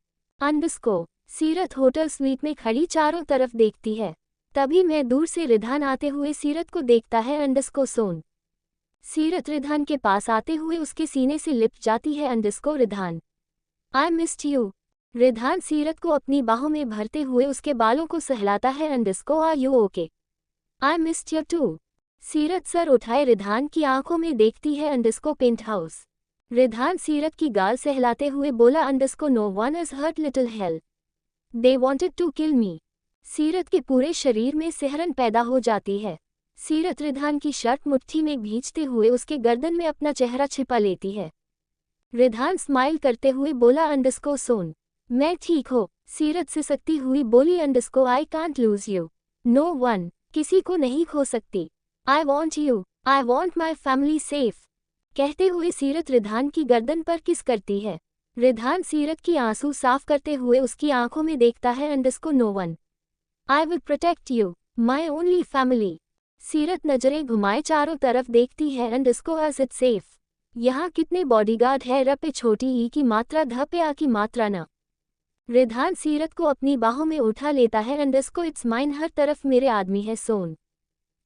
Seerat hotel suite में खड़ी चारों तरफ देखती है। तभी मैं दूर से रिधान आते हुए सीरत को देखता है। सोन। सीरत रिधान के पास आते हुए उसके सीने से लिपट जाती है। रिधान, आई मिस्ड यू। रिधान सीरत को अपनी बाहों में भरते हुए उसके बालों को सहलाता है। Are you okay? I missed you too. Seerat सर उठाए रिधान की आंखों में देखती है। Paint house. रिधान सीरत की गाल सहलाते हुए बोला no one is hurt little hell, they wanted to kill me. Seerat के पूरे शरीर में सिहरन पैदा हो जाती है। सीरत रिधान की शर्ट मुट्ठी में भींचते हुए उसके गर्दन में अपना चेहरा छिपा लेती है। रिधान स्माइल करते हुए बोला सोन, मैं ठीक हो। सीरत सिसकती हुई बोली I can't lose you. No one, किसी को नहीं खो सकती। I want you, I want my family safe. कहते हुए सीरत रिधान की गर्दन पर किस करती है। रिधान सीरत की आंसू साफ करते हुए उसकी आंखों में देखता है। No one, I will protect you, my only family. Seerat नजरें घुमाए चारों तरफ देखती है। Is it safe? यहाँ कितने बॉडीगार्ड है? र पे छोटी ई की मात्रा, ध पे आ की मात्रा न। रिधान सीरत को अपनी बाहों में उठा लेता है। इट्स माइन, हर तरफ मेरे आदमी है सोन।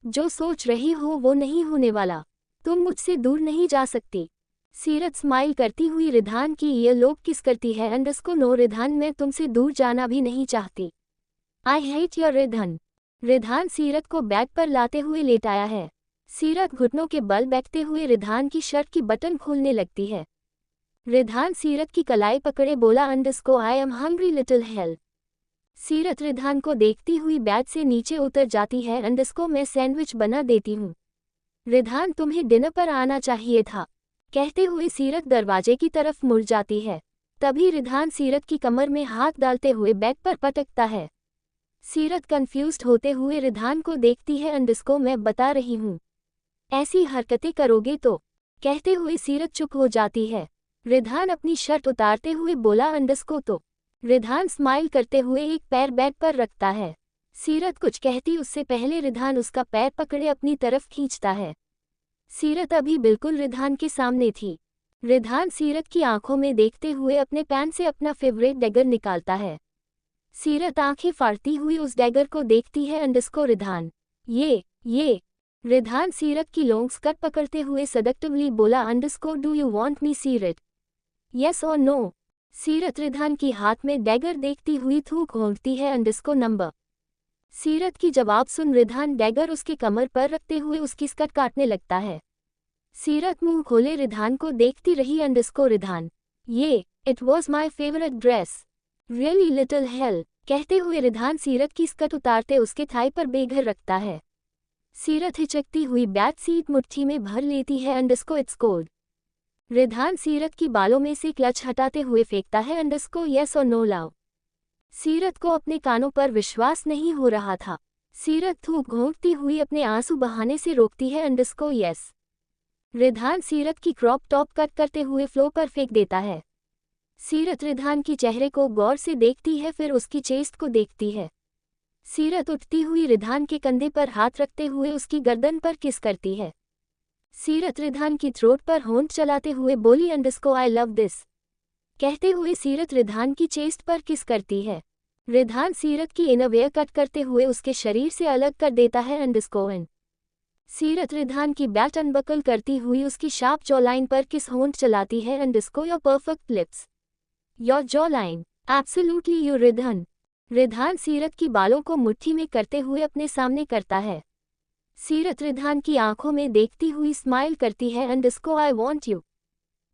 जो सोच रही हो वो नहीं होने वाला, तुम मुझसे दूर नहीं जा सकती। सीरत स्माइल करती हुई रिधान की ये लोग किस करती है। नो रिधान, मैं तुमसे दूर जाना भी नहीं चाहती। I hate your Ridhan. Ridhan Seerat को बैग पर लाते हुए लेटाया है। सीरत घुटनों के बल बैठते हुए रिधान की शर्ट की बटन खोलने लगती है। रिधान सीरत की कलाई पकड़े बोला I am hungry little hello. सीरत रिधान को देखती हुई बैग से नीचे उतर जाती है। मैं सैंडविच बना देती हूँ। रिधान, तुम्हें डिनर पर आना चाहिए था। कहते हुए सीरत दरवाजे की तरफ मुड़ जाती है। तभी रिधान सीरत की कमर में हाथ डालते हुए बैग पर पटकता है। सीरत कंफ्यूज्ड होते हुए रिधान को देखती है। मैं बता रही हूँ, ऐसी हरकतें करोगे तो। कहते हुए सीरत चुप हो जाती है। रिधान अपनी शर्ट उतारते हुए बोला तो। रिधान स्माइल करते हुए एक पैर बेड पर रखता है। सीरत कुछ कहती उससे पहले रिधान उसका पैर पकड़े अपनी तरफ खींचता है। सीरत अभी बिल्कुल रिधान के सामने थी। रिधान सीरत की आंखों में देखते हुए अपने पैन से अपना फेवरेट डैगर निकालता है। सीरत आंखें फाड़ती हुई उस डैगर को देखती है। रिधान, ये। रिधान सीरत की लॉन्ग स्कर्ट पकड़ते हुए सदक्टिवली बोला डू यू वॉन्ट मी सीरत? यस और नो? सीरत रिधान की हाथ में डैगर देखती हुई थूक घोंटती है। नंबर। सीरत की जवाब सुन रिधान डैगर उसके कमर पर रखते हुए उसकी स्कर्ट काटने लगता है। सीरत मुंह खोले रिधान को देखती रही। रिधान, ये, it was my favourite dress, really little hello. कहते हुए रिधान सीरत की स्कर्ट उतारते उसके थाई पर बेघर रखता है। सीरत हिचकती हुई बैक सीट मुट्ठी में भर लेती है। It's cold. रिधान सीरत की बालों में से क्लच हटाते हुए फेंकता है। यस और नो लाओ। सीरत को अपने कानों पर विश्वास नहीं हो रहा था। सीरत थूक घोंटती हुई अपने आंसू बहाने से रोकती है। यस। रिधान सीरत की क्रॉप टॉप कट करते हुए फ्लोर पर फेंक देता है। सीरत रिधान की चेहरे को गौर से देखती है, फिर उसकी चेस्ट को देखती है। सीरत उठती हुई रिधान के कंधे पर हाथ रखते हुए उसकी गर्दन पर किस करती है। सीरत रिधान की थ्रोट पर होंठ चलाते हुए बोली आई लव दिस। कहते हुए सीरत रिधान की चेस्ट पर किस करती है। रिधान सीरत की इनरवेयर कट करते हुए उसके शरीर से अलग कर देता है। एन सीरत रिधान की बैट अनबकल करती हुई उसकी शार्प जॉ लाइन पर किस होंठ चलाती है। Your perfect lips, your jaw line, absolutely you Ridhan. Ridhan Seerat की बालों को मुट्ठी में करते हुए अपने सामने करता है। सीरत रिधान की आंखों में देखती हुई स्माइल करती है। I want you,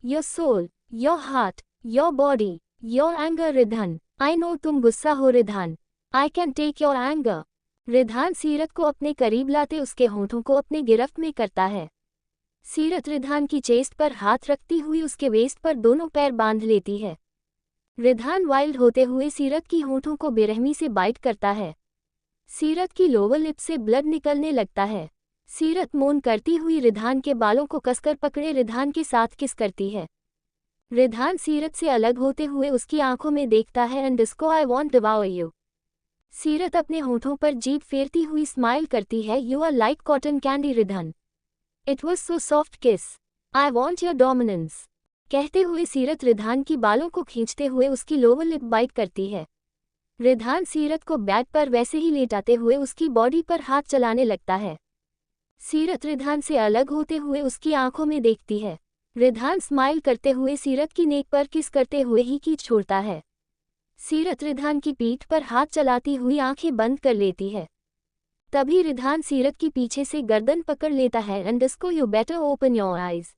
your soul, your heart, your body, your anger Ridhan. I know तुम गुस्सा हो Ridhan. I can take your anger. Ridhan Seerat को अपने करीब लाते उसके होठों को अपने गिरफ्त में करता है। सीरत रिधान की चेस्ट पर हाथ रखती हुई उसके वेस्ट पर दोनों पैर बांध लेती है। रिधान वाइल्ड होते हुए सीरत की होठों को बेरहमी से बाइट करता है। सीरत की लोअर लिप से ब्लड निकलने लगता है। सीरत मौन करती हुई रिधान के बालों को कसकर पकड़े रिधान के साथ किस करती है। रिधान सीरत से अलग होते हुए उसकी आंखों में देखता है एंड इसको आई वॉन्ट डिवाओर यू। सीरत अपने होठों पर जीभ फेरती हुई स्माइल करती है। You are like cotton candy Ridhan. It was so soft kiss. I want your dominance. कहते हुए सीरत रिधान की बालों को खींचते हुए उसकी लोअर लिप बाइट करती है। रिधान सीरत को बेड पर वैसे ही लेटाते हुए उसकी बॉडी पर हाथ चलाने लगता है। सीरत रिधान से अलग होते हुए उसकी आंखों में देखती है। रिधान स्माइल करते हुए सीरत की नेक पर किस करते हुए ही खींच छोड़ता है। सीरत रिधान की पीठ पर हाथ चलाती हुई आंखें बंद कर लेती है। तभी रिधान सीरत की पीछे से गर्दन पकड़ लेता है एंड इसको you better open your eyes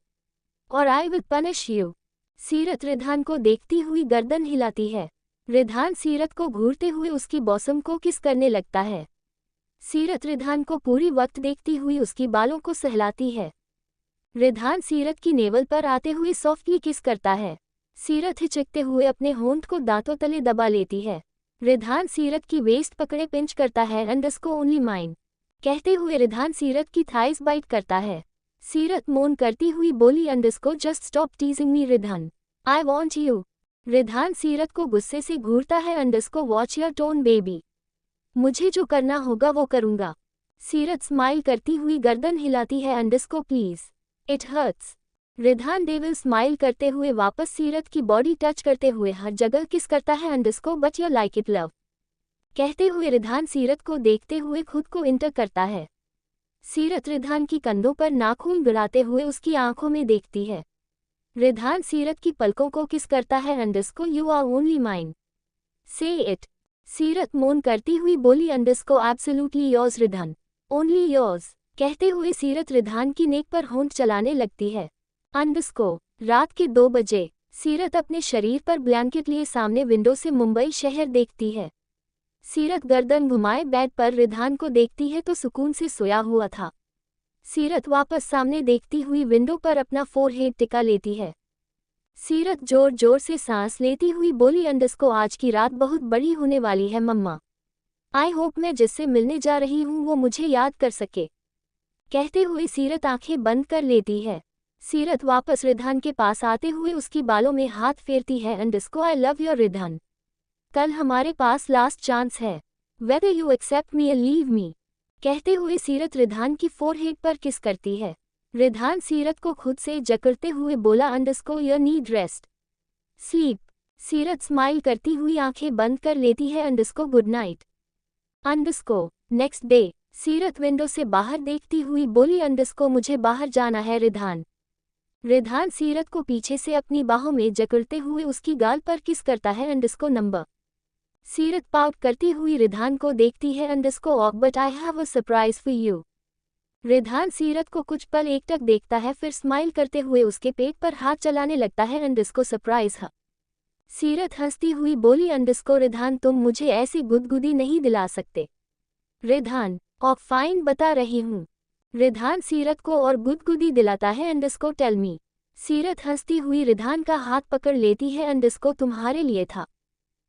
और आई विल पनिश यू। सीरत रिधान को देखती हुई गर्दन हिलाती है। रिधान सीरत को घूरते हुए उसकी बॉसम को किस करने लगता है। सीरत रिधान को पूरी वक्त देखती हुई उसकी बालों को सहलाती है। रिधान सीरत की नेवल पर आते हुए सॉफ्टली किस करता है। सीरत हिचकते हुए अपने होंठ को दांतों तले दबा लेती है। रिधान सीरत की वेस्ट पकड़े पिंच करता है एंड इसको ओनली माइन कहते हुए रिधान सीरत की थाइस बाइट करता है। सीरत मौन करती हुई बोली एंड इसको just stop टीजिंग me Ridhan. I want you. Ridhan Seerat को गुस्से से घूरता है एंड इसको वॉच योर टोन बेबी। मुझे जो करना होगा वो करूंगा। सीरत स्माइल करती हुई गर्दन हिलाती है एंड इसको please it hurts. Ridhan devil smile करते हुए वापस सीरत की बॉडी टच करते हुए हर जगह किस करता है एंड इसको but you like it love कहते हुए रिधान सीरत को देखते हुए खुद को इंटर करता है। सीरत रिधान की कंधों पर नाखून गिराते हुए उसकी आंखों में देखती है। रिधान सीरत की पलकों को किस करता है एंड इसको यू आर ओनली माइन से इट। सीरत मौन करती हुई बोली एंड इसको absolutely yours Ridhan only yours कहते हुए सीरत रिधान की नेक पर होंठ चलाने लगती है। अंडस्को रात के 2 बजे सीरत अपने शरीर पर ब्लैंकेट लिए सामने विंडो से मुंबई शहर देखती है। सीरत गर्दन घुमाए बेड पर रिधान को देखती है तो सुकून से सोया हुआ था। सीरत वापस सामने देखती हुई विंडो पर अपना फोरहेड टिका लेती है। सीरत जोर जोर से सांस लेती हुई बोली अंडस्को आज की रात बहुत बड़ी होने वाली है मम्मा। आई होप मैं जिससे मिलने जा रही हूँ वो मुझे याद कर सके। कहते हुए सीरत आंखें बंद कर लेती है। सीरत वापस रिधान के पास आते हुए उसकी बालों में हाथ फेरती है एंड इसको आई लव योर रिधान। कल हमारे पास लास्ट चांस है। वेदर यू एक्सेप्ट मी और लीव मी कहते हुए सीरत रिधान की फोरहेड पर किस करती है। रिधान सीरत को खुद से जकड़ते हुए बोला अंडस्को योर नीड रेस्ट स्लीप। सीरत स्माइल करती हुई आंखें बंद कर लेती है underscore good night. अंडस्को next day सीरत विंडो से बाहर देखती हुई बोली अंडस्को मुझे बाहर जाना है रिधान। रिधान सीरत को पीछे से अपनी बाहों में जकड़ते हुए उसकी गाल पर किस करता है अंडस्को नंबर। सीरत पाउट करती हुई रिधान को देखती है अंडस्को ऑक but I have a surprise for you. Ridhan Seerat को कुछ पल एकटक देखता है फिर स्माइल करते हुए उसके पेट पर हाथ चलाने लगता है अंडस्को सरप्राइज है। सीरत हंसती हुई बोली अंडस्को रिधान तुम मुझे ऐसी गुदगुदी नहीं दिला सकते। रिधान ऑक फाइन बता रही हूँ। रिधान सीरत को और गुदगुदी दिलाता है अंडस्को टेल मी। सीरत हंसती हुई रिधान का हाथ पकड़ लेती है अंडस्को तुम्हारे लिए था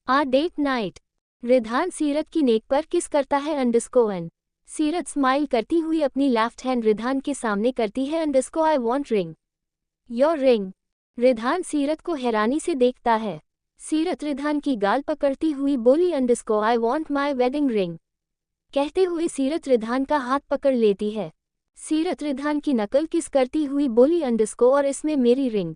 आ डेट नाइट। रिधान सीरत की नेक पर किस करता है अंडस्को एन। सीरत स्माइल करती हुई अपनी लेफ्ट हैंड रिधान के सामने करती है underscore I want ring your ring. Ridhan Seerat को हैरानी से देखता है। सीरत रिधान की गाल पकड़ती हुई बोली अंडस्को आई वॉन्ट माई वेडिंग रिंग कहते हुए सीरत रिधान का हाथ पकड़ लेती है। सीरत रिधान की नकल किस करती हुई बोली अंडस्को और इसमें मेरी ring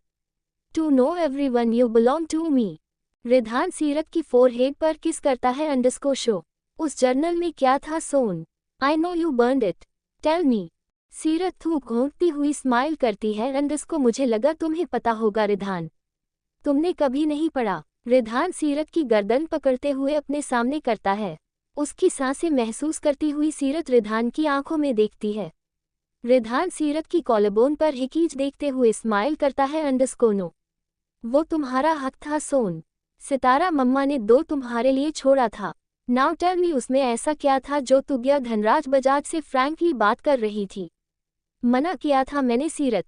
to know everyone you belong to me. Ridhan Seerat की फोरहेड पर किस करता है अंडस्को शो उस जर्नल में क्या था सोन I know you burned it tell me. Seerat थूक घोंटती हुई स्माइल करती है अंडस्को मुझे लगा तुम्हें पता होगा रिधान तुमने कभी नहीं पढ़ा। रिधान सीरत की गर्दन पकड़ते हुए अपने सामने करता है। उसकी सांसें महसूस करती हुई सीरत रिधान की आंखों में देखती है। रिधान सीरत की कॉलरबोन पर हिकीच देखते हुए स्माइल करता है अंडस्को नो वो तुम्हारा हक था सोन। सितारा, मम्मा ने 2 तुम्हारे लिए छोड़ा था। नाउ टेल मी, उसमें ऐसा क्या था जो तुम धनराज बजाज से फ्रैंकली बात कर रही थी? मना किया था मैंने सीरत।